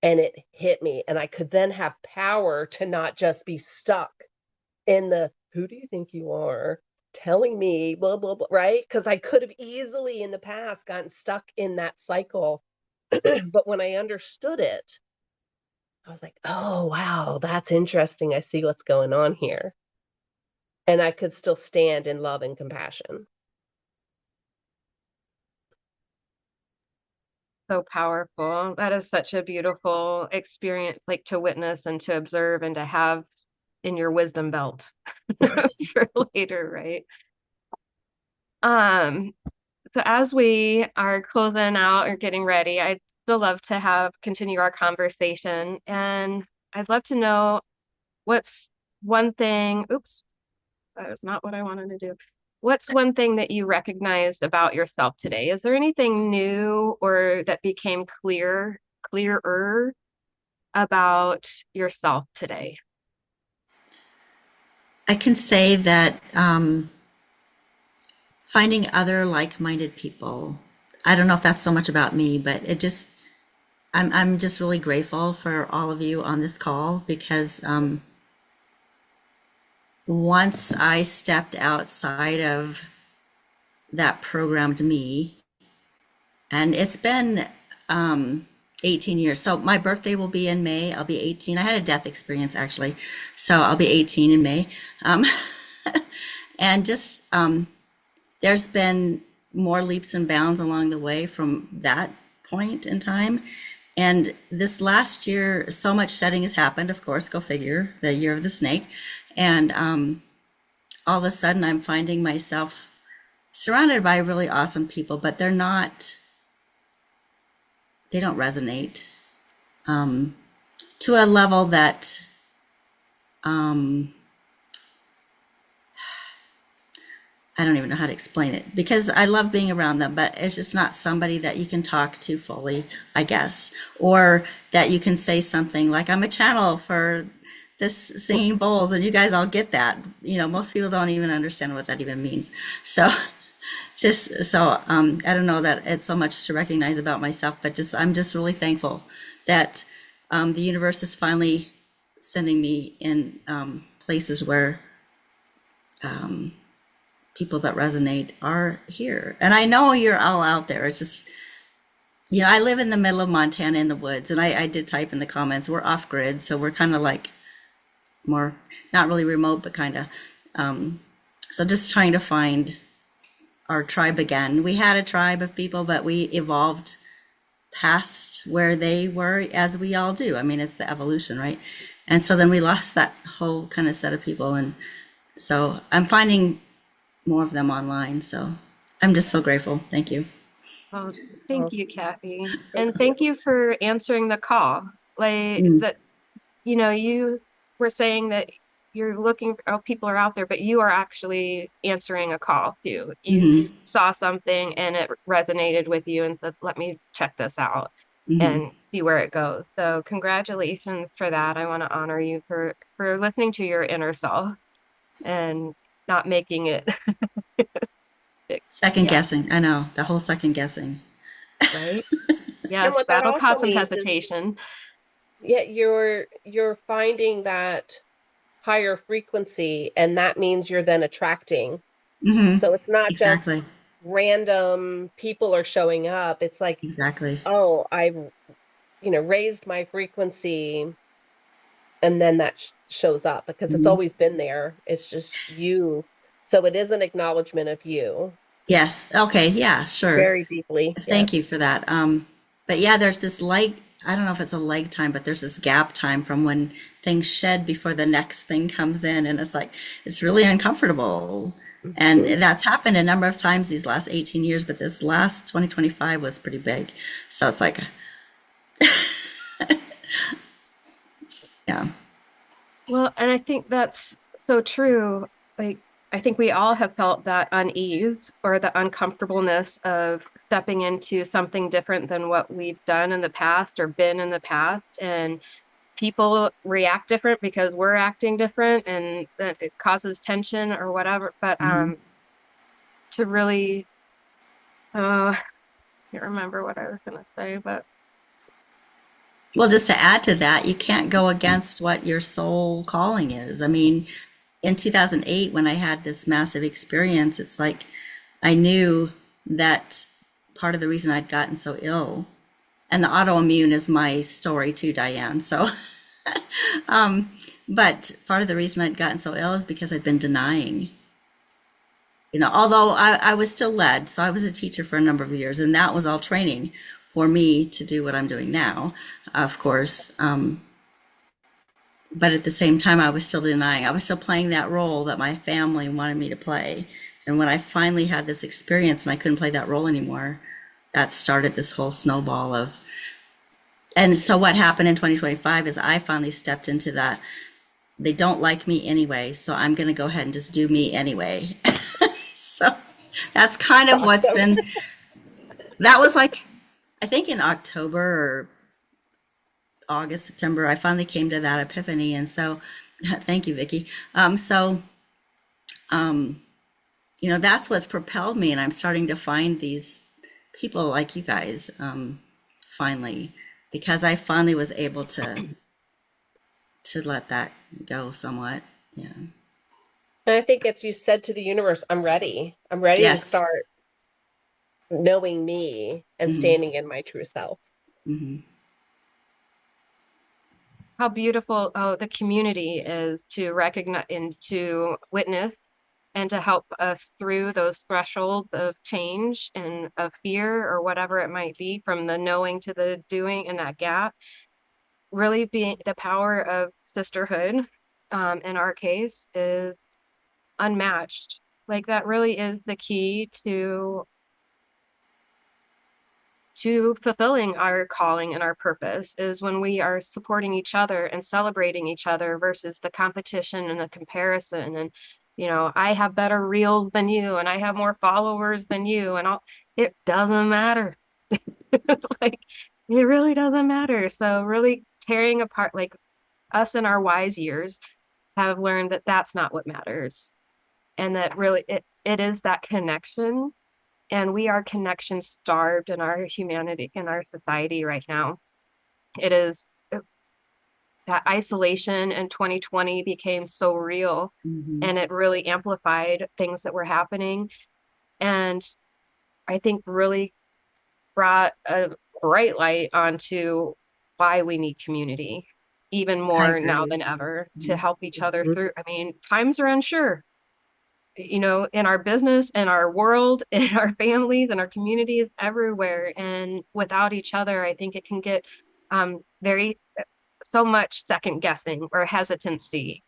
And it hit me. And I could then have power to not just be stuck in the, who do you think you are? Telling me, blah, blah, blah, right? Because I could have easily in the past gotten stuck in that cycle. But when I understood it, I was like, oh, wow, that's interesting. I see what's going on here. And I could still stand in love and compassion.
So powerful. That is such a beautiful experience, like to witness and to observe and to have in your wisdom belt for later, right? Um, so as we are closing out or getting ready, I'd still love to continue our conversation. And I'd love to know what's one thing, oops, that is not what I wanted to do. What's one thing that you recognized about yourself today? Is there anything new or that became clearer about yourself today?
I can say that finding other like-minded people. I don't know if that's so much about me, but I'm just really grateful for all of you on this call because once I stepped outside of that programmed me, and it's been 18 years. So my birthday will be in May. I'll be 18. I had a death experience actually, so I'll be 18 in May. And just there's been more leaps and bounds along the way from that point in time. And this last year, so much shedding has happened, of course, go figure, the year of the snake. And all of a sudden, I'm finding myself surrounded by really awesome people, but they don't resonate to a level that I don't even know how to explain it because I love being around them, but it's just not somebody that you can talk to fully, I guess, or that you can say something like, I'm a channel for this singing bowls, and you guys all get that. Most people don't even understand what that even means. So, I don't know that it's so much to recognize about myself, but I'm just really thankful that the universe is finally sending me in places where people that resonate are here. And I know you're all out there. It's just, I live in the middle of Montana in the woods, and I did type in the comments, we're off grid, so we're kind of like more, not really remote, but kind of. So just trying to find our tribe again. We had a tribe of people, but we evolved past where they were, as we all do. I mean, it's the evolution, right? And so then we lost that whole kind of set of people. And so I'm finding more of them online. So I'm just so grateful. Thank you.
Oh, thank you, Kathy. And thank you for answering the call. Like that, you were saying that you're looking for, people are out there, but you are actually answering a call too. You saw something and it resonated with you and said, let me check this out and see where it goes. So congratulations for that. I want to honor you for listening to your inner self and not making it
second guessing. I know, the whole second guessing.
right.
And
Yes,
what that
that'll
also
cause some
means is,
hesitation.
yeah, you're finding that higher frequency, and that means you're then attracting. So it's not just
Exactly.
random people are showing up. It's like,
Exactly.
oh, I've raised my frequency, and then that shows up because it's always been there. It's just you. So it is an acknowledgement of you
Yes. Okay. Yeah, sure.
very deeply.
Thank you
Yes.
for that. But yeah, there's this I don't know if it's a leg time, but there's this gap time from when things shed before the next thing comes in. And it's like, it's really uncomfortable. And
Mhm.
that's happened a number of times these last 18 years, but this last 2025 was pretty big. So it's like, yeah.
Well, and I think that's so true. Like, I think we all have felt that unease or the uncomfortableness of stepping into something different than what we've done in the past or been in the past. And people react different because we're acting different and that it causes tension or whatever. But
Mhm.
to really, I can't remember what I was going to say, but
Well, just to add to that, you can't go against what your soul calling is. I mean, in 2008, when I had this massive experience, it's like I knew that part of the reason I'd gotten so ill, and the autoimmune is my story too, Diane. So, but part of the reason I'd gotten so ill is because I'd been denying. Although I was still led, so I was a teacher for a number of years, and that was all training for me to do what I'm doing now, of course. But at the same time, I was still denying. I was still playing that role that my family wanted me to play. And when I finally had this experience and I couldn't play that role anymore, that started this whole snowball of. And so what happened in 2025 is I finally stepped into that. They don't like me anyway, so I'm going to go ahead and just do me anyway. So that's kind of what's
Awesome.
been. That was like, I think in October or August, September, I finally came to that epiphany. And so, thank you, Vicki. Um, that's what's propelled me. And I'm starting to find these people like you guys finally, because I finally was able to let that go somewhat. Yeah.
And I think it's you said to the universe, I'm ready. I'm ready to
Yes.
start knowing me and
Hmm.
standing in my true self.
Hmm.
how beautiful the community is to recognize and to witness and to help us through those thresholds of change and of fear or whatever it might be, from the knowing to the doing in that gap. Really being the power of sisterhood, in our case, is unmatched. Like that really is the key to fulfilling our calling and our purpose, is when we are supporting each other and celebrating each other versus the competition and the comparison. And I have better reels than you and I have more followers than you and all. It doesn't matter. Like, it really doesn't matter. So really tearing apart, like, us in our wise years have learned that that's not what matters. And that really it is that connection. And we are connection starved in our humanity, in our society right now. It is that isolation in 2020 became so real,
Mm-hmm.
and it really amplified things that were happening. And I think really brought a bright light onto why we need community even
I
more now
agree.
than ever to
Mhm.
help each other
Mhm.
through. I mean, times are unsure, in our business, in our world, in our families, in our communities, everywhere. And without each other, I think it can get very so much second guessing or hesitancy,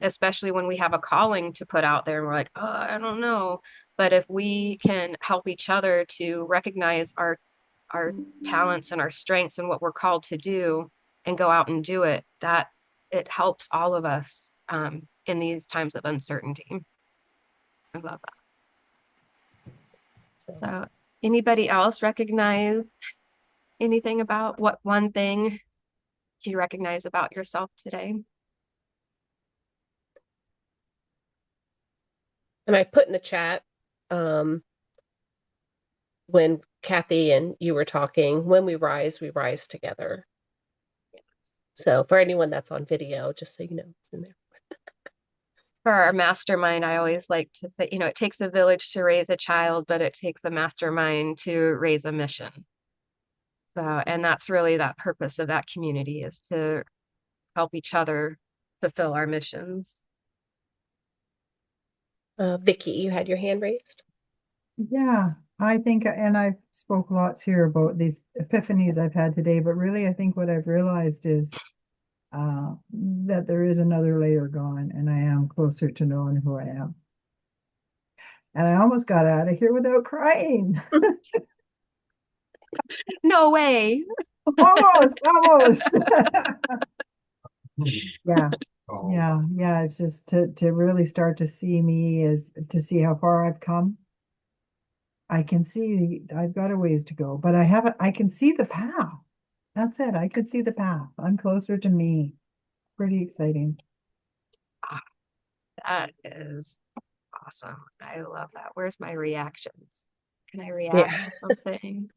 especially when we have a calling to put out there and we're like, oh, I don't know. But if we can help each other to recognize our talents and our strengths and what we're called to do and go out and do it, that it helps all of us in these times of uncertainty. I love that.
So,
So, anybody else recognize anything about what one thing you recognize about yourself today?
and I put in the chat, when Kathy and you were talking, when we rise together. So for anyone that's on video, just so you know, it's in there.
For our mastermind, I always like to say, it takes a village to raise a child, but it takes a mastermind to raise a mission. So, and that's really that purpose of that community, is to help each other fulfill our missions.
Vicky, you had your hand raised.
Yeah, I think, and I've spoke lots here about these epiphanies I've had today, but really I think what I've realized is that there is another layer gone, and I am closer to knowing who I am. And I almost got out of here without crying.
No way.
Almost, almost. Yeah. Yeah. It's just to really start to see me, is to see how far I've come. I can see I've got a ways to go, but I can see the path. That's it. I could see the path. I'm closer to me. Pretty exciting.
That is awesome. I love that. Where's my reactions? Can I react
Yeah.
to something?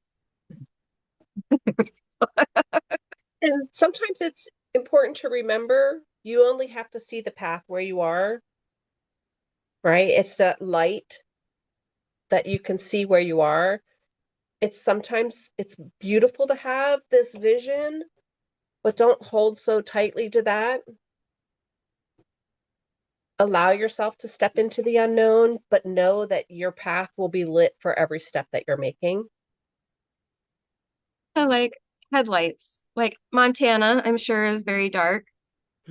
And sometimes it's important to remember you only have to see the path where you are, right? It's that light that you can see where you are. Sometimes it's beautiful to have this vision, but don't hold so tightly to that. Allow yourself to step into the unknown, but know that your path will be lit for every step that you're making.
I like headlights. Like Montana, I'm sure is very dark,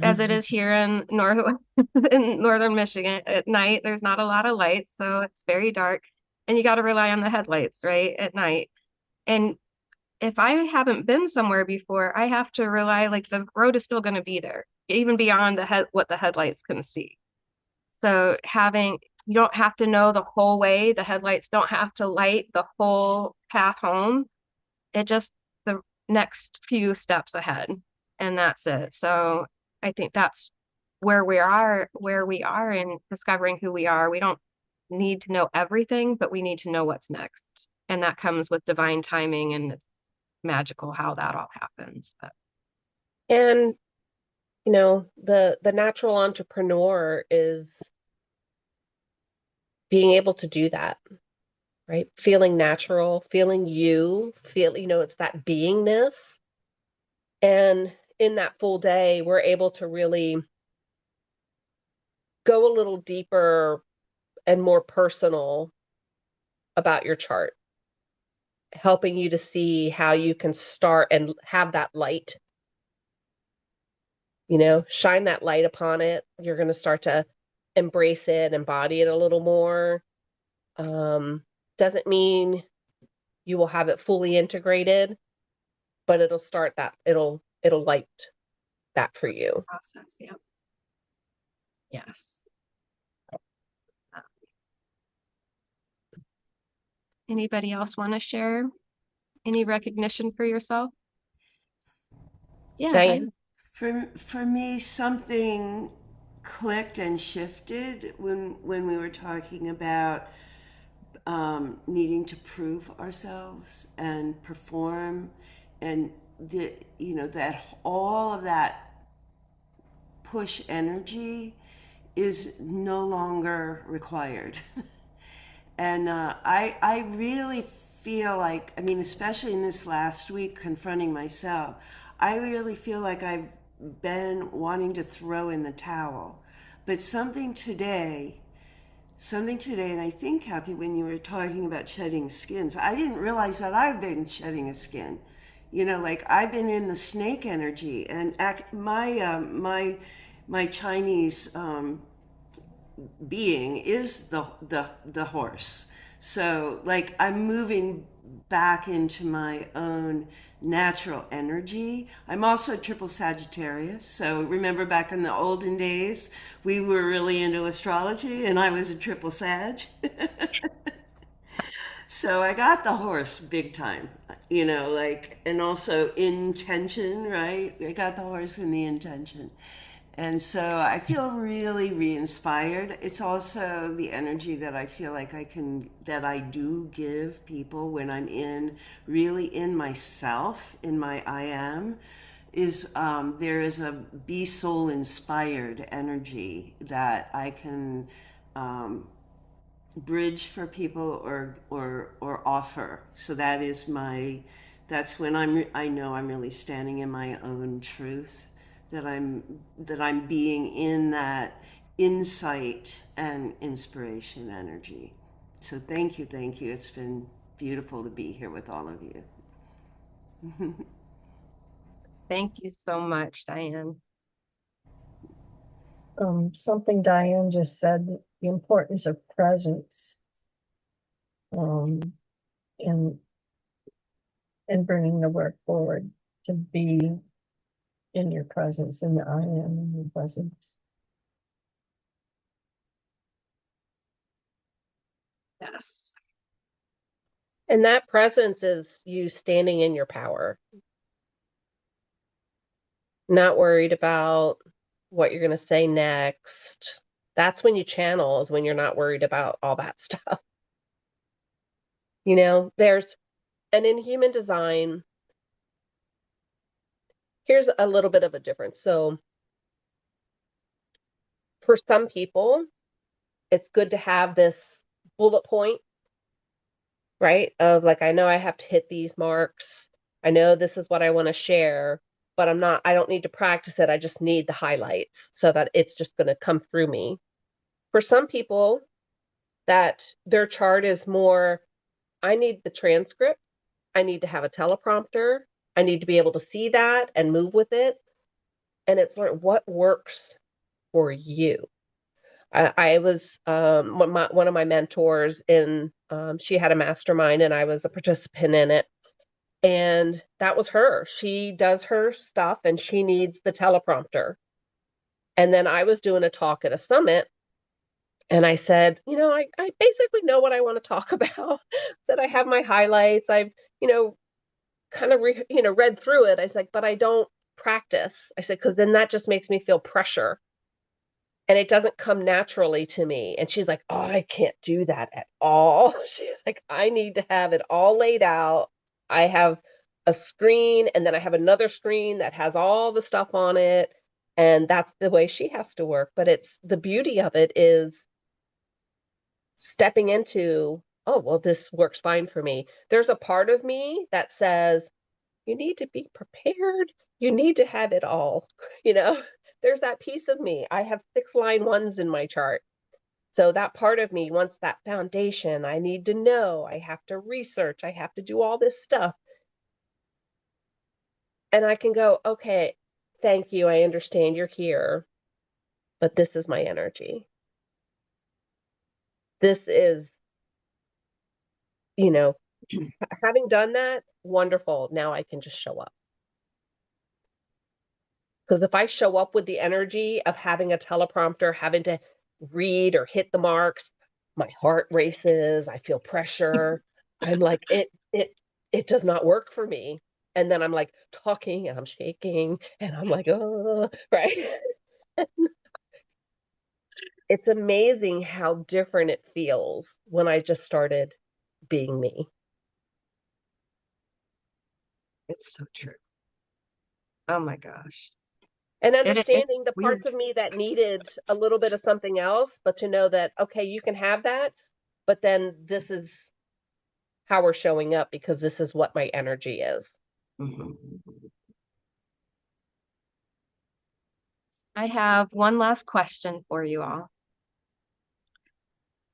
as it is here in in northern Michigan at night. There's not a lot of lights, so it's very dark, and you got to rely on the headlights, right, at night. And if I haven't been somewhere before, I have to rely, like, the road is still going to be there, even beyond what the headlights can see. So you don't have to know the whole way. The headlights don't have to light the whole path home. It just the next few steps ahead, and that's it. So I think that's where we are in discovering who we are. We don't need to know everything, but we need to know what's next. And that comes with divine timing, and it's magical how that all happens. But
And the natural entrepreneur is being able to do that, right? Feeling natural, feeling it's that beingness. And in that full day, we're able to really go a little deeper and more personal about your chart, helping you to see how you can start and have that light, shine that light upon it. You're going to start to embrace it, embody it a little more. Doesn't mean you will have it fully integrated, but it'll light that for you.
process, yeah. Yes. Anybody else want to share any recognition for yourself? Yeah,
Diane?
For me, something clicked and shifted when we were talking about needing to prove ourselves and perform, and that all of that push energy is no longer required. And I really feel like, I mean, especially in this last week, confronting myself, I really feel like I've been wanting to throw in the towel. But something today, and I think, Kathy, when you were talking about shedding skins, I didn't realize that I've been shedding a skin. Like I've been in the snake energy, and my Chinese being is the horse. So like I'm moving back into my own natural energy. I'm also triple Sagittarius. So remember back in the olden days, we were really into astrology and I was a triple Sag. So I got the horse big time, and also intention, right? I got the horse in the intention. And so I feel really re-inspired. It's also the energy that I feel like that I do give people when I'm really in myself, in my I am, there is a be soul inspired energy that I can bridge for people or offer. So that's when I know I'm really standing in my own truth, that I'm being in that insight and inspiration energy. So thank you. It's been beautiful to be here with all of you.
thank you so much, Diane.
Something Diane just said, the importance of presence, um, in bringing the work forward, to be in your presence, in the I am in your presence.
Yes.
And that presence is you standing in your power, not worried about what you're going to say next. That's when you channel, is when you're not worried about all that stuff. And in human design, here's a little bit of a difference. So for some people, it's good to have this bullet point, right? Of like, I know I have to hit these marks. I know this is what I want to share, but I don't need to practice it. I just need the highlights so that it's just going to come through me. For some people, that their chart is more, I need the transcript. I need to have a teleprompter. I need to be able to see that and move with it. And it's like, what works for you? I was one of my mentors she had a mastermind and I was a participant in it. And that was her. She does her stuff and she needs the teleprompter. And then I was doing a talk at a summit and I said, I basically know what I want to talk about. That I have my highlights. I've, kind of, read through it. I was like, but I don't practice. I said, because then that just makes me feel pressure and it doesn't come naturally to me. And she's like, oh, I can't do that at all. She's like, I need to have it all laid out. I have a screen and then I have another screen that has all the stuff on it. And that's the way she has to work. But it's the beauty of it is stepping into, oh, well, this works fine for me. There's a part of me that says, you need to be prepared. You need to have it all, There's that piece of me. I have 6-line ones in my chart. So that part of me wants that foundation. I need to know. I have to research. I have to do all this stuff. And I can go, okay, thank you. I understand you're here, but this is my energy. This is, having done that, wonderful. Now I can just show up. Because if I show up with the energy of having a teleprompter, having to read or hit the marks, my heart races, I feel pressure. I'm like, it does not work for me. And then I'm like talking and I'm shaking and I'm like, oh, right. It's amazing how different it feels when I just started being me.
It's so true. Oh my gosh.
And understanding
It's
the parts
weird.
of me that needed a little bit of something else, but to know that, okay, you can have that, but then this is how we're showing up because this is what my energy is.
Mhm. I have one last question for you all.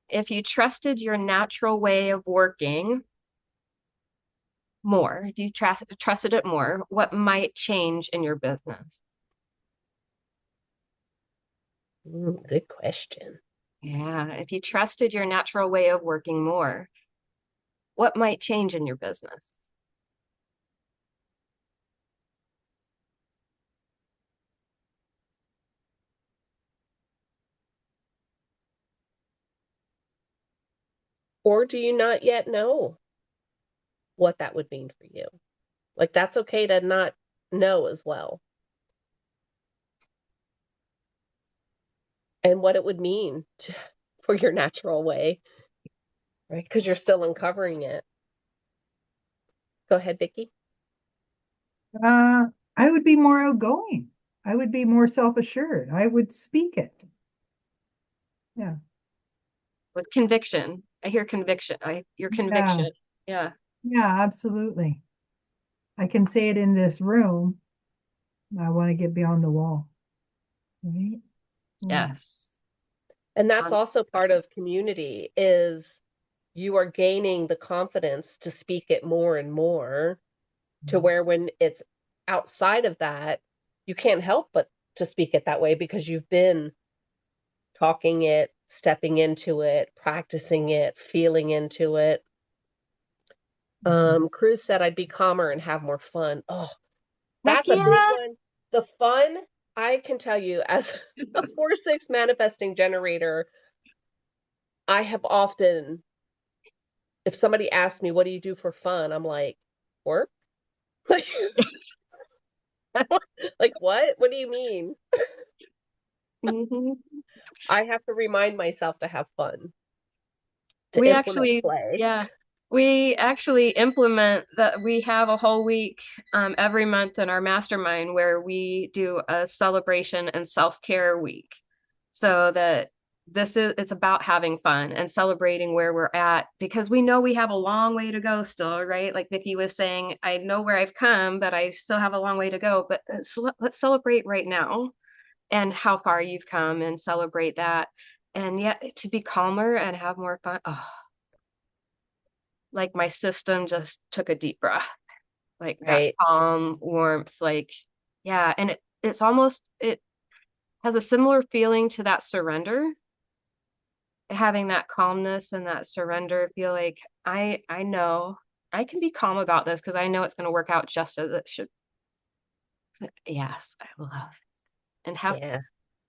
If you trusted your natural way of working more, if you trusted it more, what might change in your business?
Good question.
Yeah, if you trusted your natural way of working more, what might change in your business?
Or do you not yet know what that would mean for you? Like, that's okay to not know as well. And what it would mean for your natural way, right? Because you're still uncovering it. Go ahead, Vicki.
I would be more outgoing. I would be more self-assured. I would speak it. Yeah.
With conviction. I hear conviction. Your
Yeah.
conviction. Yeah.
Yeah, absolutely. I can say it in this room. I want to get beyond the wall. Right? Yeah.
Yes.
And that's also part of community is you are gaining the confidence to speak it more and more to where when it's outside of that, you can't help but to speak it that way because you've been talking it, stepping into it, practicing it, feeling into it. Cruz said I'd be calmer and have more fun. Oh,
Heck
that's a big
yeah.
one. The fun, I can tell you, as a 4-6 manifesting generator, I have often, if somebody asks me, what do you do for fun? I'm like, work? Like, like what? What do you mean?
hmm
I have to remind myself to have fun, to
We
implement
actually,
play.
yeah, we actually implement that. We have a whole week every month in our mastermind where we do a celebration and self-care week. So that it's about having fun and celebrating where we're at because we know we have a long way to go still, right? Like Vicki was saying, I know where I've come, but I still have a long way to go. But let's celebrate right now and how far you've come and celebrate that. And yet to be calmer and have more fun. Oh, like my system just took a deep breath, like that
Right.
calm warmth, like, yeah. And it has a similar feeling to that surrender, having that calmness and that surrender, feel like I know I can be calm about this because I know it's going to work out just as it should. Yes, I love and have
Yeah.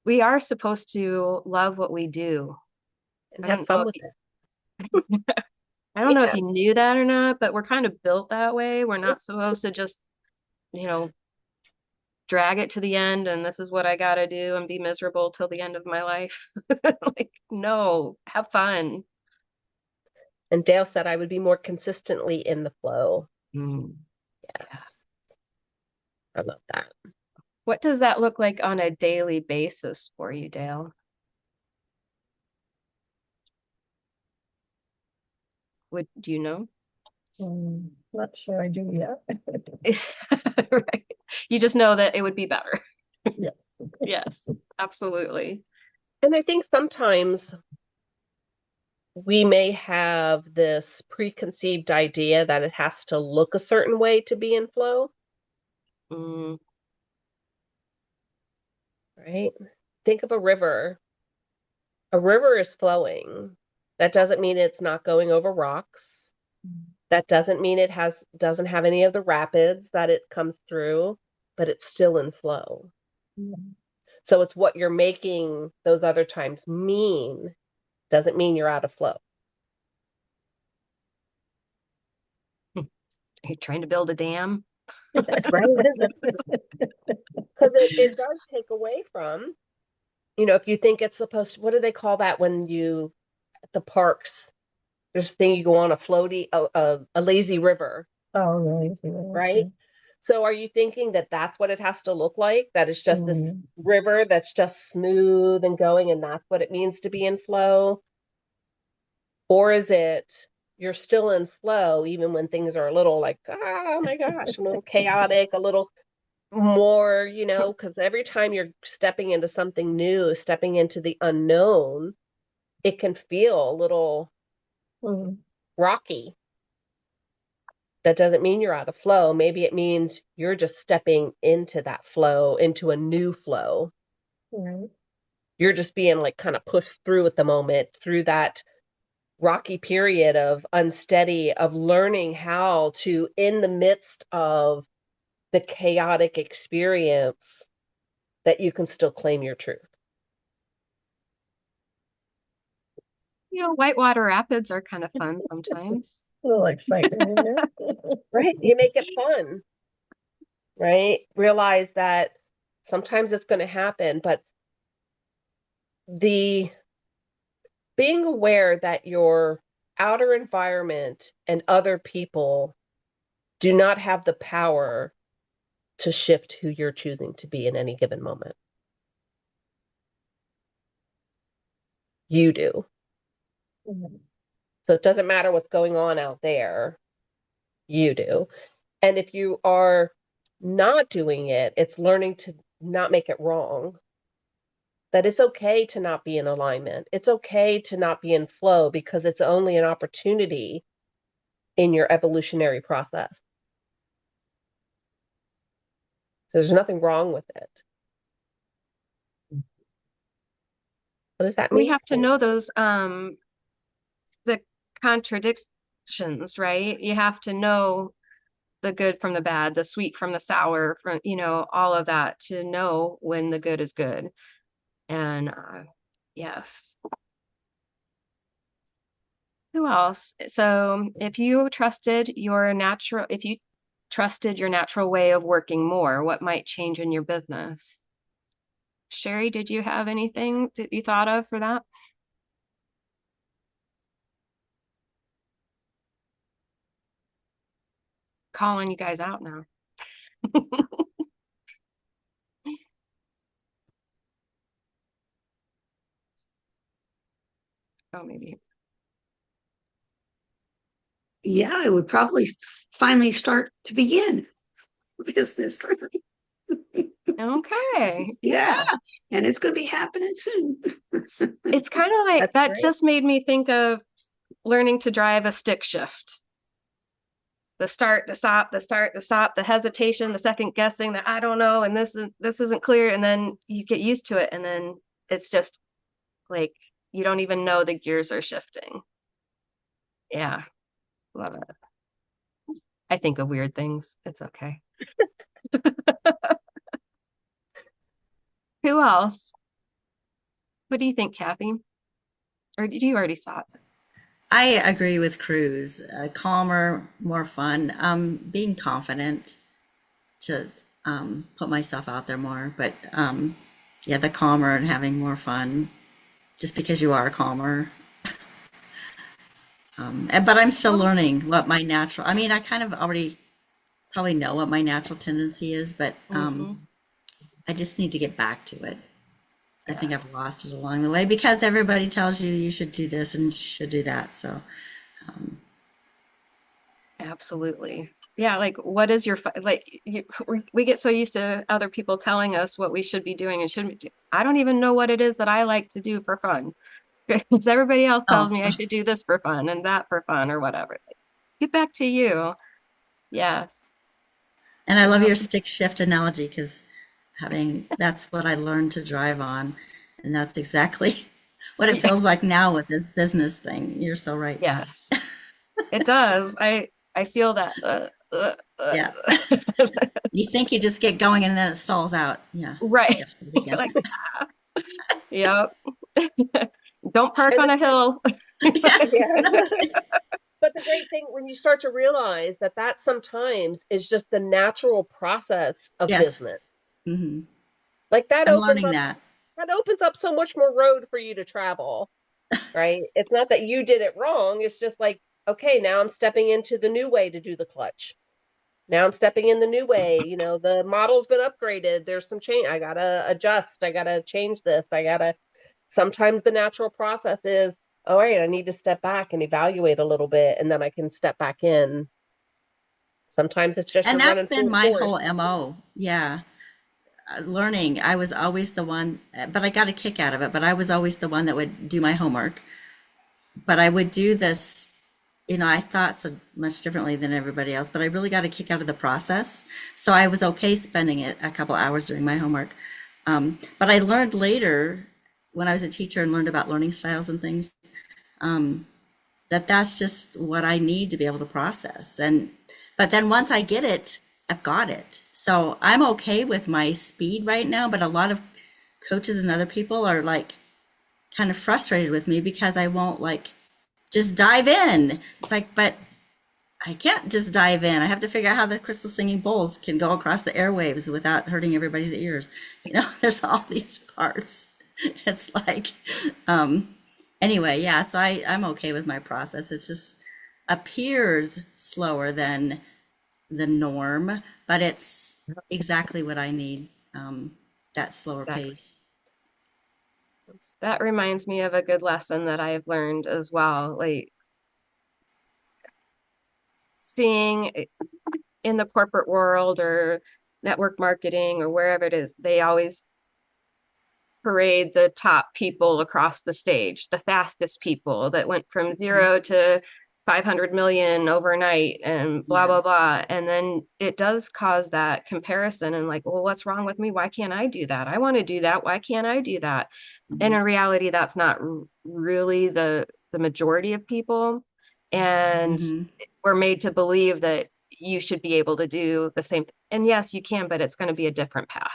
we are supposed to love what we do.
And
I
have
don't know
fun
if
with
you,
it.
I don't know if
Yeah.
you knew that or not, but we're kind of built that way. We're not supposed to just, you know, drag it to the end and this is what I gotta do and be miserable till the end of my life. Like, no, have fun.
And Dale said I would be more consistently in the flow.
Mm, yeah.
Yes. I love that.
What does that look like on a daily basis for you, Dale? Do you know?
Not sure I do yet.
Right. You just know that it would be better.
Yeah.
Yes, absolutely.
And I think sometimes we may have this preconceived idea that it has to look a certain way to be in flow,
Mm,
right? Think of a river. A river is flowing. That doesn't mean it's not going over rocks. That doesn't mean it doesn't have any of the rapids that it comes through, but it's still in flow. So it's what you're making those other times mean doesn't mean you're out of flow.
Are you trying to build a dam?
right? Because it does take away from, if you think it's supposed to, what do they call that when you, at the parks, there's a thing you go on a floaty, a lazy river,
Oh, really?
right? So are you thinking that that's what it has to look like? That it's just this
Mm.
river that's just smooth and going, and that's what it means to be in flow? Or is it you're still in flow even when things are a little like, oh my gosh, a little chaotic, a little more, because every time you're stepping into something new, stepping into the unknown, it can feel a little
Mm.
rocky. That doesn't mean you're out of flow. Maybe it means you're just stepping into that flow, into a new flow.
Right.
You're just being like kind of pushed through at the moment, through that rocky period of unsteady, of learning how to, in the midst of the chaotic experience, that you can still claim your truth.
Whitewater rapids are kind of fun sometimes.
A little excitement in there.
Right? You make it fun, right? Realize that sometimes it's going to happen, but the being aware that your outer environment and other people do not have the power to shift who you're choosing to be in any given moment. You do.
Mhm.
So it doesn't matter what's going on out there, you do. And if you are not doing it, it's learning to not make it wrong. That it's okay to not be in alignment. It's okay to not be in flow because it's only an opportunity in your evolutionary process. So there's nothing wrong with it. What does that
We
mean?
have to know those the contradictions, right? You have to know the good from the bad, the sweet from the sour, from all of that to know when the good is good. And yes. Who else? So if you trusted your natural way of working more, what might change in your business? Sherry, did you have anything that you thought of for that? Calling you guys out now. Oh, maybe.
Yeah, I would probably finally start to begin business.
Okay.
Yeah,
Yeah.
and it's going to be happening soon.
It's kind of like
That's
that
great.
just made me think of learning to drive a stick shift. The start, the stop, the start, the stop, the hesitation, the second guessing, that I don't know, and this isn't clear, and then you get used to it, and then it's just like you don't even know the gears are shifting. Yeah, love it. I think of weird things. It's okay. Who else? What do you think, Kathy? Or did you already saw it?
I agree with Cruz. Calmer, more fun. Being confident to put myself out there more, but yeah, the calmer and having more fun, just because you are calmer. But I'm still learning what my natural. I mean, I kind of already probably know what my natural tendency is, but
Mm-hmm.
I just need to get back to it. I think I've
Yes,
lost it along the way because everybody tells you you should do this and should do that. So
absolutely. Yeah, like what is your like we get so used to other people telling us what we should be doing and shouldn't be doing. I don't even know what it is that I like to do for fun. Because everybody else tells
oh,
me I should do this for fun and that for fun or whatever. Get back to you. Yes.
and I love
Yep.
your stick shift analogy because having that's what I learned to drive on, and that's exactly what it
Yeah.
feels like now with this business thing. You're so right.
Yes. It does. I feel that.
Yeah. You think you just get going and then it stalls out. Yeah.
Right.
You have to do it again.
Like, yep. Don't park
And
on a hill.
Yeah.
yeah. But the great thing when you start to realize that that sometimes is just the natural process of
Yes.
business.
Hmm.
Like
I'm learning that.
that opens up so much more road for you to travel, right? It's not that you did it wrong. It's just like, okay, now I'm stepping into the new way to do the clutch. Now I'm stepping in the new way. You know, the model's been upgraded. There's some change. I gotta adjust. I gotta change this. I gotta. Sometimes the natural process is, all right, I need to step back and evaluate a little bit, and then I can step back in. Sometimes it's just
And
you're
that's
running
been
full
my
force.
whole MO. Yeah. Learning. I was always the one, but I got a kick out of it, but I was always the one that would do my homework. But I would do this, I thought so much differently than everybody else, but I really got a kick out of the process. So I was okay spending it a couple hours doing my homework. But I learned later when I was a teacher and learned about learning styles and things, that that's just what I need to be able to process. But then once I get it, I've got it. So I'm okay with my speed right now, but a lot of coaches and other people are like kind of frustrated with me because I won't like just dive in. It's like, but I can't just dive in. I have to figure out how the crystal singing bowls can go across the airwaves without hurting everybody's ears. There's all these parts. It's like, anyway, yeah, so I'm okay with my process. It just appears slower than the norm, but it's exactly what I need, that slower
That
pace.
that reminds me of a good lesson that I have learned as well. Like seeing in the corporate world or network marketing or wherever it is, they always parade the top people across the stage, the fastest people that went from 0 to 500 million overnight and blah,
Yeah.
blah, blah. And then it does cause that comparison and like, well, what's wrong with me? Why can't I do that? I want to do that. Why can't I do that? And in reality, that's not really the majority of people. And
Hmm.
we're made to believe that you should be able to do the same. And yes, you can, but it's going to be a different path.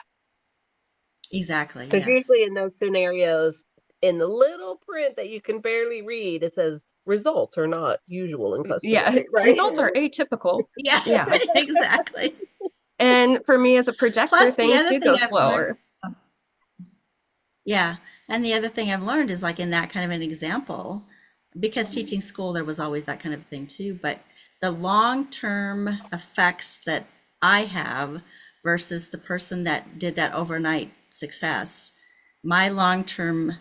Exactly.
Because
Yes.
usually in those scenarios, in the little print that you can barely read, it says results are not usual and
Yeah,
customary, right?
results are atypical.
Yeah,
Yeah.
exactly.
And for me as a projector,
Plus, the
things
other
do
thing
go
I've learned,
slower.
yeah, and the other thing I've learned is like in that kind of an example, because teaching school, there was always that kind of thing too, but the long-term effects that I have versus the person that did that overnight success, my long-term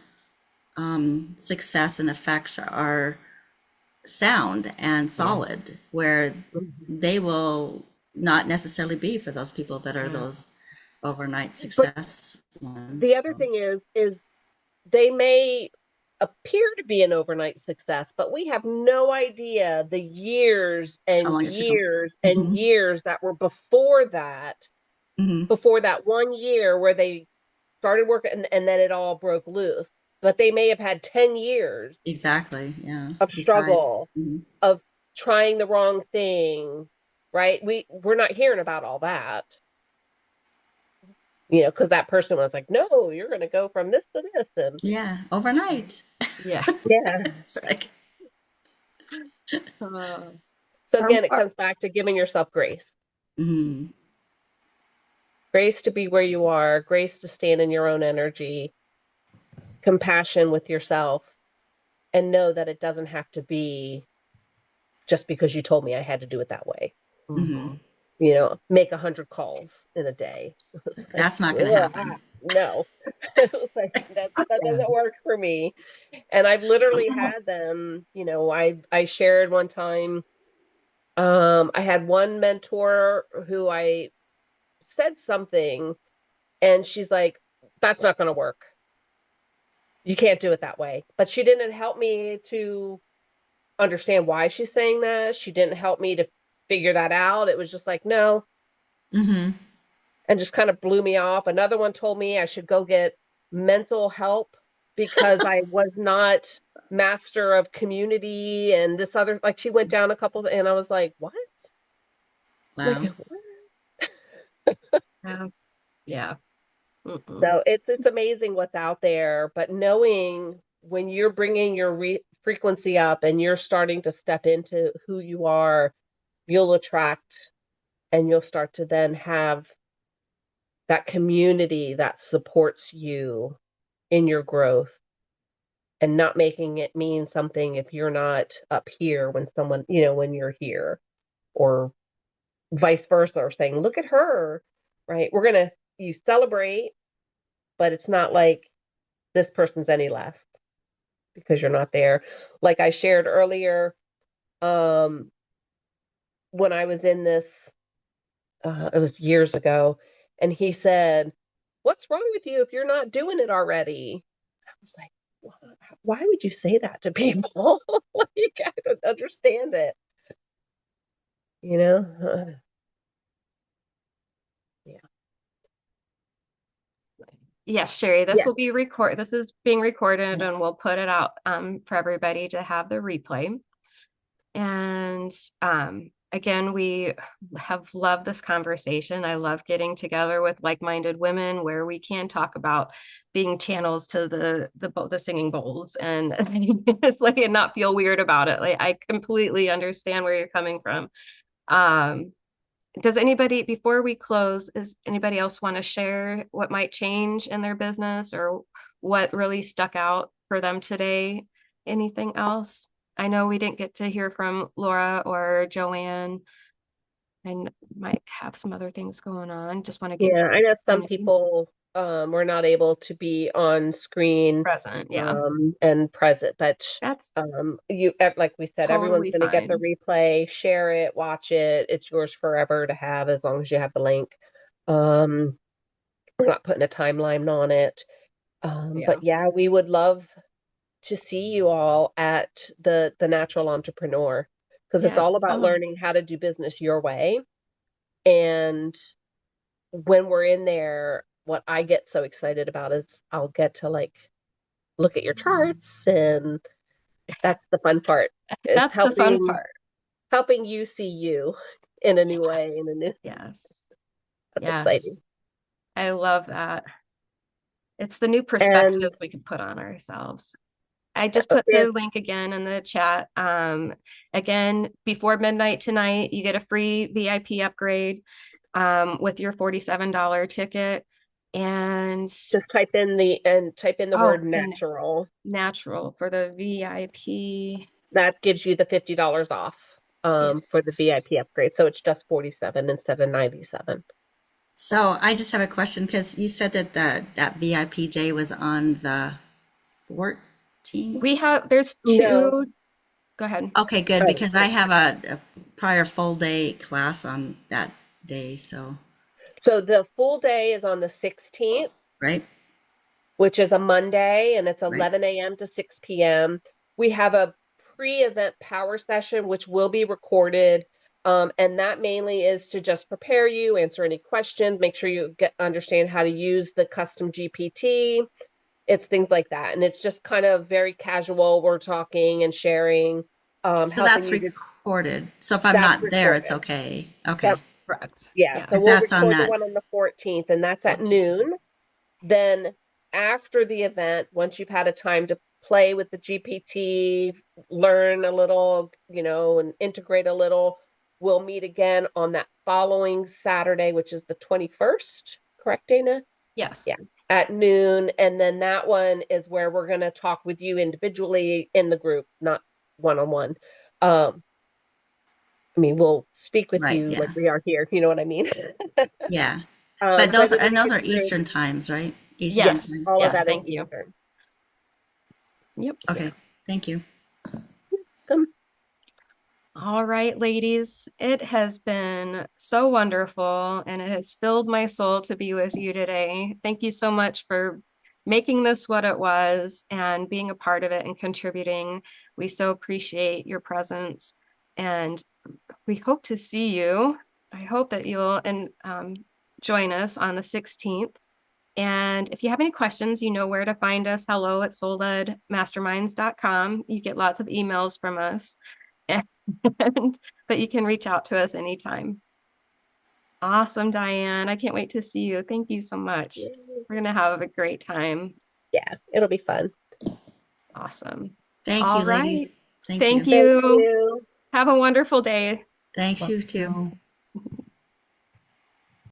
success and effects are sound and solid, where
Mhm.
they will not necessarily be for those people that are
Yeah.
those overnight
But
success
the
ones.
other
So,
thing is they may appear to be an overnight success, but we have no idea the years
how
and
long it took them.
years and
Hmm.
years that were
Hmm.
before that 1 year where they started working and then it all broke loose. But they may have had 10 years
Exactly. Yeah.
of
Besides,
struggle,
mhm.
of trying the wrong thing, right? We're not hearing about all that, because that person was like, "No, you're going to go from this to this," and
Yeah, overnight.
Yeah.
yeah.
It's like,
Uh,
So
Are,
again, it
are,
comes back to giving yourself grace,
mhm.
grace to be where you are, grace to stand in your own energy, compassion with yourself, and know that it doesn't have to be just because you told me I had to do it that way.
Mhm.
mhm.
Make 100 calls in a day. Like,
That's not going to happen.
no. It was like that
Yeah.
doesn't work for me. And I've literally had them, I shared one time, I had one mentor who I said something and she's like, that's not going to work. You can't do it that way. But she didn't help me to understand why she's saying that. She didn't help me to figure that out. It was just like, no,
Hmm.
and just kind of blew me off. Another one told me I should go get mental help because I was not master of community and this other, like she went down a couple and I was like, what? Like,
Wow.
Yeah. Yeah. Mm-mm.
so it's amazing what's out there, but knowing when you're bringing your frequency up and you're starting to step into who you are, you'll attract and you'll start to then have that community that supports you in your growth and not making it mean something if you're not up here when someone, when you're here, or vice versa, or saying, look at her, right? You celebrate, but it's not like this person's any less because you're not there. Like I shared earlier, when I was in this, it was years ago, and he said, what's wrong with you if you're not doing it already? I was like, why would you say that to people? Like, I don't understand it. You know? Yeah.
Yes, Sherry, this
Yes.
will be this is being recorded and we'll put it out for everybody to have the replay. And again, we have loved this conversation. I love getting together with like-minded women where we can talk about being channels to the singing bowls, and it's like, and not feel weird about it. Like, I completely understand where you're coming from. Does anybody, before we close, is anybody else want to share what might change in their business or what really stuck out for them today? Anything else? I know we didn't get to hear from Laura or Joanne and might have some other things going on. Just want to give
Yeah, I know some
opportunity.
people were not able to be on screen
Present. Yeah,
and present, but
that's
like we said, everyone's
totally
going to get the
fine.
replay, share it, watch it. It's yours forever to have as long as you have the link. Um, we're not putting a timeline on it.
Yeah.
But yeah, we would love to see you all at the Natural Entrepreneur, because it's
Yeah.
all about
Oh,
learning how to do business your way. And when we're in there, what I get so excited about is I'll get to like look at your charts, and that's the fun part, is
that's the fun
helping
part.
you see you in a new way,
Yes.
in a new
Yes.
that's exciting.
Yes. I love that. It's the new
And
perspective we can put on ourselves. I just put
if
the link again in the chat. Again, before midnight tonight, you get a free VIP upgrade with your $47 ticket. And
just type in the
oh,
word
and
natural,
natural for the VIP.
that gives you the $50 off for the
Yes.
VIP upgrade. So it's just 47 instead of 97.
So I just have a question because you said that that VIP day was on the 14th.
There's
No.
two. Go ahead.
Okay, good,
Oh,
because I have a prior full day class on that day, so,
so the full day is on the 16th,
right,
which is a Monday, and it's
right.
11 a.m. to 6 p.m. We have a pre-event power session, which will be recorded. And that mainly is to just prepare you, answer any questions, make sure you understand how to use the custom GPT. It's things like that. And it's just kind of very casual. We're talking and sharing,
So
helping
that's
you.
recorded. So if I'm
That's
not there, it's
recorded.
okay.
Yep.
Okay.
Correct.
Yeah. So
Because
Yes.
we'll
that's on
record the
that
one on the 14th, and that's at
14.
noon. Then after the event, once you've had a time to play with the GPT, learn a little, and integrate a little, we'll meet again on that following Saturday, which is the 21st. Correct, Dana?
Yes.
Yeah, at noon. And then that one is where we're going to talk with you individually in the group, not one-on-one. I mean, we'll speak with
right,
you like
yeah.
we are here. You know what I mean?
Yeah. But
But it'll
those
be
are
a group.
Eastern times, right? Eastern
Yes,
Yes.
time.
all of
Yes.
that is
Thank you.
Eastern.
Yep.
Yeah.
Okay. Thank you.
Welcome.
All right, ladies, it has been so wonderful and it has filled my soul to be with you today. Thank you so much for making this what it was and being a part of it and contributing. We so appreciate your presence and we hope to see you. I hope that you'll join us on the 16th. And if you have any questions, you know where to find us. Hello at souledmasterminds.com. You get lots of emails from us. And but you can reach out to us anytime. Awesome, Diane. I can't wait to see you. Thank you so much. We're gonna have a great time.
Yeah, it'll be fun.
Awesome.
Thank you,
All
ladies.
right.
Thank
Thank
you.
Thank
you.
you.
Have a wonderful day.
Thanks, you too.
Wow.